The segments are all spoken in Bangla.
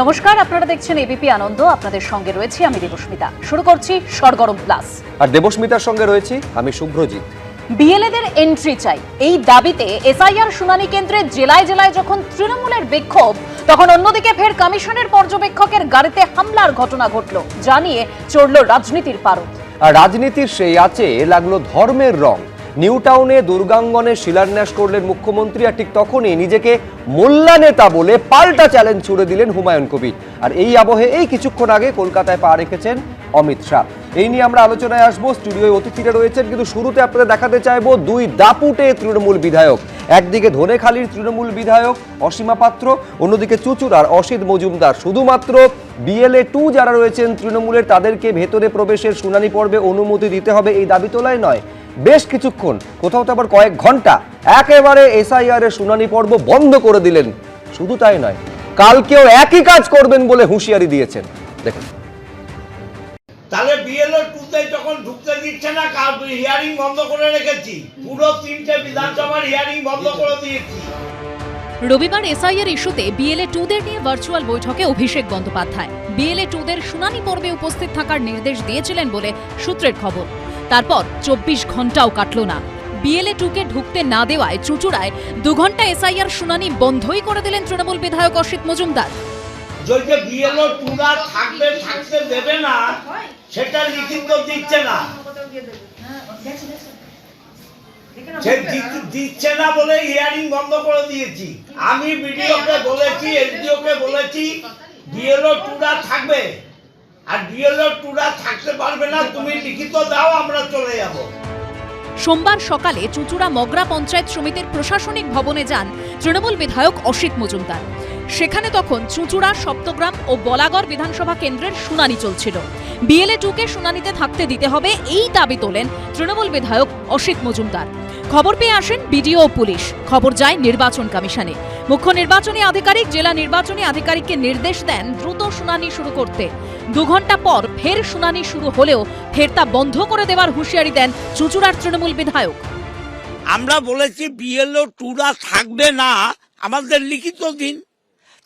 নমস্কার, আপনারা দেখছেন এবিপি আনন্দ। আপনাদের সঙ্গে রয়েছি আমি দেবস্মিতা। শুরু করছি সরগরম প্লাস। আর দেবস্মিতার সঙ্গে রয়েছি আমি শুভ্রজিৎ। বিএলএদের এন্ট্রি চাই, এই দাবিতে এসআইআর শুনানি কেন্দ্রে জেলায় জেলায় যখন তৃণমূলের বিক্ষোভ, তখন অন্যদিকে ফের কমিশনের পর্যবেক্ষকের গাড়িতে হামলার ঘটনা ঘটল, জানিয়ে চড়ল রাজনীতির পারদ। আর রাজনীতির সেই আছে লাগলো ধর্মের রং। নিউ টাউনে দুর্গাঙ্গনে শিলান্যাস করলেন মুখ্যমন্ত্রী, আর ঠিক তখনই নিজেকে মোল্লা নেতা বলে পাল্টা চ্যালেঞ্জ ছুড়ে দিলেন হুমায়ুন কবির। আর এই আবহে এই কিছুক্ষণ আগে কলকাতায় পা রেখেছেন অমিত শাহ। এই নিয়ে আমরা আলোচনায় আসবো। স্টুডিওয় অতিথিরা রয়েছেন, কিন্তু শুরুতে আপনাদের দেখাতে চাইবো দুই দাপুটে তৃণমূল বিধায়ক। একদিকে ধনেখালির তৃণমূল বিধায়ক অসীমা পাত্র, অন্যদিকে চুঁচুড়ার অসিত মজুমদার। শুধুমাত্র বিএলএ 2 যারা রয়েছেন তৃণমূলের, তাদেরকে ভেতরে প্রবেশের শুনানি পর্বে অনুমতি দিতে হবে এই দাবি তোলায় নয়, বেশ কিছুক্ষণ, কোথাও তো আবার কয়েক ঘন্টা একেবারে এসআইআর এর শুনানি পর্ব বন্ধ করে দিলেন। শুধু তাই নয়, কালকেও একই কাজ করবেন বলে হুঁশিয়ারি দিয়েছেন। দেখুন, তাহলে বিএলও 2 তে যখন ঢুকতে দিচ্ছে না, হিয়ারিং বন্ধ করে রেখেছি, পুরো 3টে বিধানসভার হিয়ারিং বন্ধ করে দিয়েছি। রবিবার এসআইআর ইস্যুতে বিএলএ 2দের নিয়ে ভার্চুয়াল বৈঠকে অভিষেক বন্দ্যোপাধ্যায় বিএলএ 2দের শুনানি পর্বে উপস্থিত থাকার নির্দেশ দিয়েছিলেন বলে সূত্রের খবর। তারপর 24 ঘন্টাও কাটল না, বিএলএ 2কে ঢুকতে না দেওয়ায় চুঁচুড়ায় 2 ঘন্টা এসআইআর শুনানি বন্ধই করে দিলেন তৃণমূল বিধায়ক অসিত মজুমদার। যে বিএলও 2রা থাকতে দেবে না, সেটা লিখিত দিচ্ছে না, দিচ্ছে না বলে হিয়ারিং বন্ধ করে দিয়েছি। আমি বিডিওকে বলেছি, এসডিওকে বলেছি, বিএলও 2রা থাকবে, আর বিএলও 2রা থাকতে পারবে না, তুমি লিখিত দাও, আমরা চলে যাব। সোমবার সকালে চুঁচুড়া মগরা পঞ্চায়েত সমিতির প্রশাসনিক ভবনে যান তৃণমূল বিধায়ক অসিত মজুমদার। সেখানে তখন চুঁচুড়া, সপ্তগ্রাম ও বলাগড় বিধানসভা কেন্দ্রের শুনানি চলছিল। বিএলএ 2কে শুনানিতে থাকতে দিতে হবে, এই দাবি তোলেন তৃণমূল বিধায়ক অসিত মজুমদার। খবর পেয়ে আসেন বিডিও ও পুলিশ, খবর যায় নির্বাচন কমিশনে। মুখ্য নির্বাচনী আধিকারিক জেলা নির্বাচনী আধিকারিককে নির্দেশ দেন দ্রুত শুনানি শুরু করতে। 2 ঘন্টা পর ফের শুনানি শুরু হলেও ফের তা বন্ধ করে দেওয়ার হুঁশিয়ারি দেন চুঁচুড়ার তৃণমূল বিধায়ক। আমরা বলেছি বিএলও 2রা থাকবে না, আমাদের লিখিত দিন,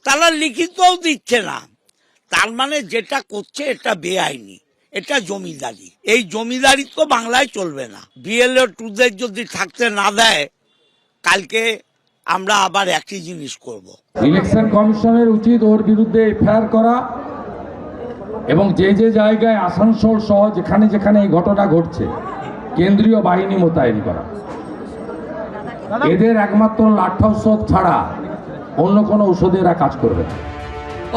তারা লিখিতও দিচ্ছে না। তার মানে যেটা করছে এটা বেআইনি, এটা জমিদারি। এই জমিদারি তো বাংলায় চলবে না। বিএলও 2দের যদি থাকতে না দেয়, কালকে আমরা আবার একই জিনিস করব। ইলেকশন কমিশনের উচিত ওর বিরুদ্ধে এফআইআর করা, এবং যে যে জায়গায় আসানসোল সহ যেখানে যেখানে এই ঘটনা ঘটছে কেন্দ্রীয় বাহিনী মোতায়েন করা। এদের একমাত্র লাঠি ঔষধ ছাড়া অন্য কোনো ঔষধে এরা কাজ করবে না।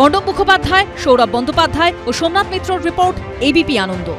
অর্ণব মুখোপাধ্যায়, সৌরভ বন্দ্যোপাধ্যায় ও সোমনাথ মিত্রর রিপোর্ট, এবিপি আনন্দ।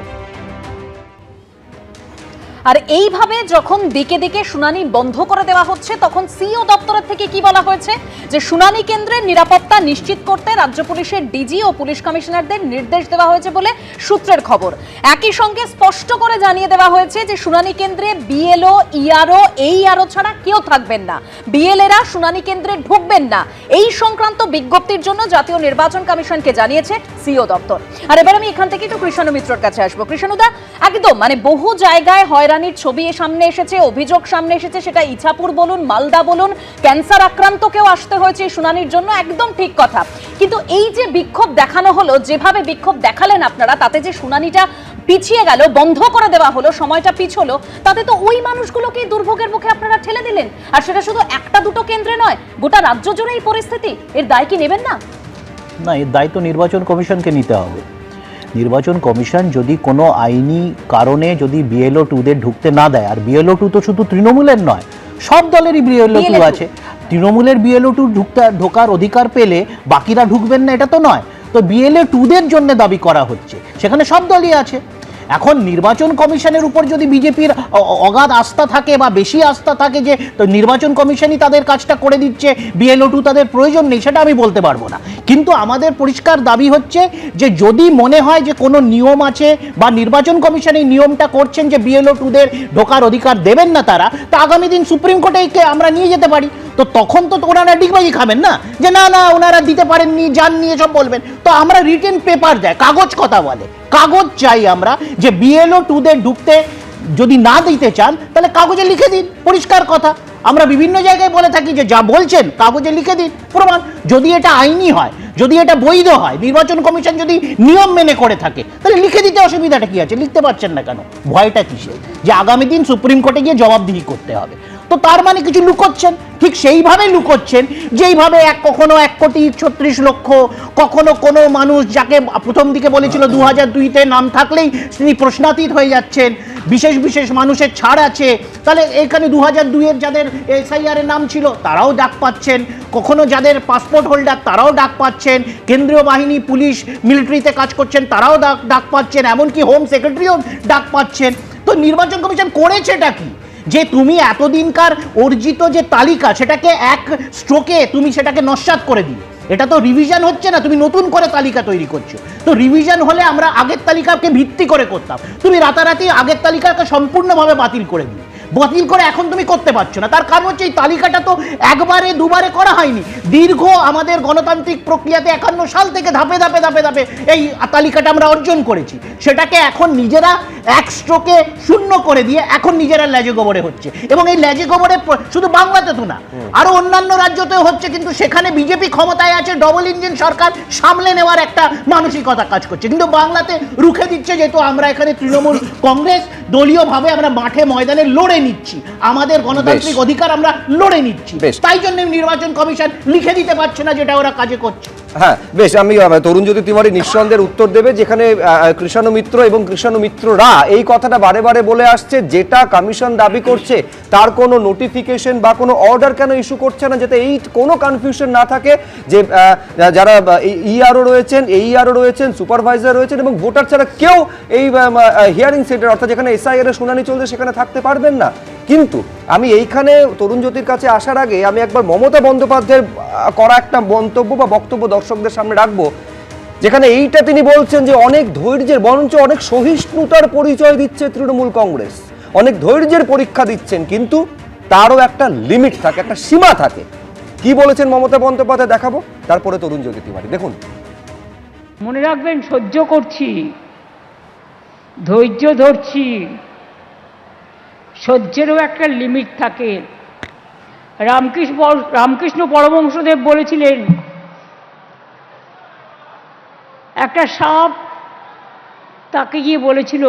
আর এইভাবে যখন দিকে দিকে শুনানি বন্ধ করে দেওয়া হচ্ছে, তখন সিইও দপ্তরের থেকে কি বলা হয়েছে যে শুনানি কেন্দ্রের নিরাপত্তা নিশ্চিত করতে রাজ্য পুলিশের ডিজি ও পুলিশ কমিশনারদের নির্দেশ দেওয়া হয়েছে বলে সূত্রের খবর। একই সঙ্গে স্পষ্ট করে জানিয়ে দেওয়া হয়েছে যে শুনানি কেন্দ্রে বিএলও, ইআরও, এইআরও ছাড়া কেউ থাকবেন না, বিএলএরা শুনানি কেন্দ্রে ঢুকবেন না। এই সংক্রান্ত বিজ্ঞপ্তির জন্য জাতীয় নির্বাচন কমিশনকে জানিয়েছে সিইও দপ্তর। আর এবার আমি এখান থেকে একটু কৃষ্ণানু মিত্রর কাছে আসবো। কৃষ্ণানুদা, একদম বহু জায়গায় হয়রানির ছবি সামনে এসেছে, অভিযোগ সামনে এসেছে, সেটা ইছাপুর বলুন, মালদা বলুন, ক্যান্সার আক্রান্তকেও আসতে হয়েছে শুনানির জন্য, একদম ঠিক কথা। কিন্তু এই যে বিক্ষোভ দেখানো হলো, যেভাবে বিক্ষোভ দেখালেন আপনারা, তাতে যে শুনানিটা পিছিয়ে গেল, বন্ধ করে দেওয়া হলো, সময়টা পিছলো, তাতে তো ওই মানুষগুলোকে দুর্ভোগের মুখে আপনারা ঠেলে দিলেন। আর সেটা শুধু 1-2 কেন্দ্রে নয়, গোটা রাজ্য জুড়ে এই পরিস্থিতি। এর দায় কি নেবেন না? না, এর দায় তো নির্বাচন কমিশনকে নিতে হবে। নির্বাচন কমিশন যদি কোনো আইনি কারণে যদি বিএলও 2দের ঢুকতে না দেয়, আর বিএলও 2 তো শুধু তৃণমূলের নয়, সব দলেরই বিএলও 2 আছে, তৃণমূলের বিএলও 2 ঢোকার অধিকার পেলে বাকিরা ঢুকবেন না এটা তো নয়। তো বিএলও 2দের জন্য দাবি করা হচ্ছে, সেখানে সব দলই আছে। এখন নির্বাচন কমিশনের উপর যদি বিজেপির অগাধ আস্থা থাকে বা বেশি আস্থা থাকে যে তো নির্বাচন কমিশনই তাদের কাজটা করে দিচ্ছে, বিএলও 2 তাদের প্রয়োজন নেই, সেটা আমি বলতে পারবো না। কিন্তু আমাদের পরিষ্কার দাবি হচ্ছে যে যদি মনে হয় যে কোনো নিয়ম আছে বা নির্বাচন কমিশন এই নিয়মটা করছেন যে বিএলও 2দের ঢোকার অধিকার দেবেন না তারা, তা আগামী দিন সুপ্রিম কোর্টে আমরা নিয়ে যেতে পারি। তো তখন তো ওনারা ডিগবাজি খাবেন না যে না না ওনারা দিতে পারেননি, যান নিয়ে সব বলবেন। তো আমরা রিটেন পেপার দেয়, কাগজ কথা বলে, কাগজ চাই আমরা যে বিএলও 2দের ঢুকতে যদি না দিতে চান তাহলে কাগজে লিখে দিন, পরিষ্কার কথা। আমরা বিভিন্ন জায়গায় বলে থাকি যে যা বলছেন কাগজে লিখে দিন, প্রমাণ। যদি এটা আইনি হয়, যদি এটা বৈধ হয়, নির্বাচন কমিশন যদি নিয়ম মেনে করে থাকে, তাহলে লিখে দিতে অসুবিধাটা কি আছে? লিখতে পারছেন না কেন? ভয়টা কিসের? যে আগামী দিন সুপ্রিম কোর্টে গিয়ে জবাবদিহি করতে হবে। তো তার মানে কিছু লুকোচ্ছেন, ঠিক সেইভাবে লুকোচ্ছেন যেইভাবে কখনো 1,36,00,000, কখনো কোনো মানুষ যাকে প্রথম দিকে বলেছিল 2002-তে নাম থাকলেই তিনি প্রশ্নাতীত হয়ে যাচ্ছেন, বিশেষ বিশেষ মানুষের ছাড় আছে, তাহলে এখানে 2002-এর যাদের SIR এর নাম ছিল তারাও ডাক পাচ্ছেন, কখনো যাদের পাসপোর্ট হোল্ডার তারাও ডাক পাচ্ছেন, কেন্দ্রীয় বাহিনী, পুলিশ, মিলিটারিতে কাজ করছেন তারাও ডাক পাচ্ছেন, এমনকি হোম সেক্রেটারিও ডাক পাচ্ছেন। তো নির্বাচন কমিশন করেছেটা কি? যে তুমি এতদিনকার অর্জিত যে তালিকা সেটাকে এক স্ট্রোকে তুমি সেটাকে নস্যাৎ করে দিলে। এটা তো রিভিশন হচ্ছে না, তুমি নতুন করে তালিকা তৈরি করছো। তো রিভিশন হলে আমরা আগের তালিকাকে ভিত্তি করে করতাম, তুমি রাতারাতি আগের তালিকাকে সম্পূর্ণভাবে বাতিল করে দিলে। বাতিল করে এখন তুমি করতে পারছো না, তার কারণ হচ্ছে এই তালিকাটা তো একবারে দুবারে করা হয়নি। দীর্ঘ আমাদের গণতান্ত্রিক প্রক্রিয়াতে 51 সাল থেকে ধাপে ধাপে ধাপে ধাপে এই তালিকাটা আমরা অর্জন করেছি। সেটাকে এখন নিজেরা এক স্ট্রোকে শূন্য করে দিয়ে এখন নিজেরা লেজে গোবরে হচ্ছে। এবং এই লেজে গোবরে শুধু বাংলাতে তো না, আরো অন্যান্য রাজ্যতেও হচ্ছে, কিন্তু সেখানে বিজেপি ক্ষমতায় আছে, ডবল ইঞ্জিন সরকার সামলে নেওয়ার একটা মানসিকতা কাজ করছে, কিন্তু বাংলাতে রুখে দিচ্ছে। যেহেতু আমরা এখানে তৃণমূল কংগ্রেস দলীয়ভাবে আমরা মাঠে ময়দানে লড়ে নিচ্ছি, আমাদের গণতান্ত্রিক অধিকার আমরা লড়ে নিচ্ছি, তাই জন্য নির্বাচন কমিশন লিখে দিতে পারছে না যেটা ওরা কাজে করছে। হ্যাঁ বেশ, আমি তরুণজ্যোতি তিওয়ারি নিঃসন্দেহের উত্তর দেবে, যেখানে কৃষাণু মিত্র এবং কৃষাণু মিত্ররা এই কথাটা বারে বারে বলে আসছে, যেটা কমিশন দাবি করছে তার কোনো নোটিফিকেশন বা কোনো অর্ডার কেন ইস্যু করছে না, যাতে এই কোনো কনফিউশন না থাকে যে যারা ইআরও রয়েছেন, এইআরও রয়েছেন, সুপারভাইজার রয়েছেন এবং ভোটার ছাড়া কেউ এই হিয়ারিং সেন্টার অর্থাৎ যেখানে SIR এর শুনানি চলছে সেখানে থাকতে পারবেন না। কিন্তু আমি এইখানে তরুণজ্যোতির কাছে আসার আগে আমি একবার মমতা বন্দ্যোপাধ্যায়ের করা একটা মন্তব্য বা বক্তব্য দর্শকদের সামনে রাখবো, যেখানে এইটা তিনি বলছেন যে অনেক ধৈর্যের, বরঞ্চ অনেক সহিষ্ণুতার পরিচয় দিচ্ছে তৃণমূল কংগ্রেস, অনেক ধৈর্যের পরীক্ষা দিচ্ছেন, কিন্তু তারও একটা লিমিট থাকে, একটা সীমা থাকে। কি বলেছেন মমতা বন্দ্যোপাধ্যায় দেখাবো, তারপরে তরুণজ্যোতি তিওয়ারি দেখুন। মনে রাখবেন, সহ্য করছি, ধৈর্য ধরছি, সহ্যেরও একটা লিমিট থাকে। রামকৃষ্ণ পরমহংসদেব বলেছিলেন, একটা সাপ তাকে গিয়ে বলেছিল,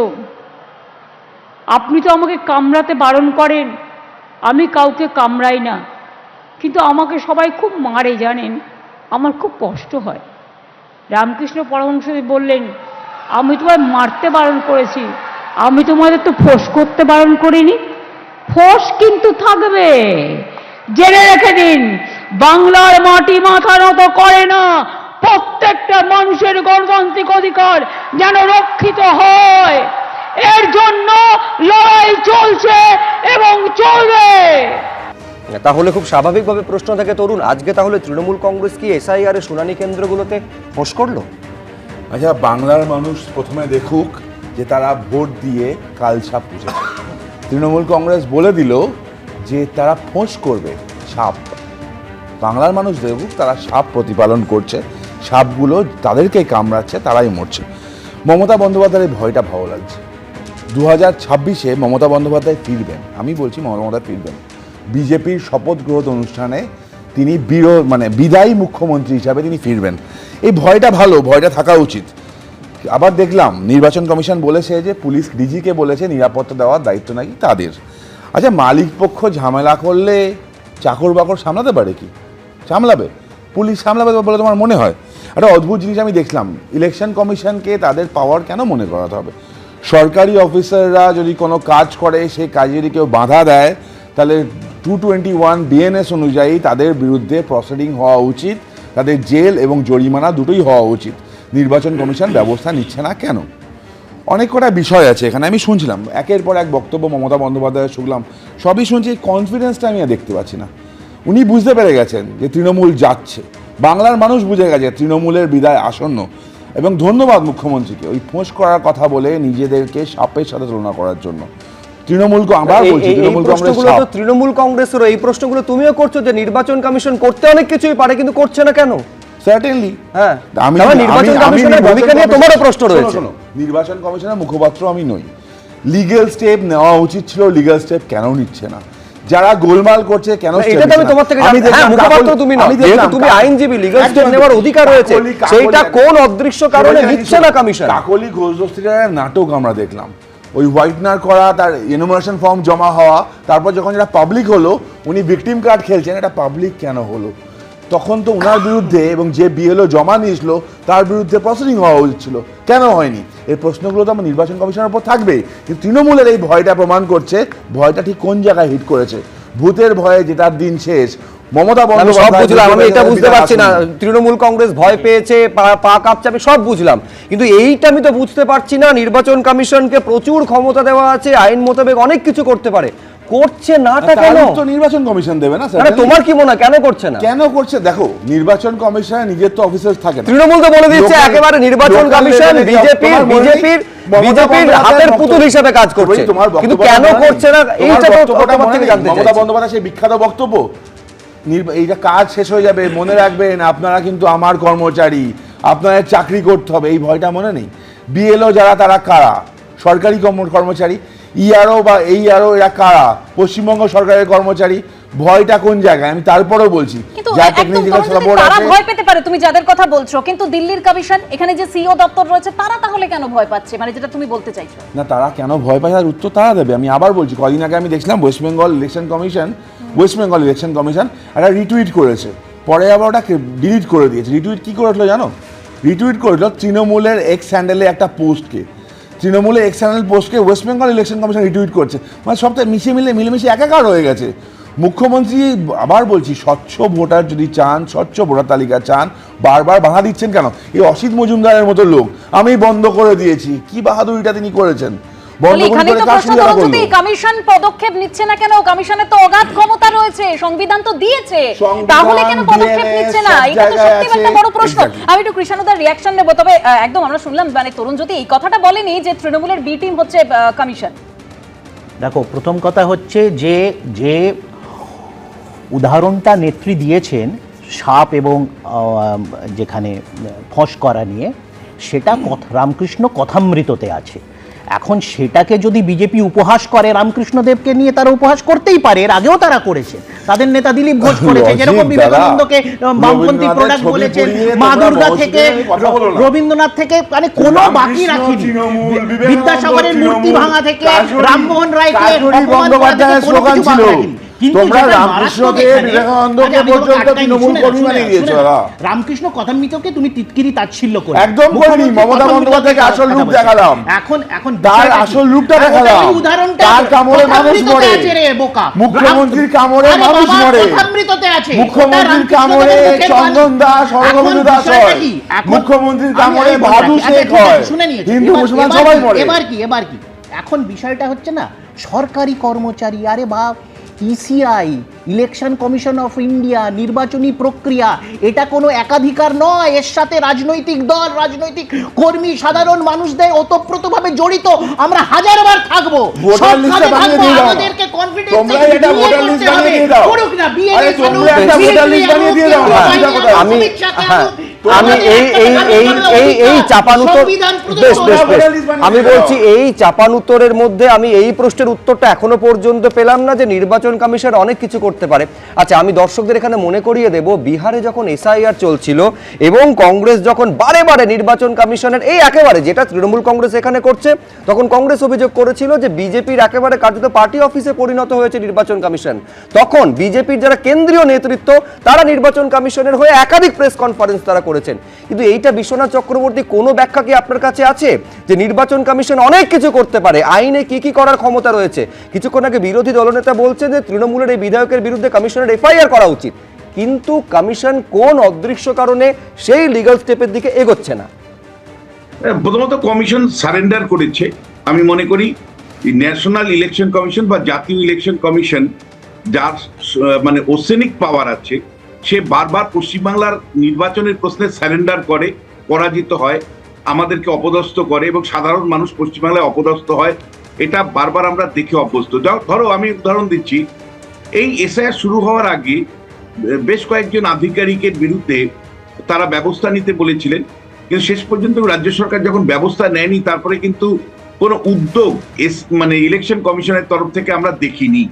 আপনি তো আমাকে কামড়াতে বারণ করেন, আমি কাউকে কামড়াই না, কিন্তু আমাকে সবাই খুব মারে জানেন, আমার খুব কষ্ট হয়। রামকৃষ্ণ পরমহংসদেব বললেন, আমি তোমায় মারতে বারণ করেছি, আমি তোমাদের তো ফোঁস করতে বারণ করিনি। ফোঁস কিন্তু থাকবে, জেনে রেখে দিন। বাংলার মাটি মাথা নত করে না, প্রত্যেকটা মানুষের গণতান্ত্রিক অধিকার যেন রক্ষিত হয়, এর জন্য লড়াই চলছে এবং চলবে। তাহলে খুব স্বাভাবিকভাবে প্রশ্ন থাকে তরুণ, আজকে তাহলে তৃণমূল কংগ্রেস কি SIR এর শুনানি কেন্দ্রগুলোতে ফোঁস করলো? আচ্ছা, বাংলার মানুষ প্রথমে দেখুক যে তারা ভোট দিয়ে কালসাপ পুষেছে। তৃণমূল কংগ্রেস বলে দিল যে তারা ফোঁস করবে সাপ। বাংলার মানুষ দেখুক তারা সাপ প্রতিপালন করছে, সাপগুলো তাদেরকেই কামড়াচ্ছে, তারাই মরছে। মমতা বন্দ্যোপাধ্যায়ের ভয়টা ভালো লাগছে। 2026-এ মমতা বন্দ্যোপাধ্যায় ফিরবেন, আমি বলছি মমতা ফিরবেন। বিজেপির শপথ গ্রহণ অনুষ্ঠানে তিনি বিদায়ী মুখ্যমন্ত্রী হিসাবে তিনি ফিরবেন। এই ভয়টা ভালো, ভয়টা থাকা উচিত। আবার দেখলাম নির্বাচন কমিশন বলেছে যে পুলিশ ডিজিকে বলেছে নিরাপত্তা দেওয়ার দায়িত্ব নাকি তাদের। আচ্ছা, মালিক পক্ষ ঝামেলা করলে চাকর বাকর সামলাতে পারে কি? সামলাবে? পুলিশ সামলাবে বলে তোমার মনে হয়? একটা অদ্ভুত জিনিস আমি দেখলাম, ইলেকশন কমিশনকে তাদের পাওয়ার কেন মনে করাতে হবে? সরকারি অফিসাররা যদি কোনো কাজ করে, সেই কাজে যদি কেউ বাধা দেয়, তাহলে 221 BNS অনুযায়ী তাদের বিরুদ্ধে প্রসিডিং হওয়া উচিত, তাদের জেল এবং জরিমানা দুটোই হওয়া উচিত। নির্বাচন কমিশন ব্যবস্থা নিচ্ছে না কেন? অনেক কটা বিষয় আছে এখানে। আমি শুনছিলাম একের পর এক বক্তব্য মমতা বন্দ্যোপাধ্যায়ের, শুনলাম, সবই শুনছি, কনফিডেন্সটা আমি আর দেখতে পাচ্ছি না। উনি বুঝতে পেরে গেছেন যে তৃণমূল যাচ্ছে, বাংলার মানুষ বুঝে গেছে তৃণমূলের বিদায় আসন্ন। এবং ধন্যবাদ মুখ্যমন্ত্রীকে ওই ফোঁস করার কথা বলে নিজেদেরকে সাপের সাথে তুলনা করার জন্য। তৃণমূল কংগ্রেসের এই প্রশ্নগুলো তুমিও করছো যে নির্বাচন কমিশন করতে অনেক কিছুই পারে, কিন্তু করছে না কেন? সার্টেনলি, হ্যাঁ, নির্বাচন কমিশনের মুখপাত্র আমি নই। লিগ্যাল স্টেপ নেওয়া উচিত ছিল, লিগ্যাল স্টেপ কেন নিচ্ছে না? যারা গোলমাল করছে কেন এটা তো আমি তোমার থেকে মুখপাত্র তুমি না, যেহেতু তুমি আইনজীবী, লিগ্যাল স্টেপ নেওয়ার অধিকার রয়েছে, সেইটা কোন অদৃশ্য কারণে নিচ্ছে না কমিশন? কাকলি ঘোষ দস্তিদারের নাটক আমরা দেখলাম, ওই হোয়াইটনার করা, তার এনুমারেশন ফর্ম জমা হওয়া, তারপর যখন যেটা পাবলিক হলো, উনি ভিকটিম কার্ড খেলছেন, এটা পাবলিক কেন হলো? তখন তো ওনার বিরুদ্ধে এবং যে বিএলও জমা নিয়েছিল তার বিরুদ্ধে প্রসিডিং হওয়া উচিত ছিল, কেন হয়নি? এই প্রশ্নগুলো তো আমার নির্বাচন কমিশনের উপর থাকবে। কিন্তু তৃণমূলের এই ভয়টা প্রমাণ করছে ভয়টা ঠিক কোন জায়গায় হিট করেছে। ভূতের ভয়ে যেটার দিন শেষ। মমতা বন্দ্যোপাধ্যায়, আমি এটা বুঝতে পারছি না, তৃণমূল কংগ্রেস ভয় পেয়েছে, পা কাঁপছে, আমি সব বুঝলাম, কিন্তু এইটা আমি তো বুঝতে পারছি না নির্বাচন কমিশনকে প্রচুর ক্ষমতা দেওয়া আছে, আইন মোতাবেক অনেক কিছু করতে পারে, করছে নাটা কেন? তো নির্বাচন কমিশন দেবে না? তোমার কি মনে হয় কেন করছে না? কেন করছে? দেখো, নির্বাচন কমিশনের নিজের তো অফিসার থাকে না। তৃণমূল তো বলে দিচ্ছে একেবারে নির্বাচন কমিশন বিজেপির হাতের পুতুল হিসেবে কাজ করছে, কিন্তু কেন করছে না এইটা তো তোমার থেকে জানতে চাই। মমতা বন্দ্যোপাধ্যায় সেই বিখ্যাত বক্তব্য, এইটা কাজ শেষ হয়ে যাবে, মনে রাখবেন আপনারা কিন্তু আমার কর্মচারী, আপনাদের চাকরি করতে হবে, এই ভয়টা মনে নেই? বিএলও যারা, তারা কারা? সরকারি কর্মচারী। ইআরও বা এইআরও এরা কারা? পশ্চিমবঙ্গ সরকারের কর্মচারী। ভয়টা কোন জায়গায়? আমি তারপরেও বলছি তারা ভয় পেতে পারে, তুমি যাদের কথা বলছো, কিন্তু দিল্লির কমিশন, এখানে যে সিও দপ্তর রয়েছে, তারা তাহলে কেন ভয় পাচ্ছে, মানে যেটা তুমি বলতে চাইছো? না, তারা কেন ভয় পায় তার উত্তর তারা দেবে। আমি আবার বলছি, কদিন আগে আমি দেখলাম ওয়েস্ট বেঙ্গল ইলেকশন কমিশন একটা রিটুইট করেছে, পরে আবার ওটাকে ডিলিট করে দিয়েছে। রিটুইট কি করেছিল জানো? রিটুইট করেছিল তৃণমূলের এক্স হ্যান্ডেলে একটা পোস্টকে, তৃণমূলের এক্স হ্যান্ডেল পোস্টকে West Bengal Election Commission retweet করছে। মানে সবটা মিলেমিশে একাকার হয়ে গেছে। মুখ্যমন্ত্রী, আবার বলছি, স্বচ্ছ ভোটার যদি চান, স্বচ্ছ ভোটার তালিকা চান, বারবার বাধা দিচ্ছেন কেন? এই অসিত মজুমদারের মতো লোক, আমি বন্ধ করে দিয়েছি, কি বাহাদুরিটা তিনি করেছেন? কমিশন পদক্ষেপ নিচ্ছে না কেন? কমিশনের তো অগাধ ক্ষমতা রয়েছে, সংবিধান তো দিয়েছে, তাহলে কেন পদক্ষেপ নিচ্ছে না? এটা তো সত্যি একটা বড় প্রশ্ন। আমি একটু কৃষ্ণদার রিঅ্যাকশন নেব, তবে একদম আমরা শুনলাম, মানে তরুণ জ্যোতি এই কথাটা বলেনি যে তৃণমূলের বি টিম হচ্ছে কমিশন। দেখো, প্রথম কথা হচ্ছে যে উদাহরণটা নেত্রী দিয়েছেন সাপ এবং যেখানে ফস করা নিয়ে, সেটা রামকৃষ্ণ কথামৃততে আছে। এখন সেটাকে যদি বিজেপি উপহাস করে, রামকৃষ্ণদেবকে নিয়ে তারা উপহাস করতেই পারে, এর আগেও তারা করেছে। তাদের নেতা দিলীপ ঘোষ করেছে, যেরকম বিবেকানন্দকে বামপন্থী প্রোডাক্ট বলেছেন, মা দুর্গা থেকে রবীন্দ্রনাথ থেকে, মানে কোনো বাকি রাখিনি। বিদ্যাসাগরের মূর্তি ভাঙা থেকে রামমোহন রায়কে অপমান করা থেকে কোনো কিছু বাকি রাখিনি। রামকৃষ্ণ কথামৃতকে তুমি তিতকিরি তাচ্ছিল্য করে একদম করিনি। মমতা বন্দ্যোপাধ্যায়কে আসল রূপ দেখালাম, এখন তার আসল রূপটা দেখালাম। তার কামড়ে মানুষ মরে, মুখ্যমন্ত্রীর কামড়ে মানুষ মরে, মুখ্যমন্ত্রীর কামড়ে চন্দন দাস, অরবিন্দ দাস হয়, মুখ্যমন্ত্রীর কামড়ে ভাদু শেখ হয়, হিন্দু মুসলমান সবাই মরে। এবার কি এখন বিষয়টা হচ্ছে না সরকারি কর্মচারী, আরে বাপ, ECI, election commission of India, নির্বাচনী প্রক্রিয়া, এটা কোনো একাধিকার নয়। এর সাথে রাজনৈতিক দল, রাজনৈতিক কর্মী, সাধারণ মানুষদের ওতপ্রোতভাবে জড়িত। আমরা হাজারবার থাকবো, আমাদেরকে কনফিডেন্স আমি বলছি, এই চাপানুত্তরের মধ্যে আমি এই প্রশ্নের উত্তরটা এখনো পর্যন্ত পেলাম না যে নির্বাচন কমিশন অনেক কিছু করতে পারে। আচ্ছা, আমি দর্শকদের এখানে মনে করিয়ে দেব, বিহারে যখন এসআইআর চলছিল এবং কংগ্রেস যখন বারে বারে নির্বাচন কমিশনের এই একেবারে যেটা তৃণমূল কংগ্রেস এখানে করছে, তখন কংগ্রেস অভিযোগ করেছিল যে বিজেপির একেবারে কার্যত পার্টি অফিসে পরিণত হয়েছে নির্বাচন কমিশন। তখন বিজেপির যারা কেন্দ্রীয় নেতৃত্ব, তারা নির্বাচন কমিশনের হয়ে একাধিক প্রেস কনফারেন্স তারা করেছেন। কিন্তু এইটা বিশ্বনাথ চক্রবর্তী, কোনো ব্যাখ্যা কি আপনার কাছে আছে যে নির্বাচন কমিশন অনেক কিছু করতে পারে, আইনে কি কি করার ক্ষমতা রয়েছে? কিছুক্ষণ আগে বিরোধী দলনেতা বলছে যে তৃণমূলের এই বিধায়কের বিরুদ্ধে কমিশনের এফআইআর করা উচিত, কিন্তু কমিশন কোন অদৃশ্য কারণে সেই লিগ্যাল স্টেপের দিকে এগোচ্ছে না? প্রথমত কমিশন সারেন্ডার করেছে। আমি মনে করি ন্যাশনাল ইলেকশন কমিশন বা জাতীয় ইলেকশন কমিশন, যার মানে ওসেনিক পাওয়ার আছে, সে বারবার পশ্চিমবাংলার নির্বাচনের প্রশ্নে সারেন্ডার করে, পরাজিত হয়, আমাদেরকে অপদস্থ করে এবং সাধারণ মানুষ পশ্চিমবাংলায় অপদস্থ হয়। এটা বারবার আমরা দেখে অভ্যস্ত। ধরো, আমি উদাহরণ দিচ্ছি, এই এসআইআর শুরু হওয়ার আগে বেশ কয়েকজন আধিকারিকের বিরুদ্ধে তারা ব্যবস্থা নিতে বলেছিলেন, কিন্তু শেষ পর্যন্ত রাজ্য সরকার যখন ব্যবস্থা নেয়নি, তারপরে কিন্তু কোনো উদ্যোগ মানে ইলেকশন কমিশনের তরফ থেকে আমরা দেখিনি।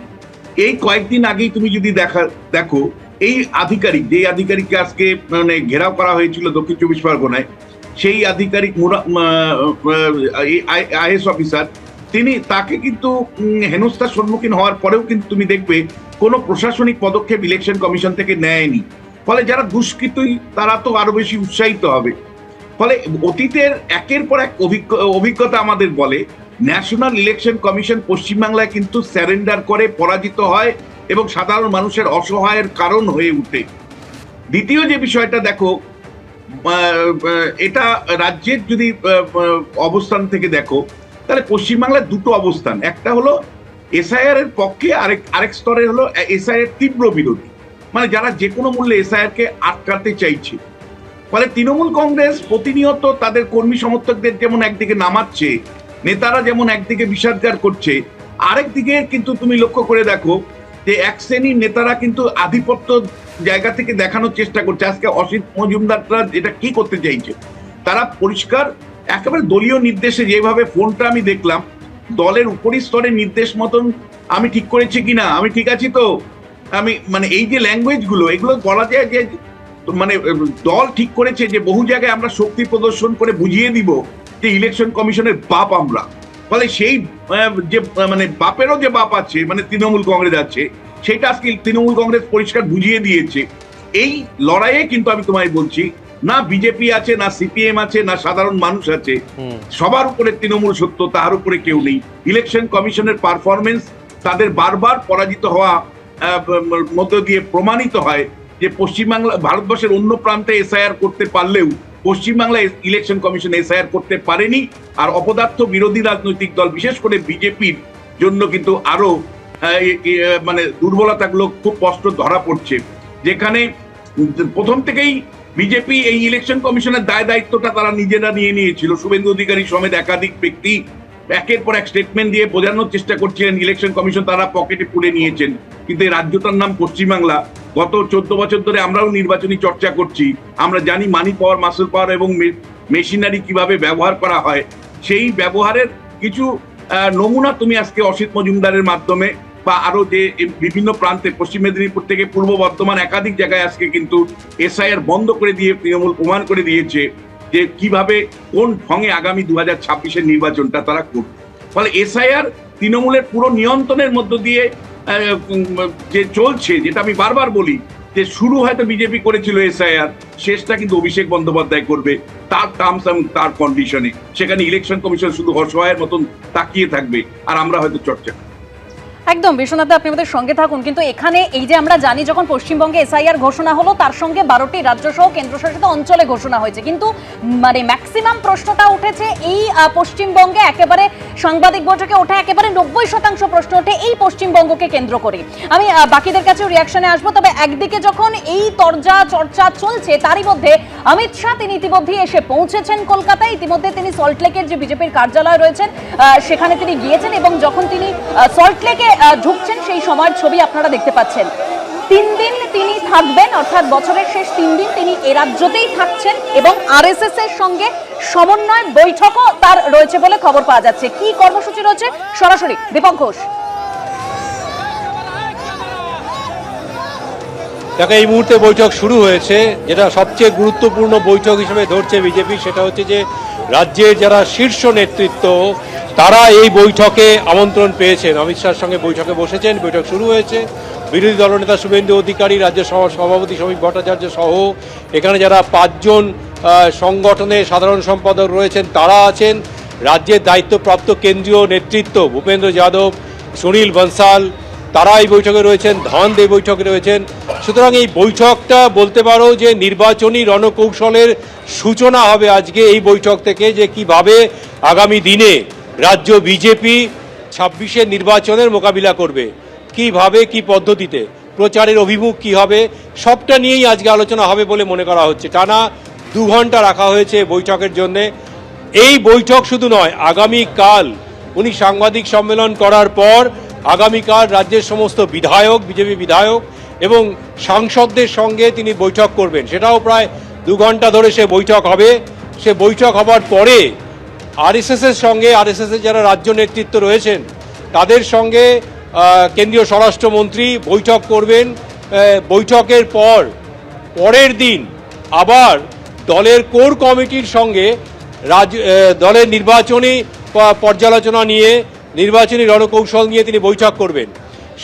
এই কয়েকদিন আগেই তুমি যদি দেখো এই আধিকারিক, যে আধিকারিককে আজকে মানে ঘেরাও করা হয়েছিল দক্ষিণ 24 পরগনায়, সেই আধিকারিক আইএস অফিসার, তাকে কিন্তু হেনস্থার সম্মুখীন হওয়ার পরেও কিন্তু তুমি দেখবে কোনো প্রশাসনিক পদক্ষেপ ইলেকশন কমিশন থেকে নেয়নি। ফলে যারা দুষ্কৃতী তারা তো আরো বেশি উৎসাহিত হবে। ফলে অতীতের একের পর এক অভিজ্ঞতা আমাদের বলে ন্যাশনাল ইলেকশন কমিশন পশ্চিমবাংলায় কিন্তু স্যারেন্ডার করে, পরাজিত হয় এবং সাধারণ মানুষের অসহায়ের কারণ হয়ে ওঠে। দ্বিতীয় যে বিষয়টা দেখো, এটা রাজ্যের যদি অবস্থান থেকে দেখো তাহলে পশ্চিমবাংলার দুটো অবস্থান, একটা হলো এসআইআর এর পক্ষে, আরেক স্তরে হলো এসআইআর তীব্র বিরোধী, মানে যারা যে কোনো মূল্যে এসআইআর কে আটকাতে চাইছে। ফলে তৃণমূল কংগ্রেস প্রতিনিয়ত তাদের কর্মী সমর্থকদের যেমন একদিকে নামাচ্ছে, নেতারা যেমন একদিকে বিষাদগার করছে, আরেকদিকে কিন্তু তুমি লক্ষ্য করে দেখো যে এক শ্রেণীর নেতারা কিন্তু আধিপত্য জায়গা থেকে দেখানোর চেষ্টা করছে। আজকে অসিত মজুমদাররা এটা কি করতে চাইছে, তারা পরিষ্কার একেবারে দলীয় নির্দেশে, যেভাবে ফোনটা আমি দেখলাম, দলের উপরি স্তরের নির্দেশ মতন আমি ঠিক করেছি কিনা, আমি ঠিক আছি তো, আমি মানে এই যে ল্যাঙ্গুয়েজ গুলো, এগুলো বলা যায় যে মানে দল ঠিক করেছে যে বহু জায়গায় আমরা শক্তি প্রদর্শন করে বুঝিয়ে দিব যে ইলেকশন কমিশনের বাপ আমরা। ফলে সেই যে মানে বাপেরও যে বাপ আছে, মানে তৃণমূল কংগ্রেস আছে, সেটা আজকে তৃণমূল কংগ্রেস পরিষ্কার বুঝিয়ে দিয়েছে। এই লড়াইয়ে কিন্তু আমি তোমায় বলছি, না বিজেপি আছে, না সিপিএম আছে, না সাধারণ মানুষ আছে, সবার উপরে তৃণমূল সত্য, তার উপরে কেউ নেই। ইলেকশন কমিশনের পারফরমেন্স তাদের বারবার পরাজিত হওয়া মধ্য দিয়ে প্রমাণিত হয় যে পশ্চিমবাংলা, ভারতবর্ষের অন্য প্রান্তে এসআইআর করতে পারলেও পশ্চিমবাংলায় ইলেকশন কমিশন এসআইআর করতে পারেনি। আর অপদার্থ বিরোধী রাজনৈতিক দল, বিশেষ করে বিজেপির জন্য কিন্তু আরো মানে দুর্বলতাগুলো খুব স্পষ্ট ধরা পড়ছে, যেখানে প্রথম থেকেই বিজেপি এই ইলেকশন কমিশনের দায়িত্বটা তারা নিজেরা নিয়ে নিয়েছিল। শুভেন্দু অধিকারী সমেত একাধিক ব্যক্তি একের পর এক স্টেটমেন্ট দিয়ে বোঝানোর চেষ্টা করছিলেন ইলেকশন কমিশন তারা পকেটে পুরে নিয়েছেন, কিন্তু এই রাজ্যটার নাম পশ্চিমবাংলা। গত 14 বছর ধরে আমরাও নির্বাচনী চর্চা করছি, আমরা জানি মানি পাওয়ার, মাসেল পাওয়ার এবং মেশিনারি কিভাবে ব্যবহার করা হয়। সেই ব্যবহারের কিছু নমুনা তুমি আজকে অসিত মজুমদারের মাধ্যমে বা আরো যে বিভিন্ন প্রান্তে, পশ্চিম মেদিনীপুর থেকে পূর্ব বর্ধমান একাধিক জায়গায় আজকে কিন্তু এসআইআর বন্ধ করে দিয়ে তৃণমূল প্রমাণ করে দিয়েছে যে কিভাবে কোন ঢঙে আগামী 2026-এর নির্বাচনটা তারা করবে। ফলে এসআইআর তৃণমূলের পুরো নিয়ন্ত্রণের মধ্য দিয়ে যে চলছে, যেটা আমি বারবার বলি যে শুরু হয়তো বিজেপি করেছিল এসআইআর, শেষটা কিন্তু অভিষেক বন্দ্যোপাধ্যায় করবে, তার টার্মস এবং তার কন্ডিশনে। সেখানে ইলেকশন কমিশন শুধু অসহায়ের মতন তাকিয়ে থাকবে, আর আমরা হয়তো চর্চা। একদম বিশ্বনাথ, আপনি আমাদের সঙ্গে থাকুন। কিন্তু এখানে এই যে আমরা জানি যখন পশ্চিমবঙ্গে এসআইআর ঘোষণা হলো, তার সঙ্গে 12টি রাজ্য সহ কেন্দ্রশাসিত অঞ্চলে ঘোষণা হয়েছে, কিন্তু মানে ম্যাক্সিমাম প্রশ্নটা উঠেছে এই পশ্চিমবঙ্গে, একেবারে সাংবাদিক বৈঠকে ওঠা একেবারে 90% প্রশ্ন ওঠে এই পশ্চিমবঙ্গকে কেন্দ্র করে। আমি বাকিদের কাছেও রিয়াকশনে আসবো, তবে একদিকে যখন এই তরজা চর্চা চলছে, তারই মধ্যে অমিত শাহ তিনি ইতিমধ্যে এসে পৌঁছেছেন কলকাতায়। ইতিমধ্যে তিনি সল্টলেকের যে বিজেপির কার্যালয় রয়েছেন সেখানে তিনি গিয়েছেন, এবং যখন তিনি সল্টলেকে ঢুকছেন সেই সময়ের ছবি আপনারা দেখতে পাচ্ছেন। 3 দিন তিনি থাকবেন, অর্থাৎ বছরের শেষ 3 দিন তিনি এ রাজ্যতেই থাকছেন, এবং আরএসএস এর সঙ্গে সমন্বয় বৈঠকও তার রয়েছে বলে খবর পাওয়া যাচ্ছে। কি কর্মসূচি রয়েছে, সরাসরি দীপক ঘোষ। দেখো, এই মুহূর্তে বৈঠক শুরু হয়েছে। যেটা সবচেয়ে গুরুত্বপূর্ণ বৈঠক হিসেবে ধরছে বিজেপি, সেটা হচ্ছে যে রাজ্যের যারা শীর্ষ নেতৃত্ব তারা এই বৈঠকে আমন্ত্রণ পেয়েছেন, অমিত শাহর সঙ্গে বৈঠকে বসেছেন। বৈঠক শুরু হয়েছে। বিরোধী দলনেতা শুভেন্দু অধিকারী, রাজ্য সভাপতি শ্রমিক ভট্টাচার্য সহ এখানে যারা 5 জন সংগঠনের সাধারণ সম্পাদক রয়েছেন তারা আছেন। রাজ্যের দায়িত্বপ্রাপ্ত কেন্দ্রীয় নেতৃত্ব ভূপেন্দ্র যাদব, সুনীল বনসাল তারা এই বৈঠকে রয়েছেন, ধন এই বৈঠকে রয়েছেন। সুতরাং এই বৈঠকটা বলতে পারো যে নির্বাচনী রণকৌশলের সূচনা হবে আজকে এই বৈঠক থেকে, যে কিভাবে আগামী দিনে রাজ্য বিজেপি 26-এর নির্বাচনের মোকাবিলা করবে, কিভাবে কি পদ্ধতিতে প্রচারের অভিমুখ কি হবে, সবটা নিয়েই আজকে আলোচনা হবে বলে মনে করা হচ্ছে। টানা 2 ঘন্টা রাখা হয়েছে বৈঠকের জন্যে। এই বৈঠক শুধু নয়, আগামীকাল উনি সাংবাদিক সম্মেলন করার পর আগামীকাল রাজ্যের সমস্ত বিধায়ক, বিজেপি বিধায়ক এবং সাংসদদের সঙ্গে তিনি বৈঠক করবেন। সেটাও প্রায় 2 ঘন্টা ধরে সে বৈঠক হবে। সে বৈঠক হবার পরে আরএসএস এর সঙ্গে, আরএসএস এর যারা রাজ্য নেতৃত্ব রয়েছেন তাদের সঙ্গে কেন্দ্রীয় স্বরাষ্ট্রমন্ত্রী বৈঠক করবেন। বৈঠকের পরের দিন আবার দলের কোর কমিটির সঙ্গে দলের নির্বাচনী পর্যালোচনা নিয়ে, নির্বাচনী রণকৌশল নিয়ে তিনি বৈঠক করবেন।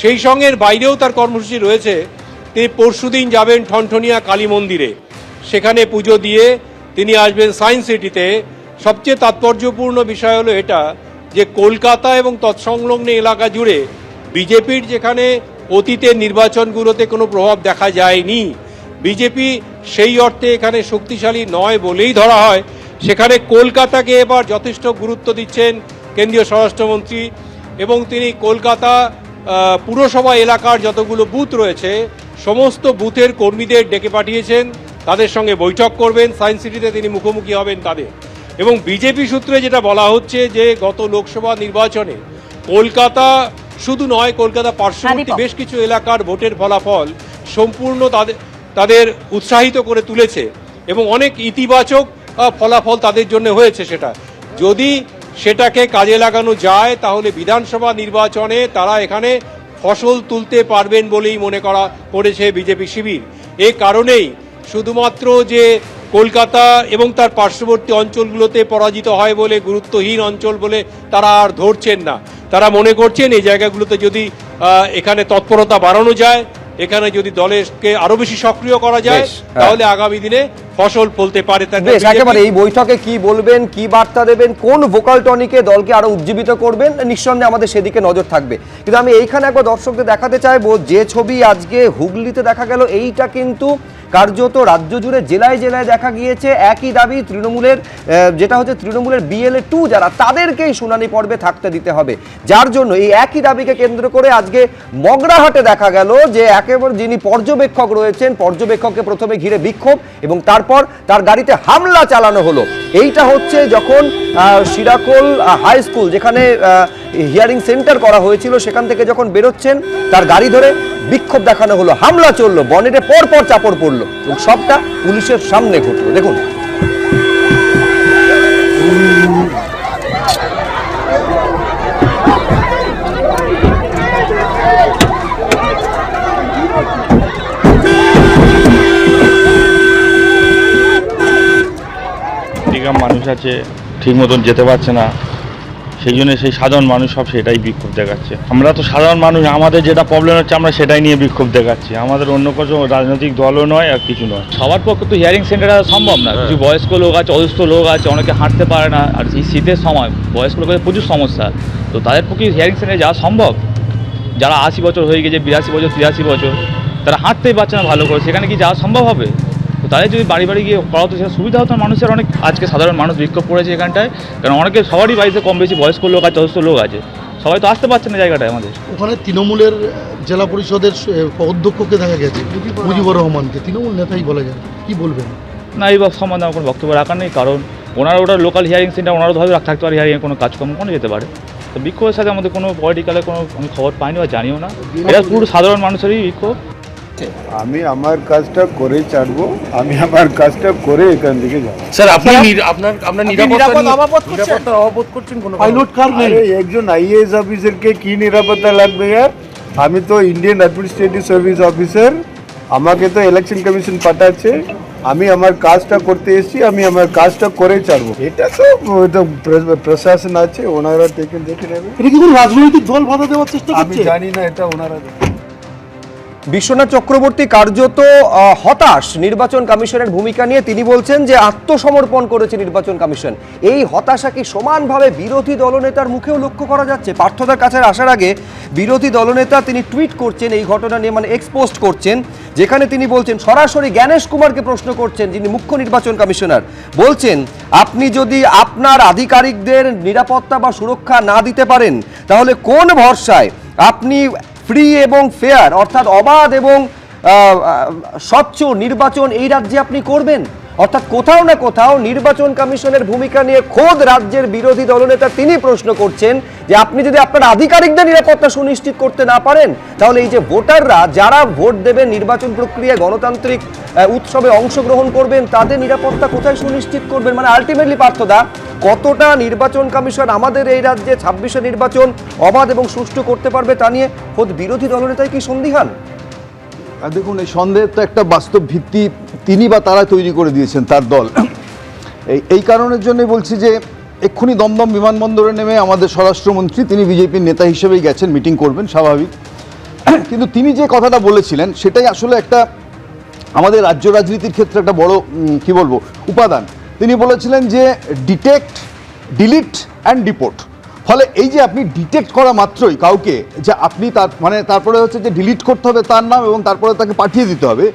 সেই সঙ্গে বাইরেও তার কর্মসূচি রয়েছে। তিনি পরশুদিন যাবেন ঠনঠনিয়া কালী মন্দিরে, সেখানে পুজো দিয়ে তিনি আসবেন সায়েন্স সিটিতে। সবচেয়ে তাৎপর্যপূর্ণ বিষয় হলো এটা যে কলকাতা এবং তৎসংলগ্ন এলাকা জুড়ে বিজেপির যেখানে অতীতের নির্বাচনগুলোতে কোনো প্রভাব দেখা যায়নি, বিজেপি সেই অর্থে এখানে শক্তিশালী নয় বলেই ধরা হয়, সেখানে কলকাতাকে এবার যথেষ্ট গুরুত্ব দিচ্ছেন কেন্দ্রীয় স্বরাষ্ট্রমন্ত্রী। এবং তিনি কলকাতা পুরসভা এলাকার যতগুলো বুথ রয়েছে সমস্ত বুথের কর্মীদের ডেকে পাঠিয়েছেন, তাদের সঙ্গে বৈঠক করবেন। সায়েন্স সিটিতে তিনি মুখোমুখি হবেন তাদের। এবং বিজেপি সূত্রে যেটা বলা হচ্ছে যে গত লোকসভা নির্বাচনে কলকাতা শুধু নয়, কলকাতা পার্শ্ববর্তী বেশ কিছু এলাকার ভোটের ফলাফল সম্পূর্ণ তাদের উৎসাহিত করে তুলেছে এবং অনেক ইতিবাচক ফলাফল তাদের জন্য হয়েছে। যদি সেটাকে কাজে লাগানো যায় তাহলে বিধানসভা নির্বাচনে তারা এখানে ফসল তুলতে পারবেন বলেই মনে করেছে বিজেপি শিবির। এ কারণেই শুধুমাত্র যে কলকাতা এবং তার পার্শ্ববর্তী অঞ্চলগুলোতে পরাজিত হয় বলে গুরুত্বহীন অঞ্চল বলে তারা আর ধরছেন না। তারা মনে করছেন এই জায়গাগুলোতে যদি এখানে তৎপরতা বাড়ানো যায়, এখানে যদি দলকে আরো বেশি সক্রিয় করা যায়, তাহলে আগামী দিনে ফসল ফলতে পারে। একেবারে এই বৈঠকে কি বলবেন, কি বার্তা দেবেন, কোন ভোকাল টনিকে দলকে আরো উজ্জীবিত করবেন, নিঃসন্দেহে আমাদের সেদিকে নজর থাকবে। কিন্তু আমি এইখানে একবার দর্শকদের দেখাতে চাইবো যে ছবি আজকে হুগলিতে দেখা গেল, এইটা কিন্তু কার্যত রাজ্য জুড়ে জেলায় জেলায় দেখা গিয়েছে। একই দাবি তৃণমূলের, যেটা হচ্ছে তৃণমূলের BLA 2 যারা, তাদেরকেই শুনানি পর্বে থাকতে দিতে হবে। যার জন্য এই একই দাবিকে কেন্দ্র করে আজকে মগরাহাটে দেখা গেল যে একেবারে যিনি পর্যবেক্ষক রয়েছেন, পর্যবেক্ষককে প্রথমে ঘিরে বিক্ষোভ এবং তারপর তার গাড়িতে হামলা চালানো হলো। এইটা হচ্ছে যখন শিরাকোল হাই স্কুল, যেখানে হিয়ারিং সেন্টার করা হয়েছিল, সেখান থেকে যখন বেরোচ্ছেন তার গাড়ি ধরে বিক্ষোভ দেখানো হলো, হামলা চললো, বনেটে পরপর চাপড় পড়লো এবং সবটা পুলিশের সামনে ঘটলো। দেখুন মানুষ আছে ঠিক মতন যেতে পারছে না, সেই জন্য সেই সাধারণ মানুষ সব সেটাই বিক্ষোভ দেখাচ্ছে। আমরা তো সাধারণ মানুষ, আমাদের যেটা প্রবলেম হচ্ছে আমরা সেটাই নিয়ে বিক্ষোভ দেখাচ্ছি। আমাদের অন্য কোনো রাজনৈতিক দলও নয় আর কিছু নয়। সবার পক্ষে তো হিয়ারিং সেন্টার সম্ভব না। কিছু বয়স্ক লোক আছে, অসুস্থ লোক আছে, অনেকে হাঁটতে পারে না, আর এই শীতের সময় বয়স্ক লোকের প্রচুর সমস্যা, তো তাদের পক্ষে হিয়ারিং সেন্টারে যাওয়া সম্ভব? যারা 80 বছর হয়ে গেছে, 82 বছর, 83 বছর, তারা হাঁটতেই পারছে না ভালো করে, সেখানে কি যাওয়া সম্ভব হবে? তো তাদের যদি বাড়ি বাড়ি গিয়ে করা হতো সেটা সুবিধা হতো মানুষের অনেক। আজকে সাধারণ মানুষ বিক্ষোভ করেছে এখানটায়, কারণ অনেকে সবারই বাড়িতে কম বেশি বয়স্ক লোক আছে, অসুস্থ লোক আছে, সবাই তো আসতে পারছে না জায়গাটায় আমাদের। ওখানে তৃণমূলের জেলা পরিষদের অধ্যক্ষকে দেখা গেছে, মুজিবুর রহমানকে, তৃণমূল নেতাই বলা যায়, কি বলবেন? না, এই সম্বন্ধে আমার কোনো বক্তব্য রাখার নেই, কারণ ওনারা ওটা লোকাল হিয়ারিং সেন্টার, ওনারা ভাবে থাকতে পারে, হিয়ারিংয়ে কোনো কাজকর্ম কোনো যেতে পারে। তো বিক্ষোভের সাথে আমাদের কোনো পলিটিক্যালে কোনো আমি খবর পাইনি বা জানিও না, এটা পুরো সাধারণ মানুষেরই বিক্ষোভ। আমি আমার কাজটা করে ছাড়বো, আমি আমার কাজটা করে এখান থেকে যাবো। স্যার আপনার নিরাপত্তার অভাব করছেন কোনো পাইলট কার নেই? একজন IAS অফিসারকে কি নিরাপত্তা লাগবে? আমি তো ইন্ডিয়ান অ্যাডমিনিস্ট্রেটিভ সার্ভিস অফিসার, আমাকে তো ইলেকশন কমিশন পাঠাচ্ছে, আমি আমার কাজটা করতে এসেছি, আমি আমার কাজটা করে ছাড়বো। এটা তো প্রশাসন আছে, ওনারা দেখে নেবে। এটা কি কোনো রাজনৈতিক দল বাধা দেওয়ার চেষ্টা করছে? আমি জানি না, এটা ওনারা। বিশ্বনাথ চক্রবর্তী কার্যত হতাশ নির্বাচন কমিশনের ভূমিকা নিয়ে। তিনি বলছেন যে আত্মসমর্পণ করেছে নির্বাচন কমিশন। এই হতাশা কি সমানভাবে বিরোধী দলনেতার মুখেও লক্ষ্য করা যাচ্ছে? পার্থদার কাছে আসার আগে বিরোধী দলনেতা তিনি টুইট করছেন এই ঘটনা নিয়ে, মানে এক্সপোস্ট করছেন, যেখানে তিনি বলছেন, সরাসরি জ্ঞানেশ কুমারকে প্রশ্ন করছেন, যিনি মুখ্য নির্বাচন কমিশনার, বলছেন আপনি যদি আপনার আধিকারিকদের নিরাপত্তা বা সুরক্ষা না দিতে পারেন তাহলে কোন ভরসায় আপনি ফ্রি এবং ফেয়ার, অর্থাৎ অবাধ এবং স্বচ্ছ নির্বাচন এই রাজ্যে আপনি করবেন? অর্থাৎ কোথাও না কোথাও নির্বাচন কমিশনের ভূমিকা নিয়ে খোদ রাজ্যের বিরোধী দলনেতা তিনি প্রশ্ন করছেন যে আপনি যদি আপনার আধিকারিকদের নিরাপত্তা সুনিশ্চিত করতে না পারেন, তাহলে এই যে ভোটাররা যারা ভোট দেবেন, নির্বাচন প্রক্রিয়ায় গণতান্ত্রিক উৎসবে অংশগ্রহণ করবেন, তাদের নিরাপত্তা কোথায় সুনিশ্চিত করবেন? মানে আলটিমেটলি পার্থদা, কতটা নির্বাচন কমিশন আমাদের এই রাজ্যে 26শে নির্বাচন অবাধ এবং সুষ্ঠু করতে পারবে তা নিয়ে খোদ বিরোধী দলনেতাই কি সন্দিহান? দেখুন, এই সন্দেহের তো একটা বাস্তব ভিত্তি তিনি বা তারা তৈরি করে দিয়েছেন, তার দল। এই কারণের জন্য বলছি যে এক্ষুনি দমদম বিমানবন্দরে নেমে আমাদের স্বরাষ্ট্রমন্ত্রী, তিনি বিজেপির নেতা হিসেবেই গেছেন, মিটিং করবেন স্বাভাবিক, কিন্তু তিনি যে কথাটা বলেছিলেন সেটাই আসলে একটা আমাদের রাজ্য রাজনীতির ক্ষেত্রে একটা বড় কি বলবো উপাদান। তিনি বলেছিলেন যে ডিটেক্ট, ডিলিট অ্যান্ড ডিপোর্ট। ফলে এই যে আপনি ডিটেক্ট করা মাত্রই কাউকে, যে আপনি তার মানে তারপরে হচ্ছে যে ডিলিট করতে হবে তার নাম এবং তারপরে তাকে পাঠিয়ে দিতে হবে,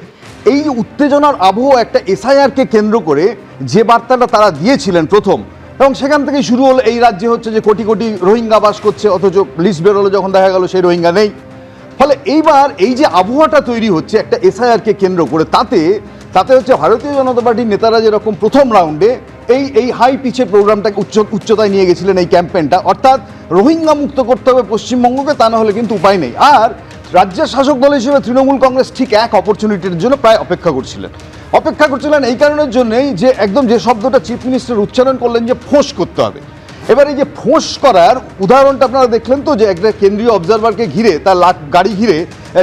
এই যে উত্তেজনার আবহ একটা এসআইআরকে কেন্দ্র করে যে বার্তাটা তারা দিয়েছিলেন প্রথম, এবং সেখান থেকেই শুরু হলো এই রাজ্যে হচ্ছে যে কোটি কোটি রোহিঙ্গা বাস করছে, অথচ লিস্ট বেরোলো যখন দেখা গেল সেই রোহিঙ্গা নেই। ফলে এইবার এই যে আবহাওয়াটা তৈরি হচ্ছে একটা এসআইআরকে কেন্দ্র করে, তাতে হচ্ছে ভারতীয় জনতা পার্টির নেতারা যেরকম প্রথম রাউন্ডে এই হাই পিচের প্রোগ্রামটাকে উচ্চতায় নিয়ে গেছিলেন, এই ক্যাম্পেইনটা, অর্থাৎ রোহিঙ্গা মুক্ত করতে হবে পশ্চিমবঙ্গকে, তা না হলে কিন্তু উপায় নেই। আর রাজ্যের শাসক দল হিসেবে তৃণমূল কংগ্রেস ঠিক এক অপরচুনিটির জন্য প্রায় অপেক্ষা করছিলেন এই কারণের জন্যই যে একদম যে শব্দটা চিফ মিনিস্টার উচ্চারণ করলেন যে ফোঁস করতে হবে। এবার এই যে ফোঁস করার উদাহরণটা আপনারা দেখলেন তো, যে একটা কেন্দ্রীয় অবজারভারকে ঘিরে, তার গাড়ি ঘিরে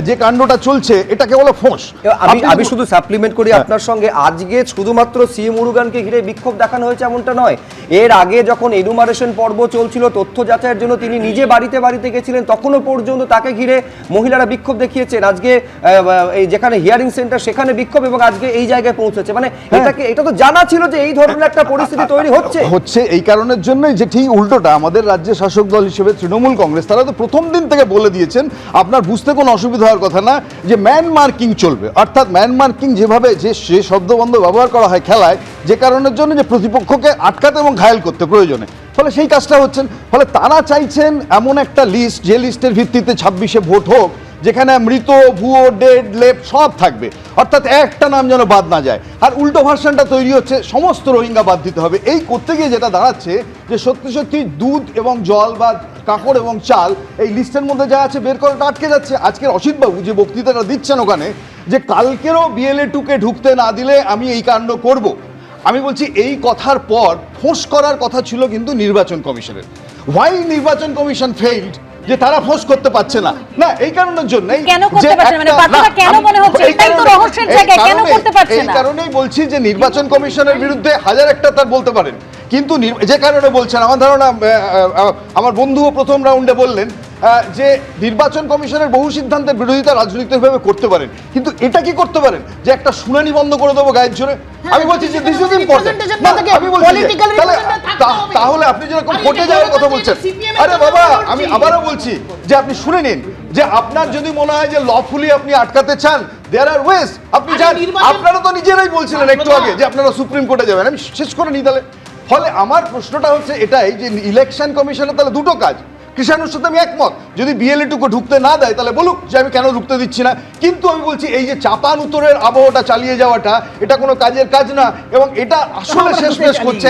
যে কাণ্ডটা চলছে, এটাকে বলে ফোঁস। আমি শুধু সাপ্লিমেন্ট করি আপনার সঙ্গে, আজকে শুধুমাত্র সি মুরুগানকে ঘিরে বিক্ষোভ দেখানো হয়েছে এমনটা নয়। এর আগে যখন এনুমারেশন পর্ব চলছিল, তথ্য যাচাইয়ের জন্য তিনি নিজে বাড়িতে গেছিলেন, তখনও পর্যন্ত তাকে ঘিরে মহিলারা বিক্ষোভ দেখিয়েছেন। আজকে এই যেখানে হিয়ারিং সেন্টার সেখানে বিক্ষোভ, এবং আজকে এই জায়গায় পৌঁছেছে। মানে এটা তো জানা ছিল যে এই ধরনের একটা পরিস্থিতি তৈরি হচ্ছে এই কারণের জন্যই যে ঠিক উল্টোটা আমাদের রাজ্যের শাসক দল হিসেবে তৃণমূল কংগ্রেস, তারা তো প্রথম দিন থেকে বলে দিয়েছেন, আপনার বুঝতে কোনো অসুবিধা হওয়ার কথা না, যে ম্যান মার্কিং চলবে। অর্থাৎ ম্যান মার্কিং যেভাবে যে শব্দবন্ধ ব্যবহার করা হয় খেলায়, যে কারণের জন্য যে প্রতিপক্ষকে আটকাতে এবং ঘায়েল করতে প্রয়োজনে, ফলে সেই কাজটা হচ্ছেন। ফলে তারা চাইছেন এমন একটা লিস্ট, যে লিস্টের ভিত্তিতে 26শে ভোট হোক, যেখানে মৃত, ভুয়ো, ডেড, লেপ সব থাকবে, অর্থাৎ একটা নাম যেন বাদ না যায়। আর উল্টো ভার্সনটা তৈরি হচ্ছে সমস্ত রোহিঙ্গা বাদ দিতে হবে। এই করতে গিয়ে যেটা দাঁড়াচ্ছে যে সত্যি দুধ এবং জল বা কাপড় এবং চাল এই লিস্টের মধ্যে যা আছে বের করাটা আটকে যাচ্ছে। আজকের অসিতবাবু যে বক্তৃতাটা দিচ্ছেন ওখানে, যে কালকেরও BLA-2কে ঢুকতে না দিলে আমি এই কাণ্ড করব, আমি বলছি এই কথার পর ফোঁস করার কথা ছিল কিন্তু নির্বাচন কমিশনের। ওয়াই নির্বাচন কমিশন ফেইল্ড, যে তারা ফোঁস করতে পারছে না, এই কারণের জন্যই এই কারণেই বলছি যে নির্বাচন কমিশনের বিরুদ্ধে হাজার একটা তার বলতে পারেন, কিন্তু যে কারণে বলছেন, আমার ধারণা আমার বন্ধুও প্রথম রাউন্ডে বললেন যে নির্বাচন কমিশনের বহু সিদ্ধান্তের বিরোধিতা রাজনৈতিকভাবে করতে পারেন, কিন্তু এটা কি করতে পারেন যে একটা শুনানি বন্ধ করে দেবো গায়ের জোরে? আমি বলছি যে দিস ইজ ইম্পর্টেন্ট। আমি বলছি তাহলে আপনি যেরকম কোর্টে যাওয়ার কথা বলছেন, আরে বাবা, আমি আবারও বলছি যে আপনি শুনে নিন, যে আপনার যদি মনে হয় যে লফুলি আপনি আটকাতে চান, দেয়ার আর ওয়েজ, আপনি যান। আপনারা তো নিজেরাই বলছিলেন একটু আগে যে আপনারা সুপ্রিম কোর্টে যাবেন। আমি শেষ করে নিই তাহলে। ফলে আমার প্রশ্নটা হচ্ছে এটাই, যে ইলেকশন কমিশনের তাহলে দুটো কাজ। কৃষাণুর সাথে আমি একমত, যদি BLA-2কে ঢুকতে না দেয় তাহলে বলুক যে আমি কেন ঢুকতে দিচ্ছি না, কিন্তু আমি বলছি এই যে চাপান উত্তরের আবহাওয়াটা চালিয়ে যাওয়াটা, এটা কোনো কাজের কাজ না, এবং এটা আসলে শেষমেশ করছে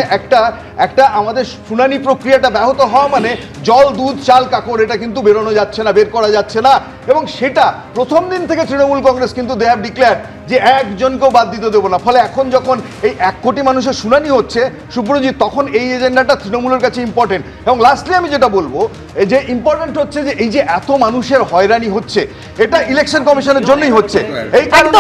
একটা আমাদের শুনানি প্রক্রিয়াটা ব্যাহত হওয়া, মানে জল, দুধ, চাল, কাপড় এটা কিন্তু বেরোনো যাচ্ছে না, বের করা যাচ্ছে না। এবং সেটা প্রথম দিন থেকে তৃণমূল কংগ্রেস কিন্তু দে হ্যাভ ডিক্লেয়ার যে একজনকেও বাদ দিতে দেবো না। ফলে এখন যখন এই 1 কোটি মানুষের শুনানি হচ্ছে সুব্রজিৎ, তখন এই এজেন্ডাটা তৃণমূলের কাছে ইম্পর্টেন্ট। এবং লাস্টলি আমি যেটা বলবো, যে ইম্পর্টেন্ট হচ্ছে যে এই যে এত মানুষের হয়রানি হচ্ছে, এটা ইলেকশন কমিশনের জন্যই হচ্ছে। এই কারণে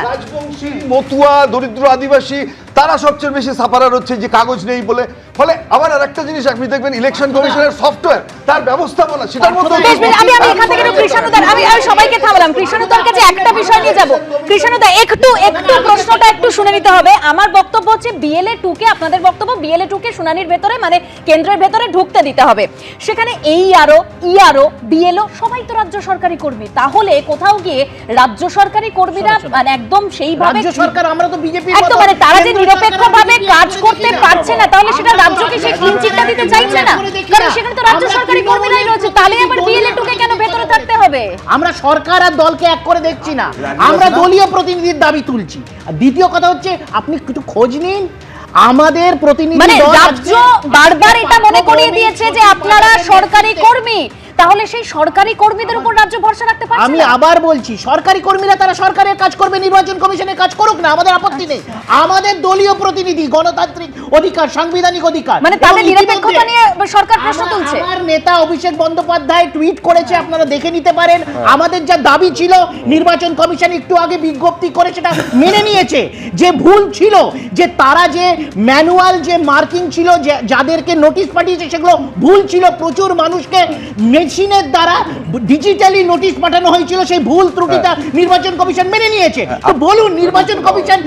রাজবংশী, মতুয়া, দরিদ্র আদিবাসী, তারা সবচেয়ে বেশি সাফারার হচ্ছে যে কাগজ নেই বলে। ফলে আবার আরেকটা জিনিস আপনি দেখবেন, ইলেকশন কমিশনের সফটওয়্যার, তার ব্যবস্থাপনা, সেটার মধ্যে আমি সবাইকে থামলাম। কৃষ্ণদার কাছে একটা বিষয় নিয়ে যাব। কৃষ্ণদা, একটু প্রশ্নটা একটু শুনে নিতে হবে। আমার বক্তব্য হচ্ছে BLA-2কে, আপনাদের বক্তব্য BLA-2কে শুনানির ভেতরে, মানে কেন্দ্রের ভেতরে ঢুকতে দিতে হবে। সেখানে ERO, BLO সবাই তো রাজ্য সরকারি কর্মী, তাহলে কোথাও গিয়ে রাজ্য সরকারি কর্মীরা মানে একদম সেইভাবে সরকার, আমরা তো বিজেপি একদম, মানে তারা যে নিরপেক্ষভাবে কাজ করতে পারছে না, তাহলে সেটা রাজ্যকে সেই ক্লিন চিটটা দিতে চাইছে না, কারণ সেখানে তো রাজ্য সরকারি কর্মীরাই রয়েছে। তাহলে আবার BLA-2কে কেন ভেতরে থাকতে হবে। আমরা সরকার আর দলকে এক করে দেখছি না, আমরা দলীয় প্রতিনিধির দাবি তুলছি। আর দ্বিতীয় কথা হচ্ছে, আপনি কিছু খোঁজ নিন আমাদের প্রতিনিধি মানে দল রাজ্য বারবার এটা মনে করিয়ে দিয়েছে যে আপনারা সরকারি কর্মী, তাহলে সেই সরকারি কর্মীদের উপর রাজ্য ভরসা রাখতে পারছে না। আমি আবার বলছি, সরকারি কর্মীরা তারা সরকারের কাজ করবে, নির্বাচন কমিশনের কাজ করুক না, আমাদের আপত্তি নেই। আমাদের দলীয় প্রতিনিধি, গণতান্ত্রিক অধিকার, সাংবিধানিক অধিকার, মানে তাদের নিরপেক্ষতা নিয়ে সরকার প্রশ্ন তুলছে। আমার নেতা অভিষেক বন্দ্যোপাধ্যায় টুইট করেছে, আপনারা দেখে নিতে পারেন। আমাদের যা দাবি ছিল, নির্বাচন কমিশন একটু আগে বিজ্ঞপ্তি করে সেটা মেনে নিয়েছে। যে ভুল ছিল, যে তারা যে ম্যানুয়াল যে মার্কিং ছিল, যাদেরকে নোটিশ পাঠিয়েছে সেগুলো ভুল ছিল। প্রচুর মানুষকে মেশিনের দ্বারা ডিজিটালি নোটিশ পাঠানো হয়েছিল, সেই ভুল ত্রুটিটা নির্বাচন কমিশন মেনে নিয়েছে। তো বলুন, নির্বাচন কমিশন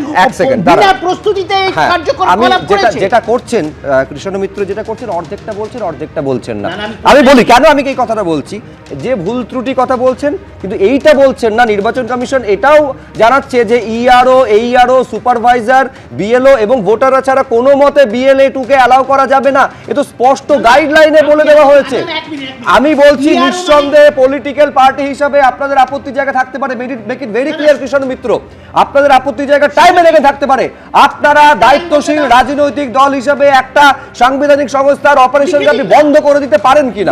বিনা প্রস্তুতিতে কার্যক্রম করেছে। যেটা করছেন কৃষ্ণ মিত্র, যেটা করছেন অর্ধেকটা বলছেন, অর্ধেকটা বলছেন না। আমি বলি কেন আমি এই কথাটা বলছি, যে ভুল ত্রুটি কথা বলছেন কিন্তু এইটা বলছেন না। নির্বাচন কমিশন এটাও জানাচ্ছে যে ইআরও, এইআরও, সুপারভাইজার, বিএলও এবং ভোটাররা ছাড়া কোনো মতে বিএলএ টুকে অ্যালাউ করা যাবে না। এ তো স্পষ্ট গাইডলাইনে বলে দেওয়া হয়েছে। আমি বলছি নিঃসন্দেহে পলিটিক্যাল পার্টি হিসাবে আপনাদের আপত্তি জায়গা থাকতে পারে, make it very clear Krishna Mitra, আপনাদের আপত্তি জায়গা টাইমে লেগে থাকতে পারে। আপনারা দায়িত্বশীল রাজনৈতিক দল হিসাবে একটা সাংবিধানিক সংস্থার অপারেশনকে আপনি বন্ধ করে দিতে পারেন কিনা?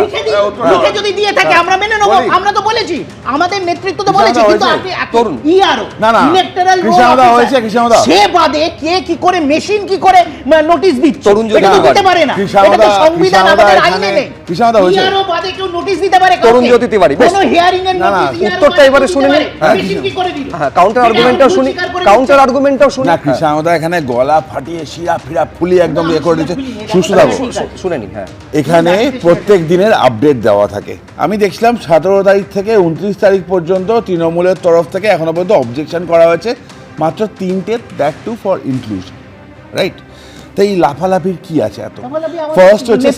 যদি দিয়ে থাকে আমরা মেনে নেব। আমরা তো বলেছি, আমাদের নেতৃত্ব তো বলেছি, কিন্তু আপনি ইআরও ইলেকটরাল সে বাদে কে কি করে, মেশিন কি করে নোটিশ দিচ্ছে, এটা তো দিতে পারে না। এটা তো সংবিধান আমাদের আইনে নেই। ইআরও বাদে কেউ নোটিশ দিতে পারে? তরুণ জ্যোতি তিওয়ারি, কোনো হিয়ারিং এর নোটিশ উত্তরটা এবারে শুনে নিন। মেশিন কি করে দিল? হ্যাঁ, কাউন্টার আর্গুমেন্টটাও শুনি, কাউন্টার আর্গুমেন্টটাও শুনি। না, কৃষ্ণদা এখানে গলা ফাটিয়ে শিরা ফিরা ফুলিয়ে একদম ইয়ে করে দিচ্ছে। সুস্থতা শুনে নিন। হ্যাঁ, এখানে প্রত্যেক দিনের আপডেট দেওয়া থাকে। আমি দেখছিলাম 17 তারিখ থেকে 29 তারিখ পর্যন্ত তৃণমূলের তরফ থেকে এখনো পর্যন্ত অবজেকশন করা হয়েছে মাত্র 3টে, that too for inclusion, right? তো এই লাফালাফির কি আছে এত? ফার্স্ট হচ্ছে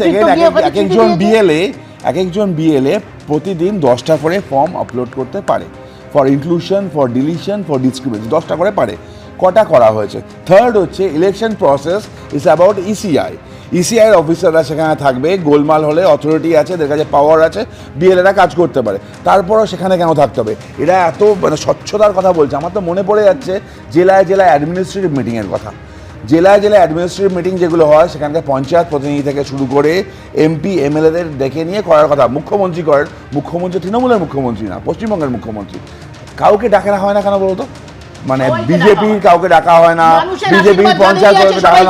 এক একজন বিএলএ প্রতিদিন 10টা করে ফর্ম আপলোড করতে পারে, for inclusion, for deletion, for discrimination, 10টা করে পারে। কটা করা হয়েছে? থার্ড হচ্ছে election process is about ECI. ইসিআইয়ের অফিসাররা সেখানে থাকবে, গোলমাল হলে অথরিটি আছে, এদের কাছে পাওয়ার আছে, বিএলএরা কাজ করতে পারে। তারপরও সেখানে কেন থাকতে হবে? এরা এত মানে স্বচ্ছতার কথা বলছে। আমার তো মনে পড়ে যাচ্ছে জেলায় জেলায় অ্যাডমিনিস্ট্রেটিভ মিটিংয়ের কথা। জেলায় জেলায় অ্যাডমিনিস্ট্রেটিভ মিটিং যেগুলো হয়, সেখানকার পঞ্চায়েত প্রতিনিধি থেকে শুরু করে এমপি এমএলএদের ডেকে নিয়ে করার কথা। মুখ্যমন্ত্রী করেন, মুখ্যমন্ত্রী তৃণমূলের মুখ্যমন্ত্রী না, পশ্চিমবঙ্গের মুখ্যমন্ত্রী। কাউকে ডাকা হয় না কেন বলতো? মানে বিজেপির কাউকে ডাকা হয় না, বিজেপির পঞ্চায়েত ডাকা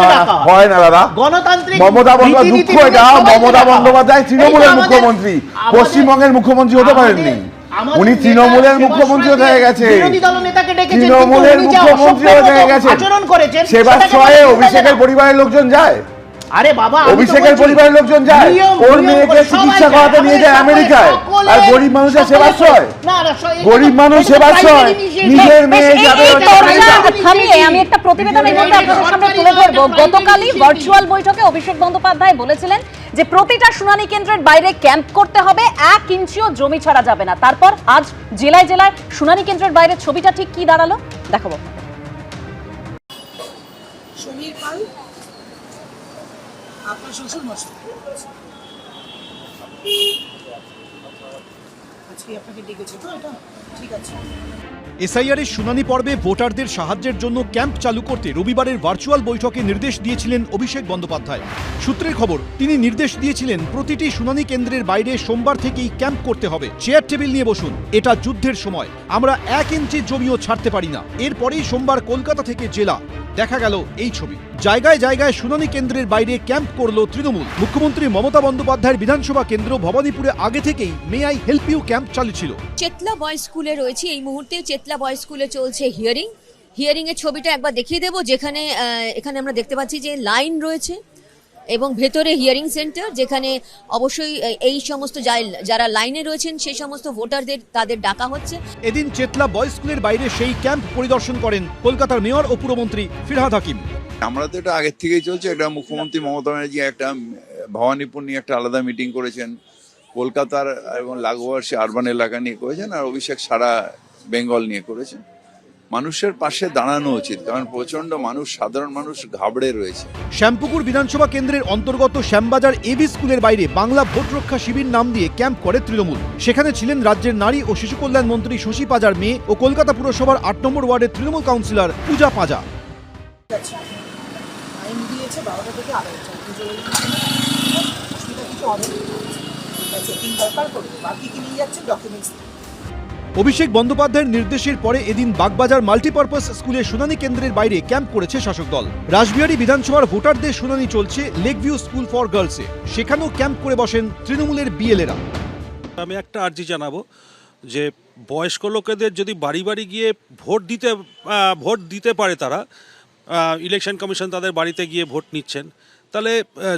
হয় না দাদা। মমতা বন্দ্যোপাধ্যায়, দুঃখ এটা, মমতা বন্দ্যোপাধ্যায় তৃণমূলের মুখ্যমন্ত্রী, পশ্চিমবঙ্গের মুখ্যমন্ত্রী হতে পারেননি। উনি তৃণমূলের মুখ্যমন্ত্রী হয়ে গেছে, তৃণমূলের মুখ্যমন্ত্রী হয়ে গেছে। সেবাশ্রয়ে অভিষেকের পরিবারের লোকজন যায়? আরে বাবা, অভিষেকের পরিবারের লোকজন যায়, ওর মেয়েকে চিকিৎসা করাতে নিয়ে যায় আমেরিকায়, আর গরিব মানুষের সেবাশ্রয়, গরিব মানুষ সেবাশ্রয়, নিজের মেয়ে যাবে। আমি একটা প্রতিবেদন এই মুহূর্তে আপনাদের সামনে তুলে ধরবো। গতকালই ভার্চুয়াল বৈঠকে অভিষেক বন্দ্যোপাধ্যায় বলেছিলেন যে প্রতিটা শুনানি কেন্দ্রের বাইরে ক্যাম্প করতে হবে, 1 ইঞ্চিও জমি ছাড়া যাবে না। তারপর আজ জেলায় জেলায় শুনানি কেন্দ্রের বাইরে ছবিটা ঠিক কি দাঁড়ালো দেখাবো। সমীর পাল আপনার শ্বশুর মশাই আজকে আপনাকে ডেকেছে তো? এটা ঠিক আছে। এসআইআরের শুনানি পর্বে ভোটারদের সাহায্যের জন্য ক্যাম্প চালু করতে রবিবারের ভার্চুয়াল বৈঠকে নির্দেশ দিয়েছিলেন অভিষেক বন্দ্যোপাধ্যায়। সূত্রের খবর, তিনি নির্দেশ দিয়েছিলেন প্রতিটি শুনানি কেন্দ্রের বাইরে সোমবার থেকেই ক্যাম্প করতে হবে। চেয়ার টেবিল নিয়ে বসুন, এটা যুদ্ধের সময়, আমরা 1 ইঞ্চি জমিও ছাড়তে পারি না। এরপরেই সোমবার কলকাতা থেকে জেলা দেখা গেল এই ছবি। জায়গায় জায়গায় শুনানি কেন্দ্রের বাইরে ক্যাম্প করল তৃণমূল। মুখ্যমন্ত্রী মমতা বন্দ্যোপাধ্যায়ের বিধানসভা কেন্দ্র ভবানীপুরে আগে থেকেই may I help you camp চালু ছিল। চেতলা বয়েজ স্কুলে রয়েছে এই মুহূর্তে। চেতলা বয়েজ স্কুলে চলছে হিয়ারিং এর ছবিটা একবার দেখিয়ে দেবো, যেখানে এখানে আমরা দেখতে পাচ্ছি যে লাইন রয়েছে এবং ভেতরে হিয়ারিং সেন্টার, যেখানে অবশ্যই এই সমস্ত যারা লাইনে রয়েছেন সেই সমস্ত ভোটারদের তাদের ডাকা হচ্ছে। এদিন চেতলা বয়েজ স্কুলের বাইরে সেই ক্যাম্প পরিদর্শন করেন কলকাতার মেয়র ও পুরমন্ত্রী ফিরহাদ হাকিম। আমরা তো এটা আগের থেকেই চলছে। এটা মুখ্যমন্ত্রী মমতা ব্যানার্জি একটা ভবানীপুর নিয়ে একটা আলাদা মিটিং করেছেন, কলকাতার এবং লাগোয়া আরবান এলাকা নিয়ে করেছেন, আর অভিষেক সারা বেঙ্গল নিয়ে করেছেন। মানুষের পাশে দাঁড়ানো উচিত, কারণ প্রচন্ড মানুষ, সাধারণ মানুষ ঘাবড়ে রয়েছে। শ্যামপুকুর বিধানসভা কেন্দ্রের অন্তর্গত শ্যামবাজার এবি স্কুলের বাইরে বাংলা ভোট রক্ষা শিবির নাম দিয়ে ক্যাম্প করে তৃণমূল। সেখানে ছিলেন রাজ্যের নারী ও শিশু কল্যাণ মন্ত্রী শশী পাজার মেয়ে ও কলকাতা পুরসভার ৮ নম্বর ওয়ার্ডের তৃণমূল কাউন্সিলর পূজা পাজা। আইন দিয়েছে 12টা থেকে 2:30 কিছু হবে চেকিং দরকার করবে, বাকি কি নিয়ে যাচ্ছে ডকুমেন্টস। অভিষেক বন্দ্যোপাধ্যায়ের নির্দেশের পরে এদিন বাগবাজার মাল্টিপারপাস স্কুলের শুনানি কেন্দ্রের বাইরে ক্যাম্প করেছে শাসক দল। রাসবিহারী বিধানসভার ভোটারদের শুনানি চলছে লেকভিউ স্কুল ফর গার্লসে, সেখানেও ক্যাম্প করে বসেন তৃণমূলের বিএলএরা। আমি একটা আর্জি জানাবো যে বয়স্ক লোকেদের যদি বাড়ি বাড়ি গিয়ে ভোট দিতে পারে, তারা ইলেকশন কমিশন তাদের বাড়িতে গিয়ে ভোট নিচ্ছেন, তাহলে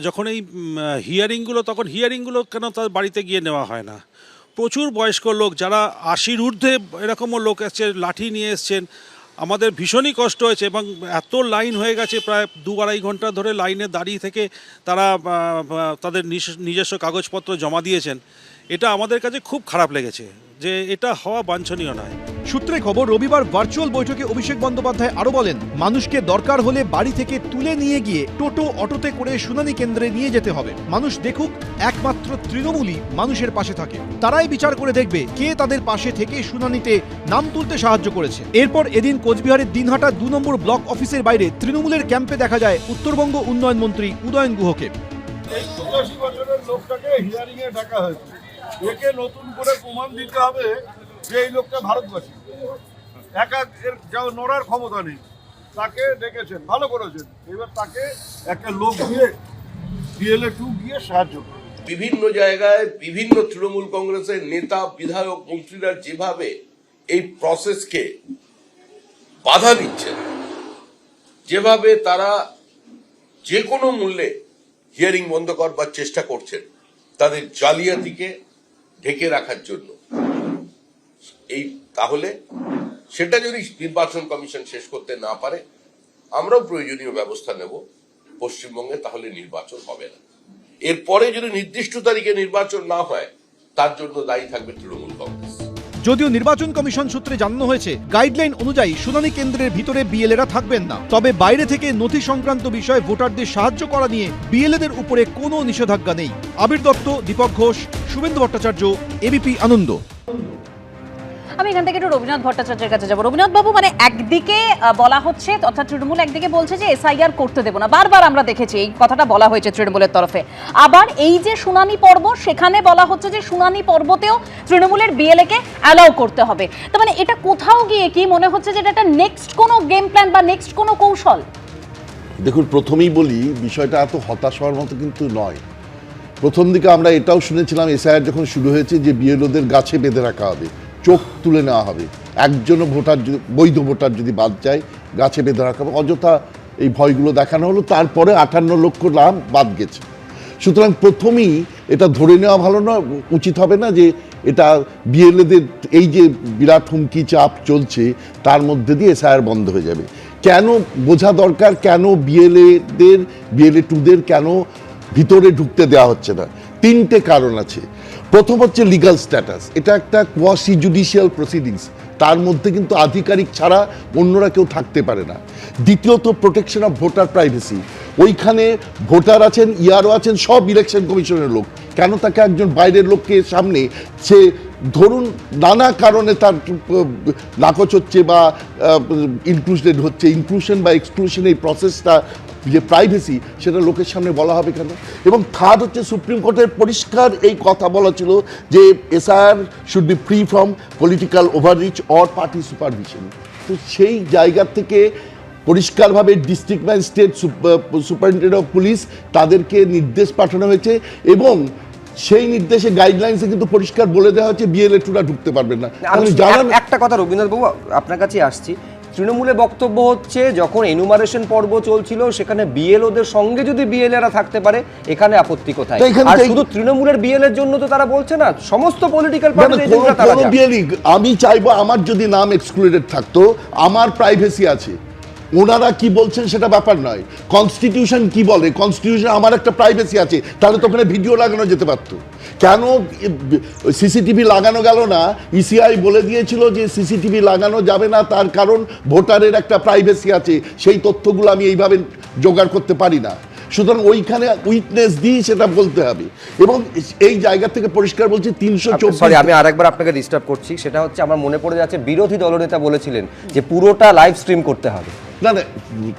যখন এই হিয়ারিংগুলো, তখন হিয়ারিংগুলো কেন তাদের বাড়িতে গিয়ে নেওয়া হয় না? প্রচুর বয়স্ক লোক, যারা 80-র ঊর্ধ্বে এরকমও লোক এসছে, লাঠি নিয়ে এসছেন। আমাদের ভীষণই কষ্ট হয়েছে এবং এত লাইন হয়ে গেছে, প্রায় 2-2.5 ঘন্টা ধরে লাইনে দাঁড়িয়ে থেকে তারা তাদের নিজস্ব কাগজপত্র জমা দিয়েছেন। এটা আমাদের কাছে খুব খারাপ লেগেছে, যে এটা হওয়া বাঞ্ছনীয় নয়। সূত্রে খবর, রবিবার ভার্চুয়াল বৈঠকে অভিষেক বন্দ্যোপাধ্যায় আরো বলেন, মানুষকে দরকার হলে বাড়ি থেকে তুলে নিয়ে গিয়ে টোটো অটোতে করে শুনানি কেন্দ্রে নিয়ে যেতে হবে। মানুষ দেখুক একমাত্র তৃণমূলই মানুষের পাশে থাকে, তারাই বিচার করে দেখবে কে তাদের পাশে থেকে শুনানিতে নাম তুলতে সাহায্য করেছে। এরপর এদিন কোচবিহারের দিনহাটা 2 নম্বর ব্লক অফিসের বাইরে তৃণমূলের ক্যাম্পে দেখা যায় উত্তরবঙ্গ উন্নয়ন মন্ত্রী উদয়ন গুহকে। এই 85 বছরের লোকটাকে হিয়ারিং এ ডাকা হয়েছে, একে নতুন করে প্রমাণ দিতে হবে যে এই লোকটা ভারতবাসী, একা এর যাও নড়ার ক্ষমতা নেই। তাকে ডেকেছেন, ভালো করেছেন, এবার তাকে একটা লোক দিয়ে বিএলএ 2 গিয়ে সাহায্য করে। বিভিন্ন জায়গায় বিভিন্ন তৃণমূল কংগ্রেসের নেতা, বিধায়ক, মন্ত্রীরা যেভাবে এই প্রসেসকে বাধা দিচ্ছেন, যেভাবে তারা যে কোনো মূল্যে হিয়ারিং বন্ধ করবার চেষ্টা করছেন, তাদের জালিয়াতিকে ঢেকে রাখার জন্য, তাহলে সেটা যদি নির্বাচন কমিশন শেষ করতে না পারে, আমরাও প্রয়োজনীয় ব্যবস্থা নেব পশ্চিমবঙ্গে, তাহলে নির্বাচন হবে না। এরপরে যদি নির্দিষ্ট তারিখে নির্বাচন না হয়, তার জন্য দায়ী থাকবে তৃণমূল কংগ্রেস। যদিও নির্বাচন কমিশন সূত্রে জানানো হয়েছে, গাইডলাইন অনুযায়ী শুনানি কেন্দ্রের ভিতরে বিএলএরা থাকবেন না, তবে বাইরে থেকে নথি সংক্রান্ত বিষয়ে ভোটারদের সাহায্য করা নিয়ে বিএলএদের উপরে কোনো নিষেধাজ্ঞা নেই। আবির দত্ত, দীপক ঘোষ, শুভেন্দু ভট্টাচার্য, এবিপি আনন্দ। আমি এখান থেকে একটু রবীন্দ্রনাথ ভট্টাচার্যের কাছে যাবো। রবীন্দ্রনাথ বাবু, মানে একদিকে বলা হচ্ছে, অর্থাৎ তৃণমূল একদিকে বলছে যে এসআইআর করতে দেবো না, বারবার আমরা দেখেছি এই কথাটা বলা হয়েছে তৃণমূলের তরফে। আবার এই যে শুনানি পর্ব, সেখানে বলা হচ্ছে যে শুনানি পর্বতেও তৃণমূলের বিএলএ কে অ্যালাউ করতে হবে। তো মানে এটা কোথাও গিয়ে কি মনে হচ্ছে যে এটা একটা নেক্সট কোনো গেম প্ল্যান বা নেক্সট কোনো কৌশল? দেখুন, প্রথমেই বলি, বিষয়টা এত হতাশ হওয়ার মতো কিন্তু নয়। প্রথম দিকে আমরা এটাও শুনেছিলাম, এসআইআর যখন শুরু হয়েছে, যে বিএলওদের গাছে বেঁধে রাখা হবে, চোখ তুলে নেওয়া হবে, একজনও ভোটার, বৈধ ভোটার যদি বাদ যায় গাছে বেঁধে রাখা হবে। অযথা এই ভয়গুলো দেখানো হলো, তারপরে 58 লক্ষ নাম বাদ গেছে। সুতরাং প্রথমেই এটা ধরে নেওয়া ভালো না, উচিত হবে না যে এটা বিএলএদের এই যে বিরাট হুমকি চাপ চলছে, তার মধ্যে দিয়ে এসআইআর বন্ধ হয়ে যাবে। কেন বোঝা দরকার, কেন বিএলএ 2দের কেন ভিতরে ঢুকতে দেওয়া হচ্ছে না? 3টে কারণ আছে। প্রথম হচ্ছে লিগাল স্ট্যাটাস, এটা একটা কোয়াসি জুডিশিয়াল প্রসিডিংস, তার মধ্যে কিন্তু আধিকারিক ছাড়া অন্যরা কেউ থাকতে পারে না। দ্বিতীয়ত প্রোটেকশন অফ ভোটার প্রাইভেসি, ওইখানে ভোটার আছেন, ইআরও আছেন, সব ইলেকশন কমিশনের লোক, কেন তাকে একজন বাইরের লোককে সামনে, সে ধরুন নানা কারণে তার নাকচ হচ্ছে বা ইনক্লুডেড হচ্ছে, ইনক্লুশন বা এক্সক্লুশন, এই প্রসেসটা যে প্রাইভেসি, সেটা লোকের সামনে বলা হবে কেন? এবং থার্ড হচ্ছে, সুপ্রিম কোর্টের পরিষ্কার এই কথা বলা ছিল যে SIR should be free from political overreach or party supervision. তো সেই জায়গা থেকে পরিষ্কারভাবে district magistrate, superintendent of police, তাদেরকে নির্দেশ পাঠানো হয়েছে এবং সেই নির্দেশে গাইডলাইন্সে কিন্তু পরিষ্কার বলে দেওয়া হচ্ছে বিএলএ 2রা ঢুকতে পারবেন না। একটা কথা রবীন্দ্রনাথ বাবু, আপনার কাছে আসছি। তৃণমূলের বক্তব্য হচ্ছে, যখন এনুমারেশন পর্ব চলছিল, সেখানে বিএলওদের সঙ্গে যদি বিএলএরা থাকতে পারে, এখানে আপত্তি কোথায়? আর শুধু তৃণমূলের বিএলএর জন্য তো তারা বলছে না, সমস্ত পলিটিক্যাল পার্টি। আমি চাইবো আমার যদি নাম এক্সক্লুডেড থাকতো, আমার প্রাইভেসি আছে, ওনারা কি বলছেন সেটা ব্যাপার নয়, কনস্টিটিউশন কি বলে, কনস্টিটিউশন আমার একটা প্রাইভেসি আছে, তাহলে তো ওখানে ভিডিও লাগানো যেতে পারতো। কেন সিসিটিভি লাগানো গেল না? ইসিআই বলে দিয়েছিল যে সিসিটিভি লাগানো যাবে না, তার কারণ ভোটারের একটা প্রাইভেসি আছে, সেই তথ্যগুলো আমি এইভাবে জোগাড় করতে পারি না। সুতরাং ওইখানে উইটনেস দিয়ে সেটা বলতে হবে। এবং এই জায়গা থেকে পরিষ্কার বলছি 324। সরি, আমি আরেকবার আপনাকে ডিস্টার্ব করছি, সেটা হচ্ছে আমার মনে পড়ে যাচ্ছে বিরোধী দলনেতা বলেছিলেন যে পুরোটা লাইভ স্ট্রিম করতে হবে। না না,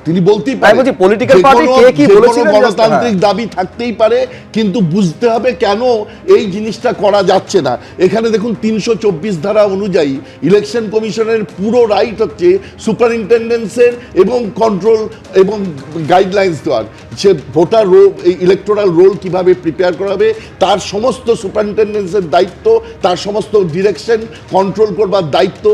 তিনি বলতেই পারেন, পলিটিক্যাল পার্টি কে কি বলেছিলেন, গণতান্ত্রিক দাবি থাকতেই পারে, কিন্তু বুঝতে হবে কেন এই জিনিসটা করা যাচ্ছে না। এখানে দেখুন 324 ধারা অনুযায়ী ইলেকশন কমিশনের পুরো রাইট হচ্ছে সুপারিনটেন্ডেন্সের এবং কন্ট্রোল এবং গাইডলাইন্স দেওয়ার। সে ভোটার রোল, ইলেকটোরাল রোল কিভাবে প্রিপেয়ার করা হবে তার সমস্ত সুপারিনটেন্ডেন্সের দায়িত্ব, তার সমস্ত ডিরেকশন কন্ট্রোল করবার দায়িত্ব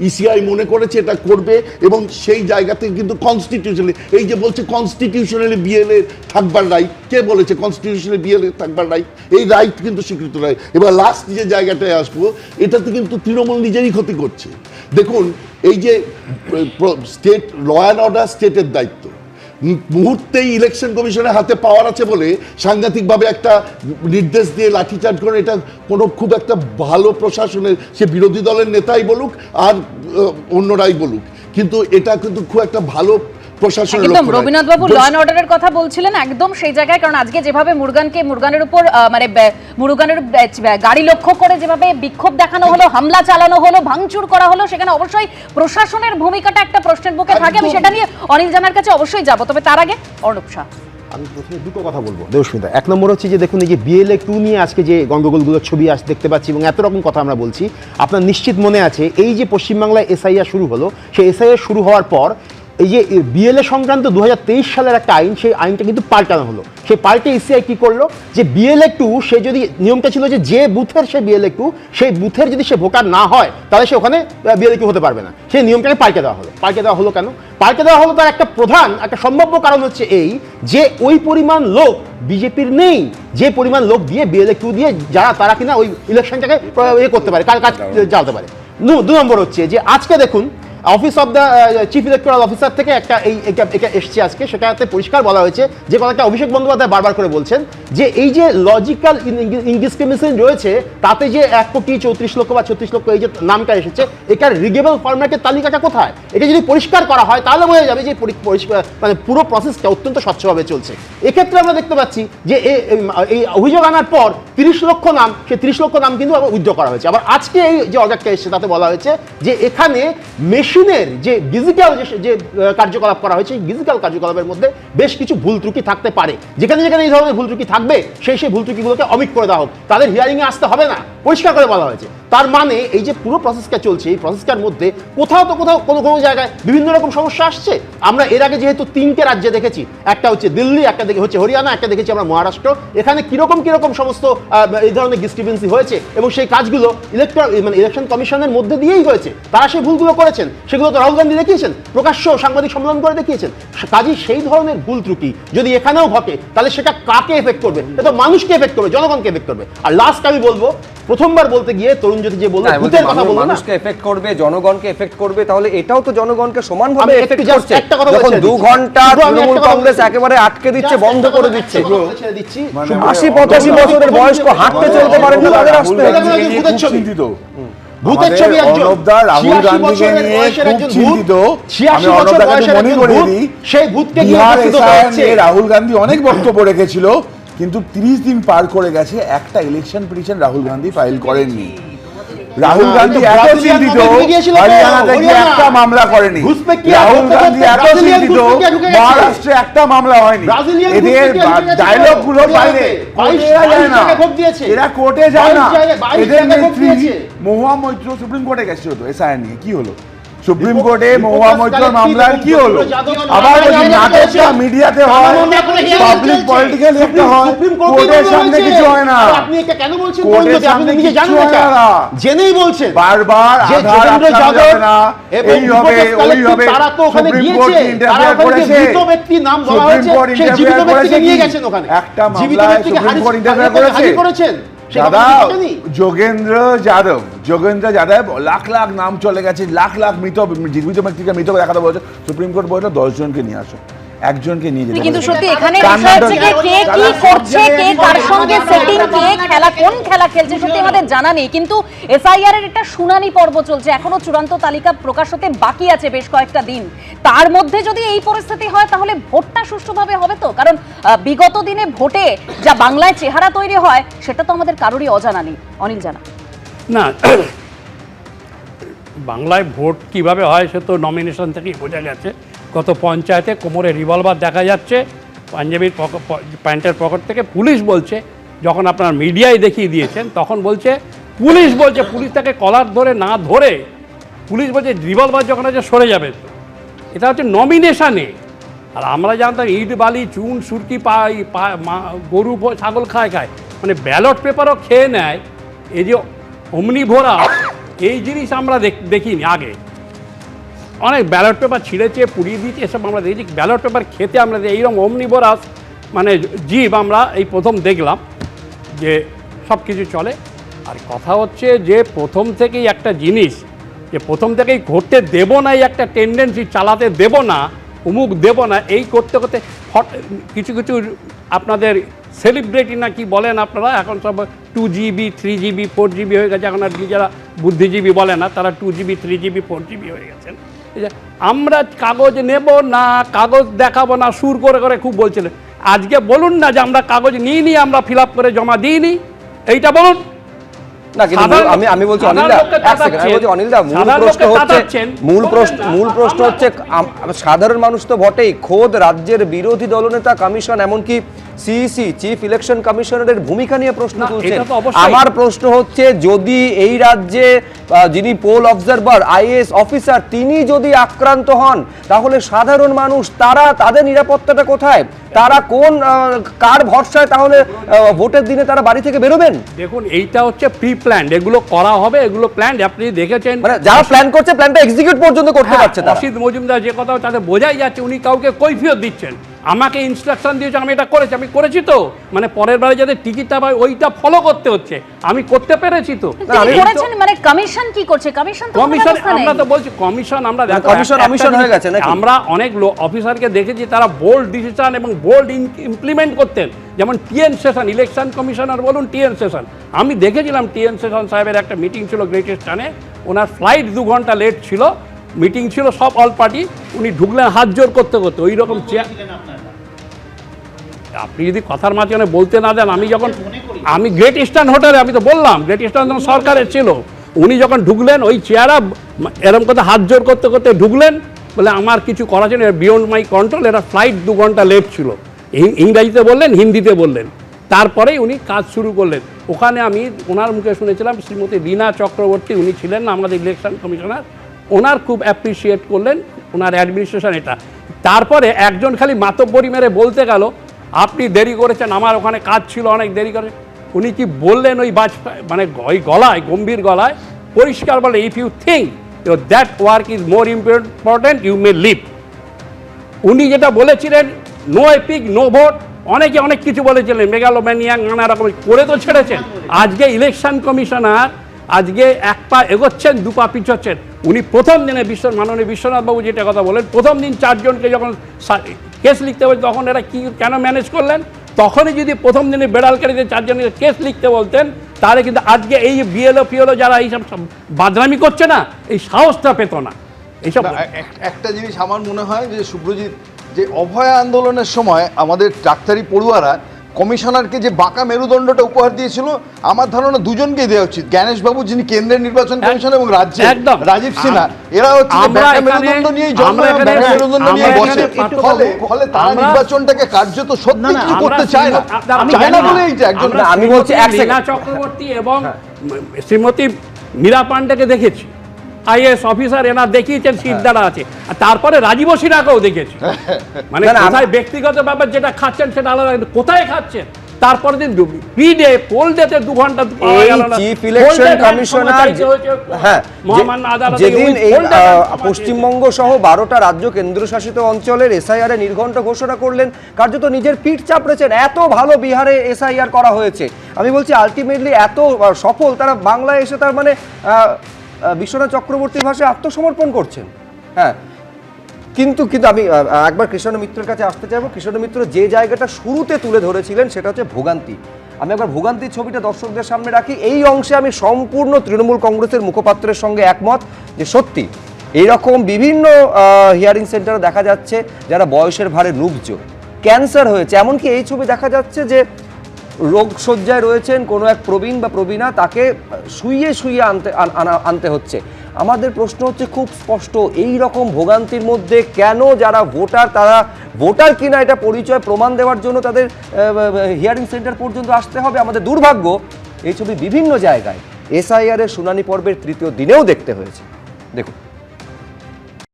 ইসিআই মনে করেছে এটা করবে। এবং সেই জায়গা থেকে কিন্তু কনস্টিটিউশনালি, এই যে বলছে কনস্টিটিউশনালি বিএলএ থাকবার রাইট, কে বলেছে কনস্টিটিউশনালি বিএলএ থাকবার রাইট? এই রাইট কিন্তু স্বীকৃত নয়। এবার লাস্ট যে জায়গাটায় আসবো, এটাতে কিন্তু তৃণমূল নিজেরই ক্ষতি করছে। দেখুন, এই যে স্টেট ল অ্যান্ড অর্ডার স্টেটের দায়িত্ব, মুহূর্তেই ইলেকশন কমিশনের হাতে পাওয়ার আছে বলে সাংঘাতিকভাবে একটা নির্দেশ দিয়ে লাঠিচার্জ করে, এটা কোনো খুব একটা ভালো প্রশাসনের, সে বিরোধী দলের নেতাই বলুক আর অন্যরাই বলুক, কিন্তু এটা কিন্তু খুব একটা ভালো প্রশাসনের লক্ষ্য নয়। রবীন্দ্রনাথ বাবু ল অ্যান্ড অর্ডারের কথা বলছিলেন একদম সেই জায়গায়, কারণ আজকে যেভাবে মুরগানের উপর মানে মুরগানের গাড়ি লক্ষ্য করে যেভাবে বিক্ষোভ দেখানো হলো, হামলা চালানো হলো, ভাঙচুর করা হলো, সেখানে অবশ্যই প্রশাসনের ভূমিকাটা একটা প্রশ্নের মুখে থাকে। আমি সেটা নিয়ে অনিল জানার কাছে অবশ্যই যাব, তবে তার আগে অর্ণব শাহ। আমি প্রথমে দুটো কথা বলবো দেবস্মিতা। এক নম্বর হচ্ছে যে দেখুন, এই যে BLA 2 নিয়ে আজকে যে গন্ডগোলগুলোর ছবি দেখতে পাচ্ছি এবং এত রকম কথা আমরা বলছি, আপনার নিশ্চিত মনে আছে এই যে পশ্চিমবাংলায় SIR শুরু হলো, সেই SIR শুরু হওয়ার পর এই যে BLA সংক্রান্ত 2023 সালের একটা আইন, সেই আইনটা কিন্তু পাল্টানো হলো। সেই পাল্টে ইসিআই কি করলো, যে BLA 2 সে যদি, নিয়মটা ছিল যে বুথের সে BLA 2, সেই বুথের যদি সে ভোটার না হয় তাহলে সে ওখানে BLA 2 হতে পারবে না। সেই নিয়মটাকে পাল্টে দেওয়া হলো। পাল্টে দেওয়া হলো কেন? পাল্টে দেওয়া হলো তার একটা প্রধান, একটা সম্ভাব্য কারণ হচ্ছে এই যে ওই পরিমাণ লোক বিজেপির নেই, যে পরিমাণ লোক দিয়ে BLA 2 দিয়ে যারা, তারা কিনা ওই ইলেকশনটাকে করতে পারে, কাজ চালাতে পারে। দু নম্বর হচ্ছে যে আজকে দেখুন office of the chief electoral officer থেকে এটা এসছে আজকে, সেটাতে পরিষ্কার বলা হয়েছে যে কথাটা অভিষেক বন্দ্যোপাধ্যায় বারবার করে বলছেন, যে এই যে লজিক্যাল ইনডিসক্রিমিনেশন রয়েছে, তাতে যে 1,34,00,000 বা 36 লক্ষ এই যে নামটা এসেছে, এটার রিগেবল ফরম্যাটের তালিকাটা কোথায়? এটা যদি পরিষ্কার করা হয় তাহলে বোঝা যাবে যে মানে পুরো প্রসেসটা অত্যন্ত স্বচ্ছভাবে চলছে। এক্ষেত্রে আমরা দেখতে পাচ্ছি যে এই অভিযোগ আনার পর 30 লক্ষ নাম, সেই 30 লক্ষ নাম কিন্তু আবার উইথড্র করা হয়েছে। আবার আজকে এই যে অর্ডারটা এসেছে তাতে বলা হয়েছে যে এখানে মেশিনের যে ডিজিটাল যে কার্যকলাপ করা হয়েছে, এই ডিজিটাল কার্যকলাপের মধ্যে বেশ কিছু ভুল ত্রুটি থাকতে পারে। যেখানে যেখানে এই ধরনের ভুল ত্রুটি থাকবে, সেই ভুল ত্রুটিগুলোকে অমিট করে দেওয়া হোক, তাদের হিয়ারিংয়ে আসতে হবে না, পরিষ্কার করে বলা হয়েছে। তার মানে এই যে পুরো প্রসেসটা চলছে, এই প্রসেসটার মধ্যে কোথাও কোনো জায়গায় বিভিন্ন রকম সমস্যা আসছে। আমরা এর আগে যেহেতু 3টে রাজ্যে দেখেছি, একটা হচ্ছে দিল্লি, একটা হচ্ছে হরিয়ানা, একটা দেখেছি আমরা মহারাষ্ট্র, এখানে কিরকম সমস্ত এই ধরনের ডিসক্রিপেন্সি হয়েছে এবং সেই কাজগুলো ইলেকশন কমিশনের মধ্যে দিয়েই হয়েছে। তারা সেই ভুলগুলো করেছেন, সেগুলো তো রাহুল গান্ধী দেখিয়েছেন, প্রকাশ্য সাংবাদিক সম্মেলন করে দেখিয়েছেন। কাজেই সেই ধরনের ভুল ত্রুটি যদি এখানেও ঘটে, তাহলে সেটা কাকে এফেক্ট করবে? এটা মানুষকে এফেক্ট করবে, জনগণকে এফেক্ট করবে। আর লাস্ট আমি বলবো, প্রথমবার বলতে গিয়ে তরুণ জ্যোতি যে বলল ভূতের কথা বলল, মানুষকে এফেক্ট করবে, জনগণকে এফেক্ট করবে, তাহলে এটাও তো জনগণকে সমানভাবে এফেক্ট করছে। যখন 2 ঘন্টা তৃণমূল কংগ্রেস একেবারে আটকে দিচ্ছে, বন্ধ করে দিচ্ছে, 80-85 বছরের বয়স্ক হাঁটতে চলতে পারেন না, তাদের আসতে ভূতের ছবি একজন রাহুল গান্ধীকে নিয়ে খুব চিন্তিত। আমি অর্ণবদাকে মনে করিয়ে দিই, সেই ভূতকে নিয়ে রাহুল গান্ধী অনেক বক্তব্য রেখেছিল, কিন্তু 30 দিন পার করে গেছে, একটা election petition Rahul Gandhi file করেননি। রাহুল গান্ধী এত চিন্তিত, হরিয়ানাতে গিয়ে একটা মামলা করেনি। রাহুল গান্ধী এত চিন্তিত, মহারাষ্ট্রে একটা মামলা হয়নি। এদের ডায়লগ গুলো বাইরে, কোর্টে যায় না, এরা কোর্টে যায় না। এদের নেত্রী মহুয়া মৈত্র সুপ্রিম কোর্টে গেছিল তো এসআইআর নিয়ে, কি হলো? সুপ্রিম কোর্টে মহুয়া মৈত্রর মামলার কি হলো? আবার নাটকটা মিডিয়াতে হয়, পাবলিক পলিটিক্যাল একটা হয়, কোর্টের সামনে কিছু হয় না। আপনি এটা কেন বলছেন? কোর্টের সামনে কিছু হয় না, জেনেই বলছেন বারবার আধার আটকানো না, এই হবে ওই হবে। তারা তো ওখানে গিয়েছে, তারা ওখানে মৃত ব্যক্তির নাম বলা হয়েছে, সেই জীবিত ব্যক্তিকে নিয়ে গেছেন ওখানে, একটা মামলায় সুপ্রিম কোর্ট ইন্টারফেয়ার করেছে। করেছেন দাদা যোগেন্দ্র যাদব যোগেন্দ্র যাদব লাখ লাখ নাম চলে গেছে, লাখ লাখ জীবিত ব্যক্তিকে মৃত দেখাতে বলেছে, সুপ্রিম কোর্ট বলেছে 10 জনকে নিয়ে আসো, একজনকে নিয়ে যেতে। কিন্তু সত্যি এখানে বিষয় হচ্ছে যে কে কি করছে, কে কার সঙ্গে সেটিং, কে খেলা কোন খেলা খেলছে সত্যি আমাদের জানা নেই। কিন্তু এসআইআর এর একটা শুনানি পর্ব চলছে, এখনো চূড়ান্ত তালিকা প্রকাশ হতে বাকি আছে বেশ কয়েকটা দিন। তার মধ্যে যদি এই পরিস্থিতি হয় তাহলে ভোটটা সুষ্ঠুভাবে হবে তো? কারণ বিগত দিনে ভোটে যা বাংলায় চেহারা তৈরি হয় সেটা তো আমাদের কারোরই অজানা নেই। অনিল জানা না, বাংলায় ভোট কিভাবে হয় সে তো নমিনেশন থেকেই বোঝা গেছে। গত পঞ্চায়েতে কোমরে রিভলভার দেখা যাচ্ছে পাঞ্জাবির প্যান্টের পকেট থেকে। পুলিশ বলছে, যখন আপনার মিডিয়ায় দেখিয়ে দিয়েছেন তখন বলছে, পুলিশ বলছে, পুলিশ তাকে কলার ধরে না ধরে পুলিশ বলছে রিভলভার যখন আছে সরে যাবে। তো এটা হচ্ছে নমিনেশানে। আর আমরা জানতাম ইট বালি চুন সুরকি গরু ছাগল খায়, মানে ব্যালট পেপারও খেয়ে নেয়। এই যে অমনিভোরা, এই জিনিস আমরা দেখিনি আগে। অনেক ব্যালট পেপার ছিঁড়েছে, পুড়িয়ে দিয়েছে, এসব আমরা দেখেছি। ব্যালট পেপার খেতে আমরা এইরকম অমনিভোরাস মানে জীব আমরা এই প্রথম দেখলাম যে সব কিছু চলে। আর কথা হচ্ছে যে প্রথম থেকেই একটা জিনিস, যে প্রথম থেকেই ঘটতে দেব না, এই একটা টেন্ডেন্সি চালাতে দেব না, অমুক দেব না, এই করতে করতে কিছু কিছু আপনাদের সেলিব্রিটি না কি বলেন আপনারা, এখন সব 2GB 3GB 4GB হয়ে গেছে। এখন আর যারা বুদ্ধিজীবী বলে না, তারা 2GB 3GB 4GB হয়ে গেছেন। আমরা কাগজ নেব না, কাগজ দেখাবো না, সুর করে করে খুব বলছিলেন। আজকে বলুন না যে আমরা কাগজ নিয়ে আমরা ফিল আপ করে জমা দিইনি, এইটা বলুন না। কিন্তু আমি বলছি অনিলদা, মূল প্রশ্ন হচ্ছে সাধারণ মানুষ তো বটেই, খোদ রাজ্যের বিরোধী দলনেতা কমিশন, এমনকি সিইসি চিফ ইলেকশন কমিশনারের ভূমিকা নিয়ে প্রশ্ন তুলছেন। আমার প্রশ্ন হচ্ছে, যদি এই রাজ্যে যিনি পোল অবজারভার আইএএস অফিসার তিনি যদি আক্রান্ত হন, তাহলে সাধারণ মানুষ তাদের নিরাপত্তাটা কোথায়? তারা কার ভরসায় তাহলে ভোটের দিনে তারা বাড়ি থেকে বেরোবেন? দেখুন, এইটা হচ্ছে প্রি প্ল্যান্ড, এগুলো করা হবে, এগুলো প্ল্যান্ড। আপনি দেখেছেন মানে যারা প্ল্যান করছে প্ল্যানটা এক্সিকিউট পর্যন্ত করতে পারছে না। অসিত মজুমদার যে কথা তাতে বোঝাই যাচ্ছে উনি কাউকে কৈফিয়ত দিচ্ছেন। আমাকে ইনস্ট্রাকশন দিয়েছে, আমি এটা করেছি, আমি করেছি তো, মানে পরের বারে যাতে টিকিটটা পাই ওইটা ফলো করতে হচ্ছে, আমি করতে পেরেছি তো। মানে কমিশন কি করছে? কমিশন আমরা তো বলছি কমিশন, আমরা হয়ে গেছে নাকি? আমরা অনেক অফিসারকে দেখেছি তারা বোল্ড ডিসিশন এবং বোল্ড ইমপ্লিমেন্ট করতেন, যেমন টিএন সেশন, ইলেকশন কমিশনার বলুন, টিএন সেশন। আমি দেখেছিলাম টিএন সেশন সাহেবের একটা মিটিং ছিল গ্রেট ইস্টার্নে, ওনার ফ্লাইট 2 ঘন্টা লেট ছিল, মিটিং ছিল সব অল পার্টি, উনি ঢুকলেন হাত জোর করতে করতে, ওই রকম চেয়ার। আপনি যদি কথার মাঝখানে বলতে না দেন, আমি গ্রেট ইস্টার্ন হোটেলে, আমি তো বললাম গ্রেট ইস্টার্ন যখন সরকারের ছিল, উনি যখন ঢুকলেন ওই চেয়ারা এরকম করতে হাত জোর করতে করতে ঢুকলেন, বলে আমার কিছু করা ছিল, বিয়ন্ড মাই কন্ট্রোল, এরা ফ্লাইট 2 ঘন্টা লেট ছিল। ইংরাজিতে বললেন, হিন্দিতে বললেন, তারপরেই উনি কাজ শুরু করলেন। ওখানে আমি ওনার মুখে শুনেছিলাম, শ্রীমতী রীনা চক্রবর্তী, উনি ছিলেন না আমাদের ইলেকশন কমিশনার, ওনার খুব অ্যাপ্রিসিয়েট করলেন ওনার অ্যাডমিনিস্ট্রেশন এটা। তারপরে একজন খালি মাতব্বরি মেরে বলতে গেল, আপনি দেরি করেছেন, আমার ওখানে কাজ ছিল, অনেক দেরি করে। উনি কি বললেন ওই মানে ওই গলায়, গম্ভীর গলায় পরিষ্কার বলে, if you think that work is more important you may leave. উনি যেটা বলেছিলেন, নো এপিক নো ভোট, অনেকে অনেক কিছু বলেছিলেন, মেগালোম্যানিয়া নানা রকম করে তো ছেড়েছেন। আজকে ইলেকশন কমিশনার আজকে 1 পা এগোচ্ছেন, 2 পা পিছোচ্ছেন। উনি প্রথম দিনে মাননীয় বিশ্বনাথ বাবু যেটা কথা বলেন, প্রথম দিন 4 জনকে যখন কেস লিখতে বলছে, তখন এরা কেন ম্যানেজ করলেন? তখনই যদি প্রথম দিনে বেড়ালকারীদের 4 জনের কেস লিখতে বলতেন, তাহলে কিন্তু আজকে এই বিএলও ফিএলও যারা এইসব বাদনামি করছে না, এই সাহসটা পেত না। এইসব একটা জিনিস আমার মনে হয় যে শুভ্রজিৎ, যে অভয় আন্দোলনের সময় আমাদের ডাক্তারি পড়ুয়ারা কমিশনারকে যে বাঁকা মেরুদণ্ডটা উপহার দিয়েছিল, আমার ধারণা দুজনকেই দেওয়া উচিত। জ্ঞানেশবাবু যিনি কেন্দ্রের নির্বাচন কমিশন এবং রাজ্যে রাজীব সিনহা, এরা হচ্ছে বাঁকা মেরুদণ্ড নিয়েই জন্ম, বাঁকা মেরুদণ্ড নিয়ে বসে, ফলে তারা নির্বাচনটাকে কার্যত সত্যি কিছু করতে চায় না, চায় না বলে এইটা একজন। আমি বলছি রীনা চক্রবর্তী এবং শ্রীমতী মীরা পান্ডেকে দেখেছি, আইএস অফিসার, এনার দেখিয়েছেন সিদ্ধারা আছে, আর তারপরে রাজীব সিনহাকেও দেখেছি। মানে কোথায় ব্যক্তিগত ব্যাপার যেটা খাচ্ছেন সেটা আলাদা, কোথায় খাচ্ছেন তারপরে দিন প্রি-ডে পোল ডেতে 2 ঘন্টা পাওয়া গেল না। চিফ ইলেকশন কমিশনার হ্যাঁ মহামান্য আদালতে যেদিন এই পোল ডেটা পশ্চিমবঙ্গ সহ 12টা রাজ্য কেন্দ্রশাসিত অঞ্চলের এসআইআর এ নির্ঘণ্ট ঘোষণা করলেন, কার্যত নিজের পিঠ চাপড়েছেন। এত ভালো বিহারে এসআইআর করা হয়েছে, আমি বলছি আলটিমেটলি এত সফল, তারা বাংলায় এসে তার মানে বিশ্বনাথ চক্রবর্তীর ভাষায় আত্মসমর্পণ করছেন। হ্যাঁ, কিন্তু আমি একবার কৃষ্ণ মিত্রের কাছে আসতে চাইবো। কৃষ্ণ মিত্র যে জায়গাটা শুরুতে তুলে ধরেছিলেন সেটা হচ্ছে ভোগান্তি। আমি একবার ভোগান্তির ছবিটা দর্শকদের সামনে রাখি। এই অংশে আমি সম্পূর্ণ তৃণমূল কংগ্রেসের মুখপাত্রের সঙ্গে একমত যে সত্যি এইরকম বিভিন্ন হিয়ারিং সেন্টারে দেখা যাচ্ছে যারা বয়সের ভারে নুবজ, ক্যান্সার হয়েছে, এমনকি এই ছবি দেখা যাচ্ছে যে রোগশয্যায় রয়েছেন কোনো এক প্রবীণ বা প্রবীণা, তাকে শুইয়ে আনতে হচ্ছে। আমাদের প্রশ্ন হচ্ছে খুব স্পষ্ট, এই রকম ভোগান্তির মধ্যে কেন যারা ভোটার, তারা ভোটার কিনা এটা পরিচয় প্রমাণ দেওয়ার জন্য তাদের হিয়ারিং সেন্টার পর্যন্ত আসতে হবে? আমাদের দুর্ভাগ্য এই ছবি বিভিন্ন জায়গায় এসআইআর এর শুনানি পর্বের তৃতীয় দিনেও দেখতে হয়েছে। দেখুন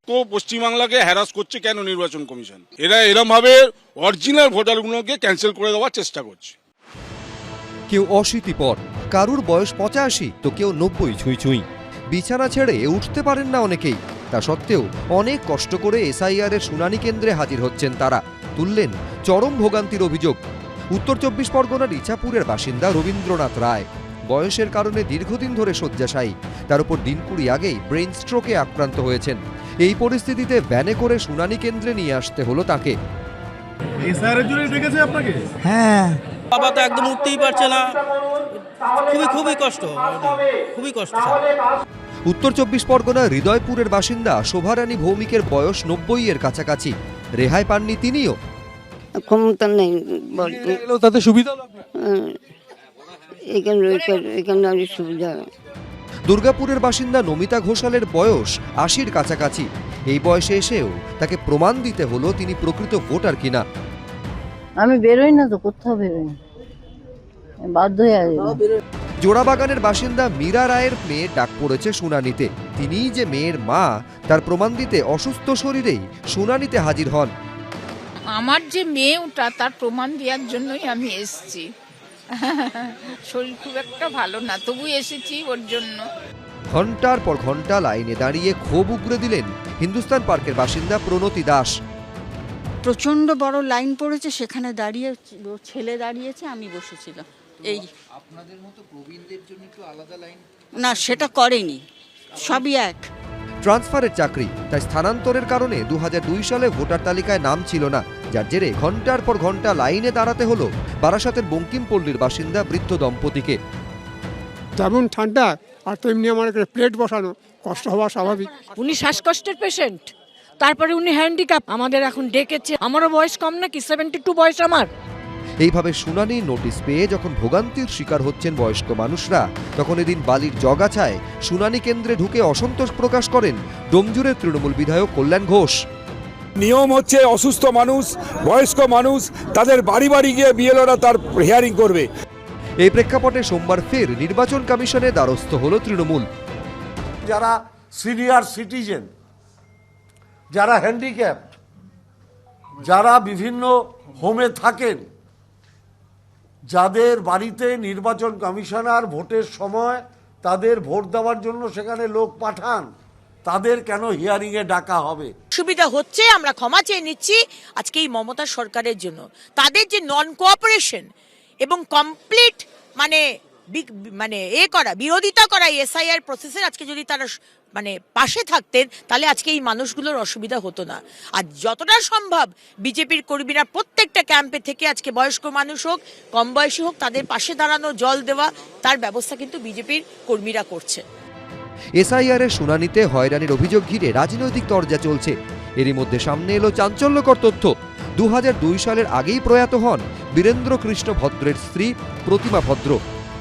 তো পশ্চিমবাংলাকে হ্যারাস করছে কেন নির্বাচন কমিশন? এরা এরম ভাবে অরিজিনাল ভোটারগুলোকে ক্যান্সেল করে দেওয়ার চেষ্টা করছে। কেউ 80 পর, কারুর বয়স 85 তো কেউ 90 ছুঁই ছুঁই। বিছানা ছেড়ে উঠতে পারেন না অনেকেই, তা সত্ত্বেও অনেক কষ্ট করে এসআইআর এর শুনানি কেন্দ্রে হাজির হচ্ছেন তারা। তুললেন চরম ভোগান্তির অভিযোগ উত্তর 24 পরগনার ইছাপুরের বাসিন্দা রবীন্দ্রনাথ রায়। বয়সের কারণে দীর্ঘদিন ধরে শয্যাশায়ী, তার উপর দিন 20 আগেই ব্রেন স্ট্রোকে আক্রান্ত হয়েছেন। এই পরিস্থিতিতে ভ্যানে করে শুনানি কেন্দ্রে নিয়ে আসতে হলো তাকে। এসআইআর এর জন্য ডেকেছে আপনাকে? হ্যাঁ, বাবা তো একদম উঠতেই পারছে না, খুবই কষ্ট, খুবই কষ্ট। উত্তর 24 পরগনার হৃদয়পুরের বাসিন্দা শোভারানী ভৌমিকের বয়স 90 এর কাছাকাছি। রেহাই পাননি তিনিও। ক্ষমতা নেই তাতে সুবিধা এখানে সুবিধা। দুর্গাপুরের বাসিন্দা নমিতা ঘোষালের বয়স 80-র কাছাকাছি। এই বয়সে এসেও তাকে প্রমাণ দিতে হলো তিনি প্রকৃত ভোটার কিনা। আমি বেরোই না তো, কোথাও বেরোই না, বাধ্য হয়ে আসবো। জোড়াবাগানের বাসিন্দা মীরা রায়ের মেয়ে ডাক পড়েছে শুনানিতে। তিনিই যে মেয়ের মা তার প্রমাণ দিতে অসুস্থ শরীরেই শুনানিতে হাজির হন। আমার যে মেয়ে ওটা, তার প্রমাণ দেওয়ার জন্যই আমি এসেছি। শরীর খুব একটা ভালো না, তবু এসেছি ওর জন্য। ঘন্টার পর ঘন্টা লাইনে দাঁড়িয়ে ক্ষোভ উগরে দিলেন হিন্দুস্তান পার্কের বাসিন্দা প্রণতি দাস। প্রচন্ড বড় লাইন পড়েছে, সেখানে দাঁড়িয়ে ছেলে দাঁড়িয়েছে, আমি বসেছিলাম। এই আপনাদের মতো প্রবীণদের জন্য একটু আলাদা লাইন না, সেটা করেনি, সবই এক। ট্রান্সফারের চাকরি, তাই স্থানান্তরের কারণে 2002 সালে ভোটার তালিকায় নাম ছিল না, যার জেরে ঘন্টার পর ঘন্টা লাইনে দাঁড়াতে হলো বারাসাতের বঙ্কিমপল্লীর বাসিন্দা বৃদ্ধ দম্পতিকে। যেমন ঠান্ডা আর তেমনি আমার প্লেট বসানো, কষ্ট হওয়া স্বাভাবিক। উনি শ্বাসকষ্টের পেশেন্ট, তারপরে উনি হ্যান্ডিক্যাপ, আমাদের এখন ডেকেছে। আমারও বয়স কম নাকি, 72 বয়স আমার। এইভাবে শুনানি নোটিশ পেয়ে যখন ভোগান্তির শিকার হচ্ছেন বয়স্ক মানুষরা, তখন এদিন বালির জগাছায় শুনানি কেন্দ্রে ঢুকে অসন্তোষ প্রকাশ করেন ডোমজুরের তৃণমূল বিধায়ক কল্যাণ ঘোষ। নিয়ম হচ্ছে অসুস্থ মানুষ, বয়স্ক মানুষ, তাদের বাড়ি বাড়ি গিয়ে বিএলওরা তার হিয়ারিং করবে। এই প্রেক্ষাপটে সোমবার ফের নির্বাচন কমিশনের দ্বারস্থ হল তৃণমূল। যারা সিনিয়র সিটিজেন, যারা হ্যান্ডিক্যাপ, যারা বিভিন্ন হোমে থাকেন, যাদের বাড়িতে নির্বাচন কমিশনার ভোটের সময় তাদের ভোট দেওয়ার জন্য সেখানে লোক পাঠান, তাদের কেন হিয়ারিংয়ে ডাকা হবে? সুবিধা হচ্ছে, আমরা ক্ষমা চেয়ে নিচ্ছি আজকে এই মমতা সরকারের জন্য। তাদের যে নন কোঅপারেশন এবং কমপ্লিট বিরোধিতা করা এসআইআর প্রসেসের, আজকে যদি তারা পাশে থাকতেন তাহলে আজকে এই মানুষগুলোর অসুবিধা হতো না। আর যতটা সম্ভব বিজেপির কর্মীরা প্রত্যেকটা ক্যাম্পে থেকে আজকে বয়স্ক মানুষ হোক, কম বয়সী হোক, তাদের পাশে দাঁড়ানো, জল দেওয়া, তার ব্যবস্থা কিন্তু বিজেপির কর্মীরা করছে। এসআইআর এর শুনানিতে হয়রানির অভিযোগ ঘিরে রাজনৈতিক তরজা চলছে। এরই মধ্যে সামনে এলো চাঞ্চল্যকর তথ্য। 2002 সালের আগেই প্রয়াত হন বীরেন্দ্র কৃষ্ণ ভদ্রের স্ত্রী প্রতিমা ভদ্র,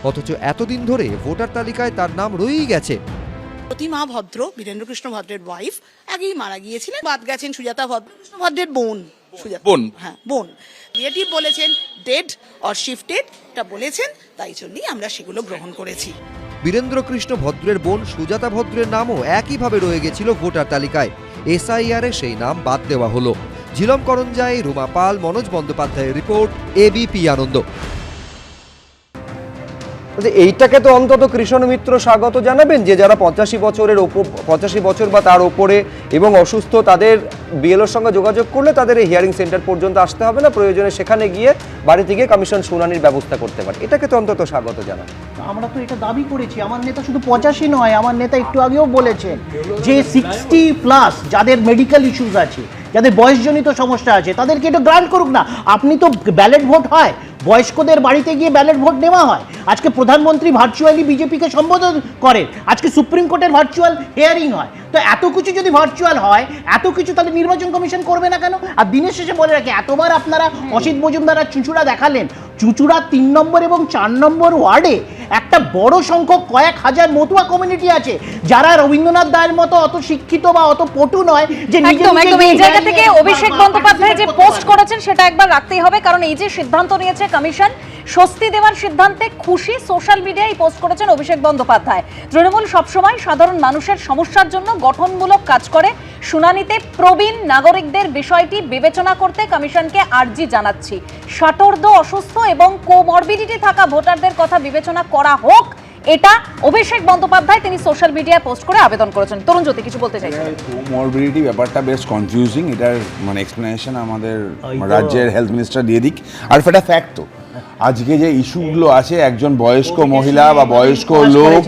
অথচ এতদিন ধরে ভোটার তালিকায় তার নাম রয়েই গেছে। প্রতিমা ভদ্র, বীরেন্দ্র কৃষ্ণ ভদ্রের ওয়াইফ, আগেই মারা গিয়েছিলেন। বাদ গেছেন সুজাতা ভদ্র, কৃষ্ণ ভদ্রের বোন। হ্যাঁ, বোন। রিলেটিভ বলেছেন ডেড অর শিফটেড, এটা বলেছেন, তাই জন্যই আমরা সেগুলো গ্রহণ করেছি। বীরেন্দ্র কৃষ্ণ ভদ্রের বোন সুজাতা ভদ্রের নামও একইভাবে রয়ে গেছিল ভোটার তালিকায়। এসআইআর এ সেই নাম বাদ দেওয়া হলো। ঝিলম করঞ্জাই, রুমা পাল, মনোজ বন্দ্যোপাধ্যায়ের রিপোর্ট, এবিপি আনন্দ। এইটাকে তো অন্তত কৃষণ মিত্র স্বাগত জানাবেন, যে যারা 85 বছর বা তার উপরে এবং অসুস্থ, তাদের বিএলওর সঙ্গে যোগাযোগ করলে তাদের এই হিয়ারিং সেন্টার পর্যন্ত আসতে হবে না, প্রয়োজনে সেখানে গিয়ে বাড়ি থেকে কমিশন শুনানির ব্যবস্থা করতে পারে। এটাকে তো অন্তত স্বাগত জানাবেন। আমরা তো এটা দাবি করেছি, আমার নেতা শুধু 85 নয়, আমার নেতা একটু আগেও বলেছেন যে 60+ যাদের মেডিকেল ইস্যুস আছে, যাদের বয়সজনিত সমস্যা আছে, তাদেরকে এটা গ্রান্ট করুক না। আপনি তো ব্যালট ভোট হয়, বয়স্কদের বাড়িতে গিয়ে ব্যালট ভোট নেওয়া হয়। আজকে প্রধানমন্ত্রী ভার্চুয়ালি বিজেপিকে সম্বোধন করেন, আজকে সুপ্রিম কোর্টের ভার্চুয়াল হিয়ারিং হয়। তো এত কিছু যদি ভার্চুয়াল হয়, এত কিছু তাহলে নির্বাচন কমিশন করবে না কেন? আর দিনের শেষে বলে রাখে, এতবার আপনারা অসিত মজুমদার আর চুঁচুড়া দেখালেন, চুঁচুড়া 3 নম্বর এবং 4 নম্বর ওয়ার্ডে একটা বড় সংখ্যক কয়েক হাজার মতুয়া কমিউনিটি আছে, যারা রবীন্দ্রনাথ দায়ের মতো অত শিক্ষিত বা অত পটু নয় যে একদম এই জায়গা থেকে অভিষেক বন্দ্যোপাধ্যায় যে পোস্ট করেছেন সেটা একবার রাখতেই হবে, কারণ এই যে সিদ্ধান্ত নিয়েছে কমিশন, স্বস্তি দেওয়ার সিদ্ধান্তে খুশি। সোশ্যাল মিডিয়ায় পোস্ট করেছেন অভিষেক বন্দ্যোপাধ্যায়। তৃণমূল সবসময় সাধারণ মানুষের সমস্যার জন্য গঠনমূলক কাজ করে, শুনানিতে প্রবীণ নাগরিকদের বিষয়টি বিবেচনা করতে কমিশনকে আর্জি জানাচ্ছি। ষাটোর্ধ্ব, অসুস্থ এবং কোমরবিডিটি থাকা ভোটারদের কথা বিবেচনা করা হোক, এটা অভিষেক বন্দ্যোপাধ্যায় তিনি সোশ্যাল মিডিয়ায় পোস্ট করে আবেদন করেছেন। তরুণ জ্যোতি কিছু বলতে চাইছেন? কোমরবিডিটি ব্যাপারটা বেশ কনফিউজিং, এটার মানে এক্সপ্লেনেশন আমাদের রাজ্যের হেলথ মিনিস্টার দিয়ে দিক। আর এটা ফ্যাক্ট তো, আজকে যে ইস্যুগুলো আছে, একজন বয়স্ক মহিলা বা বয়স্ক লোক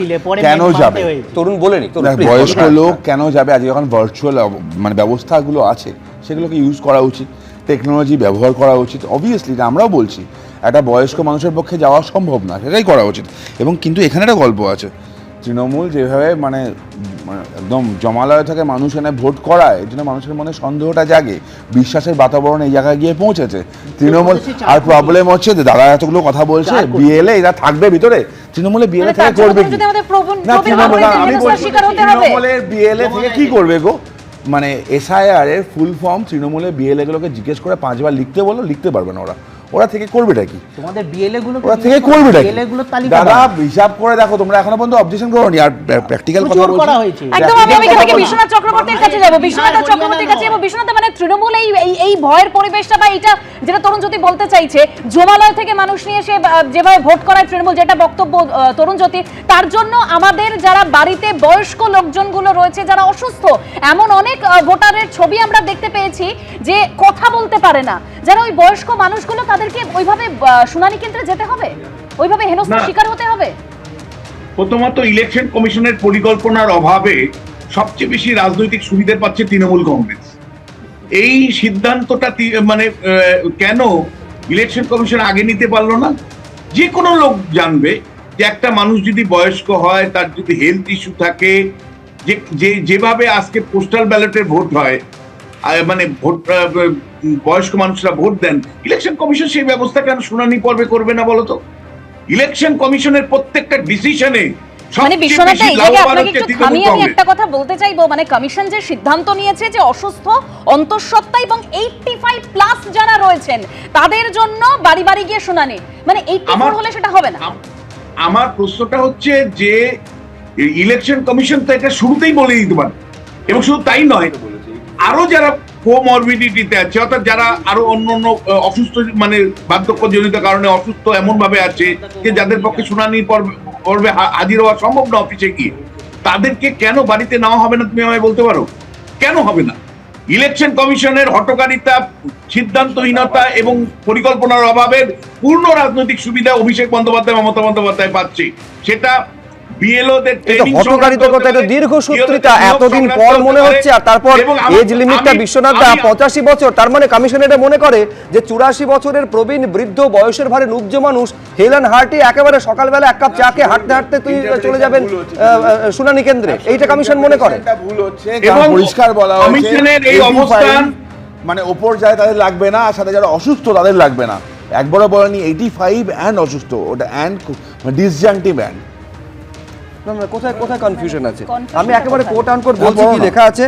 কেন যাবে, তরুণ বলেনি, বয়স্ক লোক কেন যাবে? আজকে যখন ভার্চুয়াল মানে ব্যবস্থাগুলো আছে, সেগুলোকে ইউজ করা উচিত, টেকনোলজি ব্যবহার করা উচিত। অবভিয়াসলি আমরাও বলছি একটা বয়স্ক মানুষের পক্ষে যাওয়া সম্ভব না, সেটাই করা উচিত। এবং কিন্তু এখানে একটা গল্প আছে, তৃণমূল যেভাবে মানে একদম জমালয় থেকে মানুষ এনে ভোট করায়, এর জন্য মানুষের মনে সন্দেহটা জাগে, বিশ্বাসের বাতাবরণ এই জায়গায় গিয়ে পৌঁছেছে তৃণমূল। আর প্রবলেম হচ্ছে যে দাদা এতগুলো কথা বলছে, বিএলএ এরা থাকবে ভিতরে, তৃণমূলে বিএলএ থেকে করবে কি? না তৃণমূলের বিএলএ থেকে কি করবে গো? মানে এসআইআর এর ফুল ফর্ম তৃণমূলের বিএলএ গুলোকে জিজ্ঞেস করে 5 বার লিখতে বলো, লিখতে পারবে না ওরা। ওরা থেকে করবেটা কি? তোমাদের বিএলএ গুলো ওরা থেকে করবেটা কি? দাদা হিসাব করে দেখো, তোমরা এখনো পর্যন্ত অবজেকশন করোনি। আর প্র্যাকটিক্যাল কথা বলছি, একদম আমি এখানে বিশ্বনাথ চক্রবর্তীর কাছে যাব, বিশ্বনাথ চক্রবর্তীর কাছে যাব। বিশ্বনাথ, মানে তৃণমূল এই ভয়ের পরিবেশটা বা এটা যেটা তরুণ জ্যোতি বলতে চাইছে, জমালয় থেকে মানুষ নিয়ে এসে যেভাবে ভোট করায় তৃণমূল, যেটা বক্তব্য তরুণ জ্যোতি, তার জন্য আমাদের যারা বাড়িতে বয়স্ক লোকজনগুলো রয়েছে, যারা অসুস্থ, এমন অনেক ভোটারের ছবি আমরা দেখতে পেয়েছি যে কথা বলতে পারে না, যারা ওই বয়স্ক মানুষগুলো, তাদেরকে ওইভাবে শুনানি কেন্দ্রে যেতে হবে, ওইভাবে হেনস্থার শিকার হতে হবে। প্রথমত ইলেকশন কমিশনের পরিকল্পনার অভাবে সবচেয়ে বেশি রাজনৈতিক সুবিধা পাচ্ছে তৃণমূল কংগ্রেস। এই সিদ্ধান্তটা মানে কেন ইলেকশন কমিশন আগে নিতে পারলো না? যে কোনো লোক জানবে যে একটা মানুষ যদি বয়স্ক হয়, তার যদি হেলথ ইস্যু থাকে, যেভাবে আজকে পোস্টাল ব্যালটের ভোট হয়, মানে ভোট বয়স্ক মানুষরা ভোট দেন, ইলেকশন কমিশন সেই ব্যবস্থা কেন শুনানি পর্বে করবে না বলতো? ইলেকশন কমিশনের প্রত্যেকটা ডিসিশনে মানে বিশ্বনাথ, এই জায়গায় আপনাকে একটু থামিয়ে আমি একটা কথা বলতে চাইবো, মানে কমিশন যে সিদ্ধান্ত নিয়েছে যে অসুস্থ, অন্তঃসত্ত্বা এবং 85+ যারা রয়েছেন তাদের জন্য বাড়ি বাড়ি গিয়ে শুনানি, মানে 84 হলে সেটা হবে না। আমার প্রশ্নটা হচ্ছে যে ইলেকশন কমিশন তো এটা শুরুতেই বলে দিতে পারে, এবং শুধু তাই নয়, আরো যারা কোমরবিডিটিতে আছে, অর্থাৎ যারা আরো অন্য অসুস্থ, মানে বার্ধক্যজনিত কারণে অসুস্থ এমন ভাবে আছে যে যাদের পক্ষে শুনানি পর্বে হাজির হওয়া সম্ভব না অফিসে গিয়ে, তাদেরকে কেন বাড়িতে নেওয়া হবে না? তুমি আমায় বলতে পারো কেন হবে না? ইলেকশন কমিশনের হঠকারিতা, সিদ্ধান্তহীনতা এবং পরিকল্পনার অভাবের পূর্ণ রাজনৈতিক সুবিধা অভিষেক বন্দ্যোপাধ্যায়, মমতা বন্দ্যোপাধ্যায় পাচ্ছে। সেটা দীর্ঘসূত্রিতা, এতদিন পর মনে হচ্ছে। আর তারপর এজ লিমিটটা বিশ্বনাথ দা 85 বছর, তার মানে কমিশন এটা মনে করে যে 84 বছরের প্রবীণ বৃদ্ধ বয়সের ভারে নুব্জ মানুষ হেলান হার্টি একেবারে সকালবেলা এক কাপ চাকে হাঁটতে হাঁটতে তুই চলে যাবেন শুনানি কেন্দ্রে, এইটা কমিশন মনে করে। পরিষ্কার বলা হয়েছে এই অবস্থান মানে ওপর যায় তাদের লাগবে না, আর সাথে যারা অসুস্থ তাদের লাগবে না। একবারও বলেনি 85 অ্যান্ড অসুস্থ, ওটা অ্যান্ড ডিসজাংটিভ অ্যান্ড। কোথায় কোথায় কনফিউশন আছে? আমি একেবারে কোট আনকোট বলছি, কি লেখা আছে,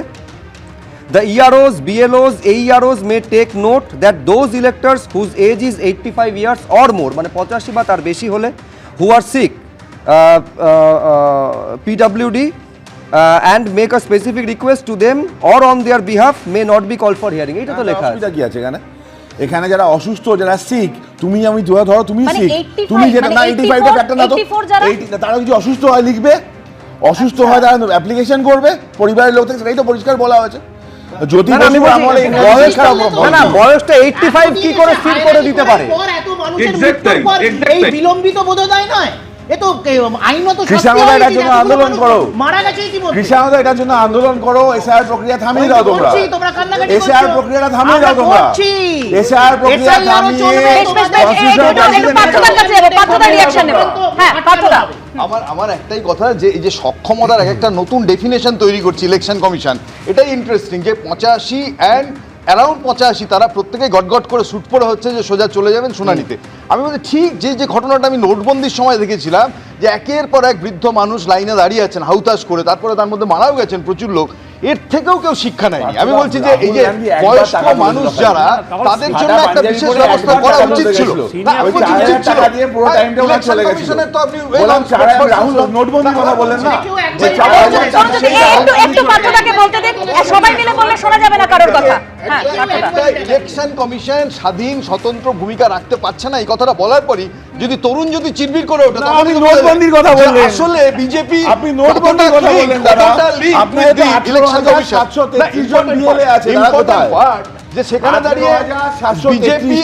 The EROs, BLOs, AEROs may take note that those electors whose age is 85 years or more, মানে 85 বা তার বেশি হলে, who are sick, PWD, and make a specific request to them or on their behalf may not be called for hearing. এইটা তো লেখা আছে। কি আছে এখানে? এখানে যারা অসুস্থ, যারা সিক, তুমি আমি ধরো তুমি মানে শিখ 85 তুমি যেটা মানে না 85 টা ফ্যাক্টর না তো 84 যারা 80 তারা যদি অসুস্থ হয় লিখবে, অসুস্থ হয় তারা অ্যাপ্লিকেশন করবে, পরিবারের লোক থেকে সেটাই তো পরিষ্কার বলা হয়েছে। জ্যোতি আমি বসু আমলে বয়স না বয়সটা 85 কি করে স্থির করে দিতে পারে? এত মানুষের মৃত্যুর পর এই বিলম্বিত বোধোদয় নয়, এ তো আইনত কৃষাঙ্গদা এটার জন্য আন্দোলন করো, মারা গেছে কি বলছো? কৃষাঙ্গদা এটার জন্য আন্দোলন করো, এসআইআর প্রক্রিয়া থামিয়ে দাও তোমরা, এসআইআর প্রক্রিয়াটা থামিয়ে দাও তোমরা, এসআইআর প্রক্রিয়া আমার একটাই কথা যে এই যে সক্ষমতার একটা নতুন ডেফিনেশন তৈরি করছে ইলেকশন কমিশন, এটাই ইন্টারেস্টিং যে 85 অ্যান্ড অ্যারাউন্ড 85 তারা প্রত্যেকে গটগট করে শুট পড়ে হচ্ছে যে সোজা চলে যাবেন শুনানিতে। আমি বলছি ঠিক যে ঘটনাটা আমি নোটবন্দির সময় দেখেছিলাম যে একের পর এক বৃদ্ধ মানুষ লাইনে দাঁড়িয়ে আছেন হাউতাশ করে, তারপরে তার মধ্যে মারাও গেছেন প্রচুর লোক, এর থেকেও কেউ শিক্ষা নেয়নি। আমি বলছি যে এই যে বয়স্ক মানুষ যারা তাদের জন্য একটা বিশেষ ব্যবস্থা করা উচিত ছিল। না আমি বলছি উচিত ছিল, পুরো টাইমটা ওরা চলে গেছে। তো আপনি বললাম রাহুল নোটবন্দি কথা বললেন না, একটু পাত্রটাকে বলতে দেন, সবাই মিলে বললে শোনা যাবে না কারোর কথা। ইলেকশন কমিশন স্বাধীন স্বতন্ত্র ভূমিকা রাখতে পারছে না এই কথাটা বলার পরই যদি তরুণ যদি চিরবির করে ওঠে তখন নোটবন্দির কথা বললেন, আসলে বিজেপি আপনি নোটবন্দির কথা বললেন দাদা, আপনি ইলেকশন কমিশন 733 জন বিএলএ আছে তারা কোথায়? যে সেখানে দাঁড়িয়ে বিজেপি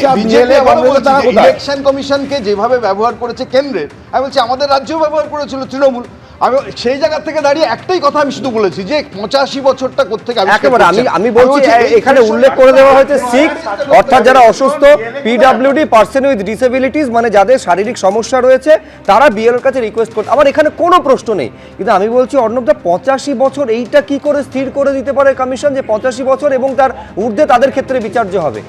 ইলেকশন কমিশনকে যেভাবে ব্যবহার করেছে কেন্দ্রের, আমি বলছি আমাদের রাজ্যেও ব্যবহার করেছিল তৃণমূল। আমি সেই জায়গা থেকে দাঁড়িয়ে একটাই কথা আমি শুধু বলেছি যে 85 বছরটা কোত্থেকে একেবারে আমি বলছি এখানে উল্লেখ করে দেওয়া হয়েছে সিক, অর্থাৎ যারা অসুস্থ, পিডব্লিউডি, পার্সন উইথ ডিসেবিলিটিস, মানে যাদের শারীরিক সমস্যা রয়েছে তারা বিএলওর কাছে রিকোয়েস্ট করতে। আমার এখানে কোনো প্রশ্ন নেই, কিন্তু আমি বলছি অর্ণবদা 85 বছর এইটা কি করে স্থির করে দিতে পারে কমিশন যে 85 বছর এবং তার ঊর্ধ্বে তাদের ক্ষেত্রে বিচার্য হবে?